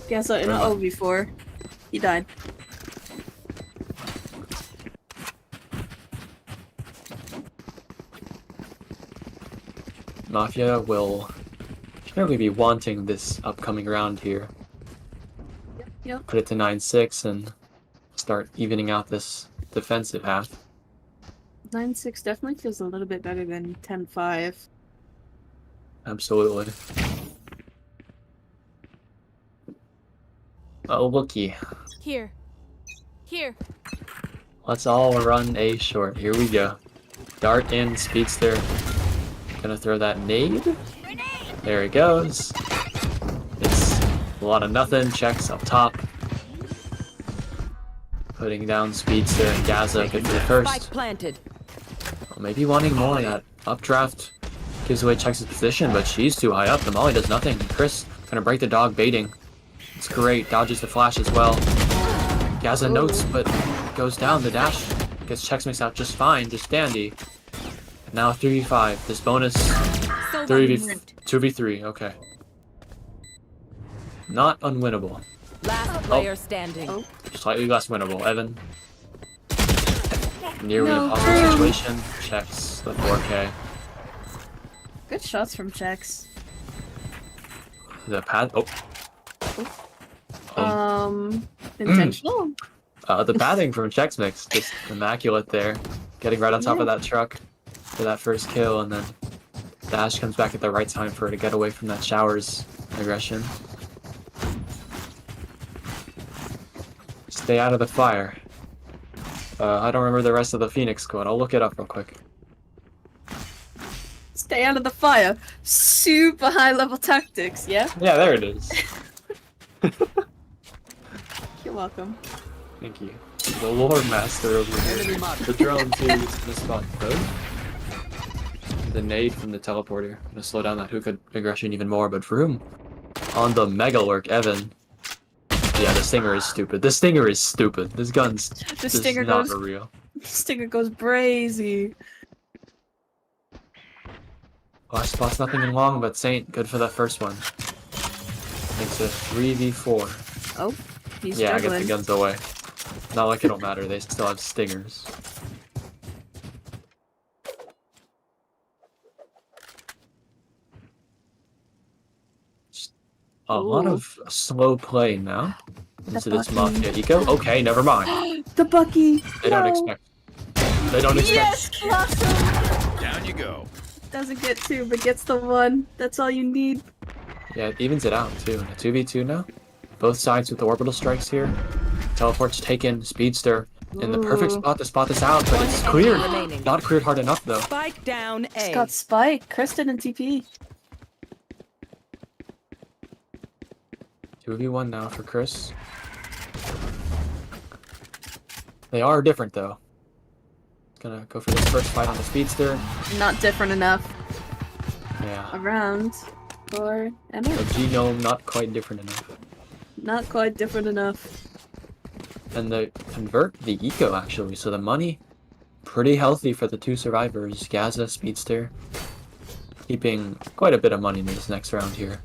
Guess what? In an O before he died. Mafia will Really be wanting this upcoming round here. Yep. Put it to 9-6 and start evening out this defensive half. 9-6 definitely feels a little bit better than 10-5. Absolutely. Oh, looky. Here. Here. Let's all run A short. Here we go. Dart in, speedster. Gonna throw that nade. There he goes. It's a lot of nothing. Checks up top. Putting down speedster and Gaza good for the Spike first. planted. Well, maybe wanting more of that updraft gives away Checks' position, but she's too high up. The molly does nothing. Chris gonna break the dog baiting. It's great. Dodges the flash as well. Gaza notes, but goes down. The dash gets Checks mixed out just fine, just dandy. Now 3v5. This bonus 2v3. Okay. Not unwinnable. Last player standing. Slightly less winnable. Evan. Nearly No, impossible damn. situation. Checks the 4K. Good shots from Checks. The pad. Intentional? The padding from Checks Mix, just immaculate there. Getting right on top of that truck for that first kill, and then Dash comes back at the right time for her to get away from that Showers aggression. Stay out of the fire. I don't remember the rest of the Phoenix squad. I'll look it up real quick. Stay out of the fire. Super high level tactics, yeah? Yeah, there it is. You're welcome. Thank you. The Lord Master over here. The drone too is gonna spot both. The nade from the teleporter. Gonna slow down that hookah aggression even more, but Vroom on the mega lurk, Evan. Yeah, the Stinger is stupid. The Stinger is stupid. This gun's just Stinger not goes- real. Stinger goes brazy. Flash spots nothing in long, but Saint good for that first one. Makes it 3v4. Oh, he's Yeah, I get struggling. the guns away. Not like it don't matter, they still have Stingers. A lot of slow play now into this Bucky. Mafia eco. Okay, never mind. The Bucky! They don't No. expect. They don't expect. Yes, Blossom! Down you go. Doesn't get two, but gets the one. That's all you need. Yeah, it evens it out too. In a 2v2 now. Both sides with the orbital strikes here. Teleport's taken. Speedster in the perfect Ooh. spot to spot this out, but it's cleared. remaining. Not cleared hard enough though. Spike down It's A. got Spike, Kristen, and TP. 2v1 now for Chris. They are different though. Gonna go for this first fight on the Speedster. Not different enough. Yeah. Around for Emma. The genome not quite different enough. Not quite different enough. And they convert the eco actually, so the money pretty healthy for the two survivors, Gaza, Speedster. Keeping quite a bit of money in this next round here.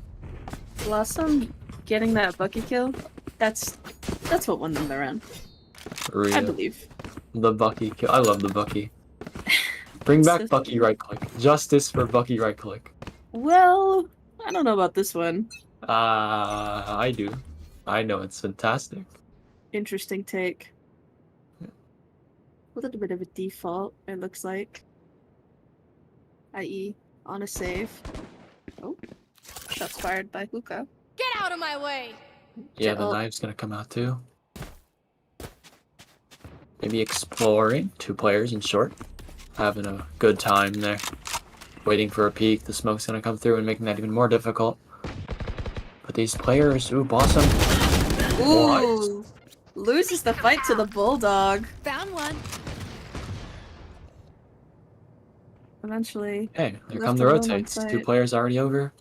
Blossom getting that Bucky kill. That's what won them the round. Real. I believe. The Bucky kill. I love the Bucky. Bring back So- Bucky right click. Justice for Bucky right click. Well, I don't know about this one. I do. I know it's fantastic. Interesting take. A little bit of a default, it looks like. I.e., on a save. Oh, shots fired by Hookah. Get out of my way! Yeah, the Ult. knife's gonna come out too. Maybe exploring. Two players in short. Having a good time there. Waiting for a peek. The smoke's gonna come through and making that even more difficult. But these players, ooh, Blossom. Ooh! Loses the fight to the Bulldog. Found one. Eventually. Hey, here Left come the alone on rotates. Two site. players already over.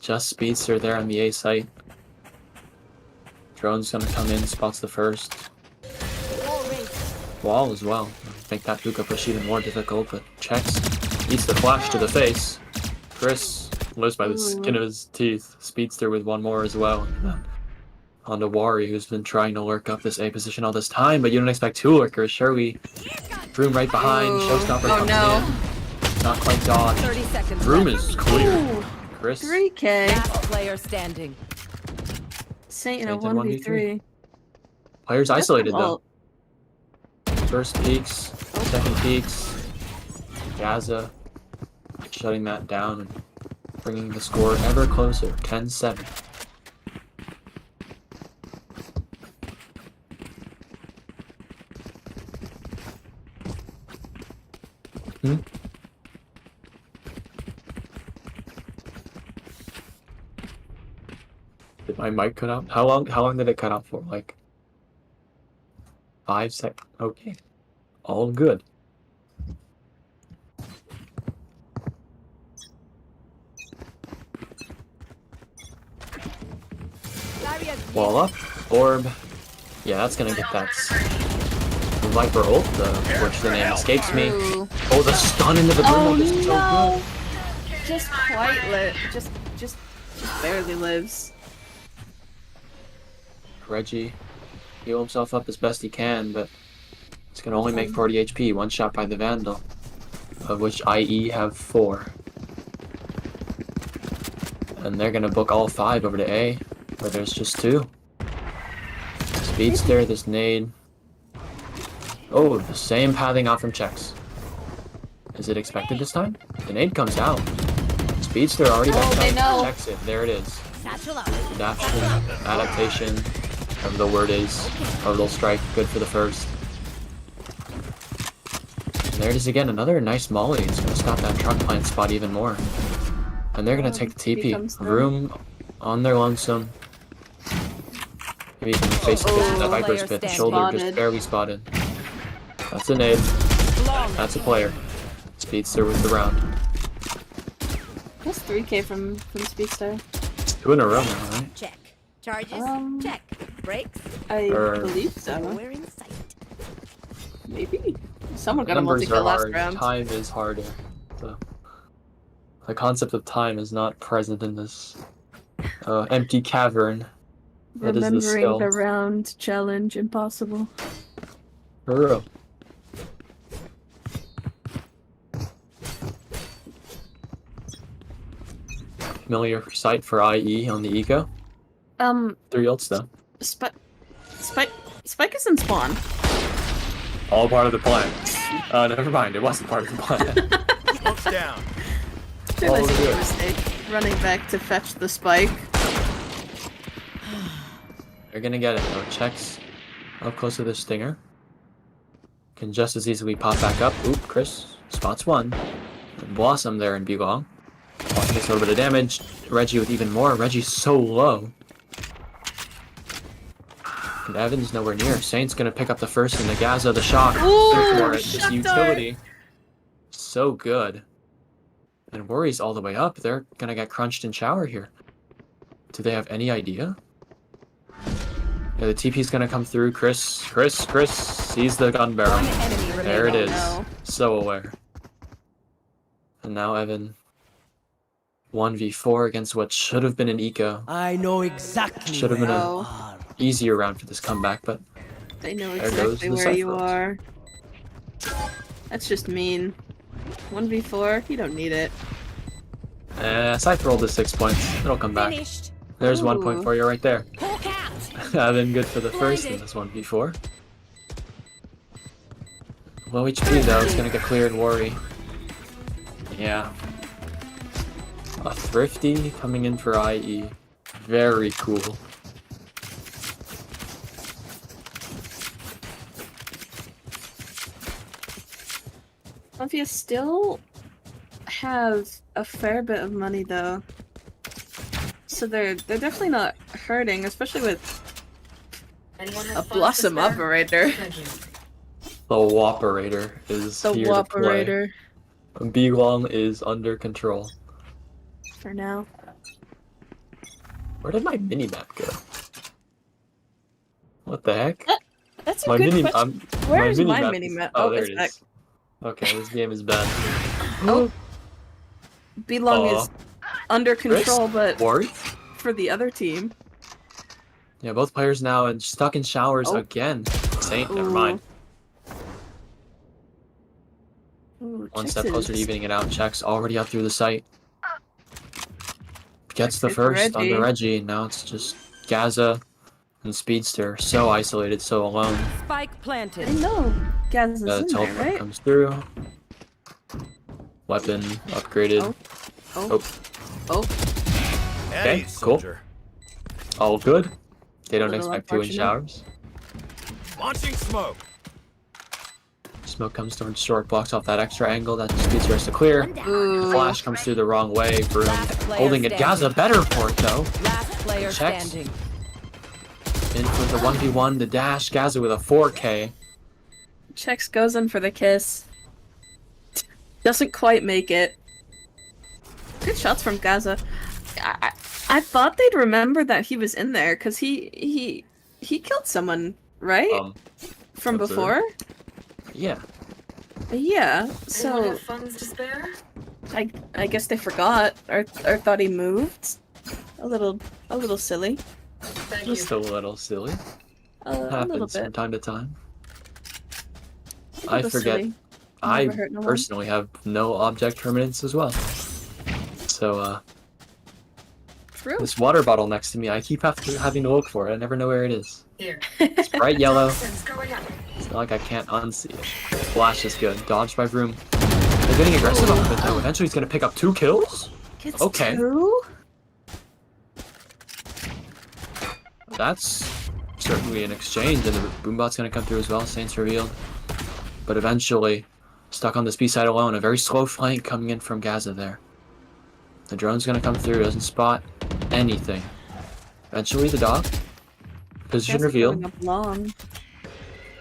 Just Speedster there on the A site. Drone's gonna come in, spots the first. Wall as well. Make that hookah push even more difficult, but checks. Eats the flash to the face. Chris lives by the skin of his teeth. Speedster with one more as well. And then on to Wari, who's been trying to lurk up this A position all this time, but you don't expect two lurkers, surely. Vroom right behind, Ooh. Showstopper Oh, comes no. in. Not quite dodged. 30 seconds Vroom left. is clear. Ooh. Chris. 3K. Last player standing. Saint in a Saint in 1v3. Players Just isolated come though. up. First peaks, second peaks. Gaza shutting that down and bringing the score ever closer. 10-7. Did my mic cut out? How long did it cut out for? Like 5 seconds. Okay. All good. Wall up. Orb. Yeah, that's gonna get that Viper ult, which the name escapes me. Ooh. Oh, the stun into the Oh boom is so no! Just quite lit. Just barely lives. good. Reggie heal himself up as best he can, but it's gonna only make 40 HP. One shot by the Vandal, of which IE have 4. And they're gonna book all 5 over to A, where there's just 2. Speedster, this nade. Oh, the same pathing out from checks. Is it expected this time? The nade comes out. Speedster already back they know. checks it. There it is. Adaptation, whatever the word is. Orbital strike, good for the first. And there it is again, another nice molly. It's gonna stop that truck plant spot even more. And they're gonna take the TP. Room on their lonesome. Maybe you can face it with that Viper's player pit. The standing. shoulder just Spotted. barely spotted. That's a nade. That's a player. Speedster with the round. That's 3K from Speedster. 2 in a row now, right? Check. Charges. Um, Check. Brakes. I Or- believe so. Nowhere in sight. Maybe. Someone got a Numbers multi-kill are last hard. round. Time is harder. The concept of time is not present in this empty cavern. That is the Remembering skill. the round challenge impossible. For real. Familiar sight for IE on the eco. 3 ults though. Spike is in spawn. All part of the plan. Never mind, it wasn't part of the plan. Smoke's down. Realized I All made good. a mistake. Running back to fetch the spike. They're gonna get it though. Checks up close to the stinger. Can just as easily pop back up. Oop, Chris spots one. And Blossom there in Bugong. Blossom gets a little bit of damage. Reggie with even more. Reggie's so low. And Evan's nowhere near. Saint's gonna pick up the first and the Gaza, the shock. Ooh, For it. This shut utility. So good. And Worry's all the way up. They're gonna get crunched in shower here. Do they have any idea? Yeah, the TP's gonna come through. Chris sees the gun barrel. One enemy remaining. There it is. no. So aware. And now Evan 1v4 against what should have been an eco. I know exactly. Should have been where a you are. easier round for this comeback, but They know There goes exactly the where you Cypher. are. That's just mean. 1v4, you don't need it. Cypher rolled to 6 points. It'll come back. Finished. There's 1 Ooh. point for you right there. Hawk out. Evan good for the first in this 1v4. Low HP though, it's gonna get cleared. Worry. Yeah. A Thrifty coming in for IE. Very cool. Mafia still have a fair bit of money though. So they're definitely not hurting, especially with a Blossom operator. The Whopperator is The here to play. Whopperator Bigwong is under control. for now. Where did my minimap go? What the heck? That's a My good mini question. Where is my minimap minimap? Oh, Oh, there it's it back. is. Okay, this game is bad. Oh, Belong Aw. is under control, but Worry? for the other team. Yeah, both players now and stuck in showers Oh. again. Saint, never Ooh. mind. Ooh, One Chicks step closer to is- evening it out. Checks already up through the site. gets the Good for first on the Reggie. Reggie. Now it's just Gaza and Speedster. So isolated, so alone. Spike I planted. know. Gaz is The in there, teleport right? comes through. Weapon upgraded. Oh. Oh. Okay, Hey, cool. soldier. All good. They don't Little expect 2 in unfortunate. showers. Launching smoke. Smoke comes towards short, blocks off that extra angle that Speedster has to clear. Ooh. Flash comes through the wrong way. Broom Last player holding it. standing. Gaza better for it though. Last player Checks. standing. In for the 1v1, the dash. Gaza with a 4K. Chex goes in for the kiss. Doesn't quite make it. Good shots from Gaza. I thought they'd remember that he was in there because he killed someone, right? From observe. before? Yeah. Yeah. So funds to spare? I guess they forgot or thought he moved. A little silly. Thank Just a little silly. A little Happens bit. from time to time. A I little forget. silly. I Never hurt no one. personally have no object permanence as well. So, True. this water bottle next to me, I keep having to look for it. I never know where it is. Here. It's bright yellow. Going up. It's not like I can't unsee it. Flash is good. Dodged by Vroom. They're getting aggressive off of it though. Eventually he's going to pick up 2 kills? Gets Okay. 2? That's certainly an exchange, and the Boombot's going to come through as well. Saints revealed. But eventually, stuck on this B side alone. A very slow flank coming in from Gaza there. The drone's going to come through. Doesn't spot anything. Eventually the dog. Position Gaza revealed. going up long.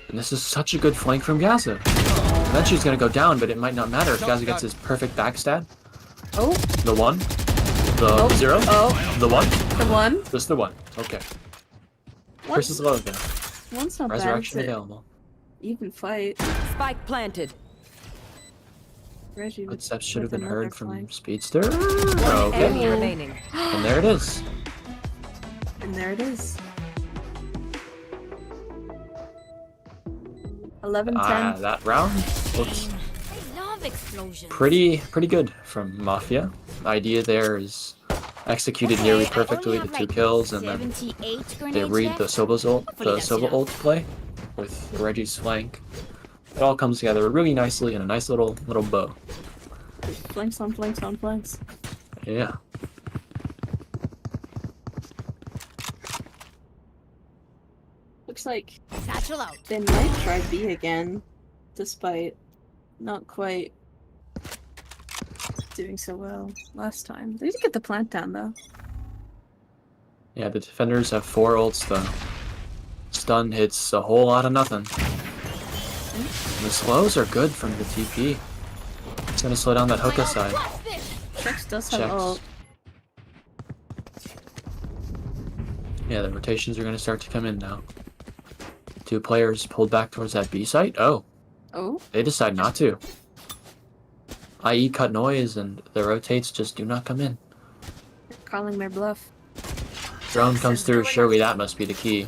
And this is such a good flank from Gaza. Eventually he's going to go down, but it might not matter if Gaza gets his perfect backstab. Oh. The 1. The 0. Oh. The 1. The 1. Just the 1. Okay. One- Chris is low there. One's not Resurrection bad. It's available. an even fight. Spike planted. Reggie with, Footsteps should have with been another heard from flank. Speedster. Enemy Okay. remaining. And there it is. And there it is. 11-10. That round looks I love explosions. pretty good from Mafia. The idea there is executed nearly perfectly, the 2 kills, and then they read the Soba's ult, the Soba ult play with Reggie's flank. It all comes together really nicely in a nice little bow. Flanks on flanks on flanks. Yeah. Looks like Satchel out. they might try B again, despite not quite doing so well last time. They did get the plant down though. Yeah, the defenders have 4 ults though. Stun hits a whole lot of nothing. And the slows are good from the TP. It's gonna slow down that hookah side. Chex does have Checks. ult. Yeah, the rotations are gonna start to come in now. 2 players pulled back towards that B site. Oh, Oh, they decide not to. I.e. cut noise and the rotates just do not come in. they're calling their bluff. Drone comes through, surely that must be the key.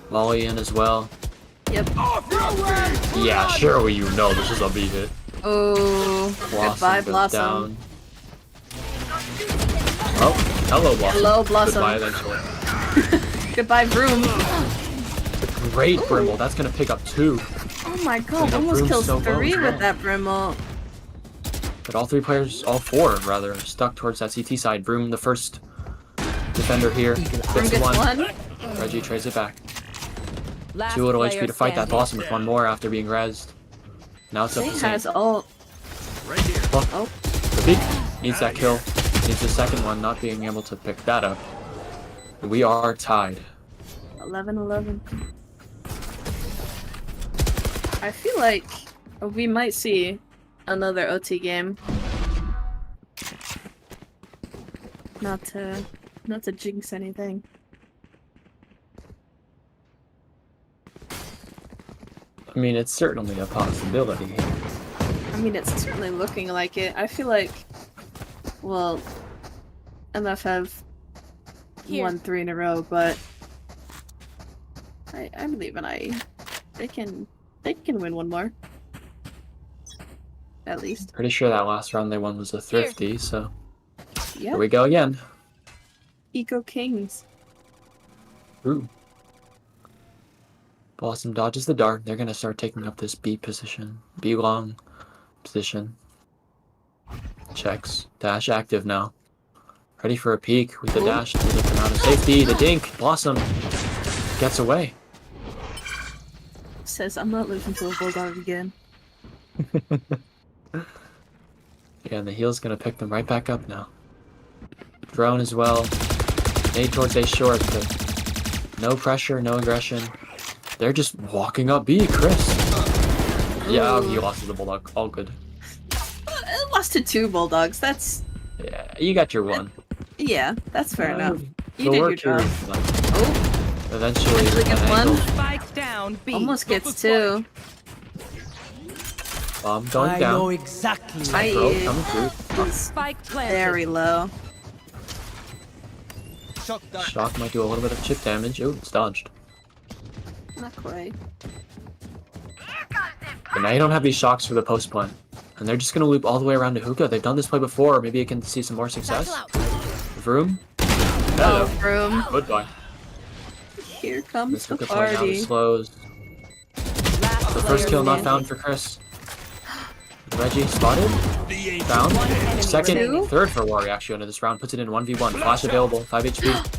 Molly in as well. Yep. Yeah, surely you know this is a B hit. Oh, Blossom goodbye, goes Blossom. down. Oh, hello Blossom. Hello, Blossom. Goodbye eventually. Goodbye, Vroom. Great Brimble, that's gonna pick up 2. Oh my god, the almost Vroom's kills so low 3 as well. with that Brimble. But all 4 rather, stuck towards that CT side. Broom, the first defender here. Vroom Gets gets 1. 1. Reggie trades it back. Last 2 little HP player to fight that standing. Blossom with 1 more after being rezzed. Now it's up He to Saint. has ult. Right here. Oh, The Beak needs that kill. Needs the second one, not being able to pick that up. We are tied. 11-11. I feel like we might see another OT game. Not to jinx anything. I mean, it's certainly a possibility. I mean, it's certainly looking like it. I feel like, well, MF have Here. won 3 in a row, but I believe in IE. They can win 1 more. At least. Pretty sure that last round they won was a thrifty, so Yeah. here we go again. Eco Kings. Ooh. Blossom dodges the dart. They're gonna start taking up this B position. B long position. Checks. Dash active now. Ready for a peek with the dash to come out of safety. The dink. Blossom gets away. Says, I'm not losing to a Bulldog again. Yeah, and the heel's gonna pick them right back up now. Drone as well. Nade towards A short, but no pressure, no aggression. They're just walking up B, Chris. Yeah, he lost to the Bulldog. All good. I lost to 2 Bulldogs. That's... Yeah, you got your one. Yeah, that's fair enough. You The did your work here job. is done. Oh, Eventually, actually gets an one. angle. Spike down. B. Almost gets 2. Bomb going down. exactly. Bro, coming through. Spike planted. Very low. Shock might do a little bit of chip damage. Oh, it's dodged. Not quite. But now you don't have these shocks for the post plant. And they're just going to loop all the way around to hookah. They've done this play before. Maybe it can see some more success. Vroom. Hello. Oh, room. Goodbye. Here comes This the hookah play now party. slows. Last The first player kill not standing. found for Chris. Reggie spotted. Found. Second, remaining. third for Wari actually under this round. Puts it in 1v1. Flash available. 5 HP.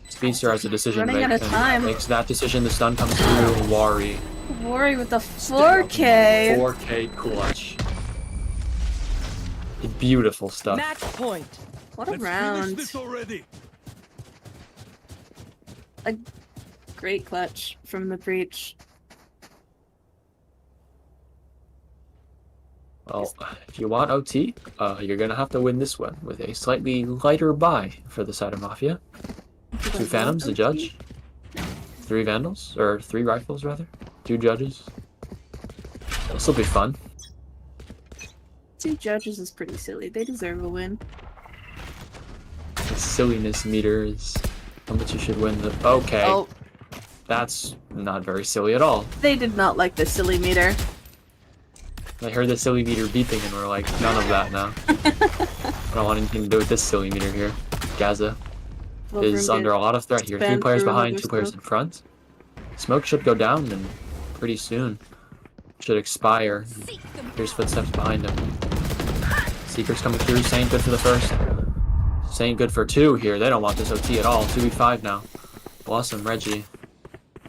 Speedster has a decision to Running make. out of and time. Makes that decision. The stun comes through. Wari. Worry with the 4K. 4K clutch. Beautiful stuff. Match point. What a round. already. A great clutch from the breach. Well, if you want OT, you're gonna have to win this one with a slightly lighter buy for the side of Mafia. 2 Phantoms, the judge. 3 Vandals, or 3 Rifles rather. 2 judges. This will be fun. 2 judges is pretty silly. They deserve a win. The silliness meter is how much you should win the. Okay, Oh, that's not very silly at all. they did not like the silly meter. I heard the silly meter beeping and we're like, none of that now. I don't want anything to do with this silly meter here. Gaza is under a lot of threat here. 3 spam players through behind, another 2 players in smoke. front. Smoke should go down and pretty soon. Should expire. Here's footsteps behind him. Seeker's coming through. Saint good for the first. Saint good for 2 here. They don't want this OT at all. 2v5 now. Blossom, Reggie.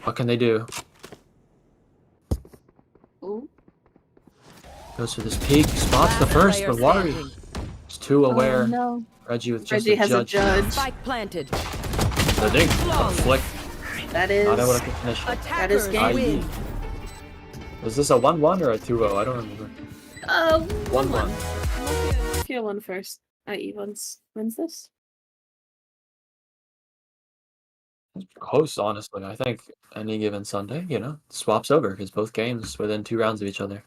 What can they do? Ooh. Goes for this peek. Spots the Last first, player but Wari standing. is too aware. Oh, no. Reggie with just Reggie a has judge. a judge. Spike planted. The dink. A flick. That is... Not able to finish. That is Attackers game. win. Was this a 1-1 or a 2-0? I don't remember. 1-1. Mafia won first. IE wins this. Close, honestly. I think any given Sunday, swaps over because both games within 2 rounds of each other.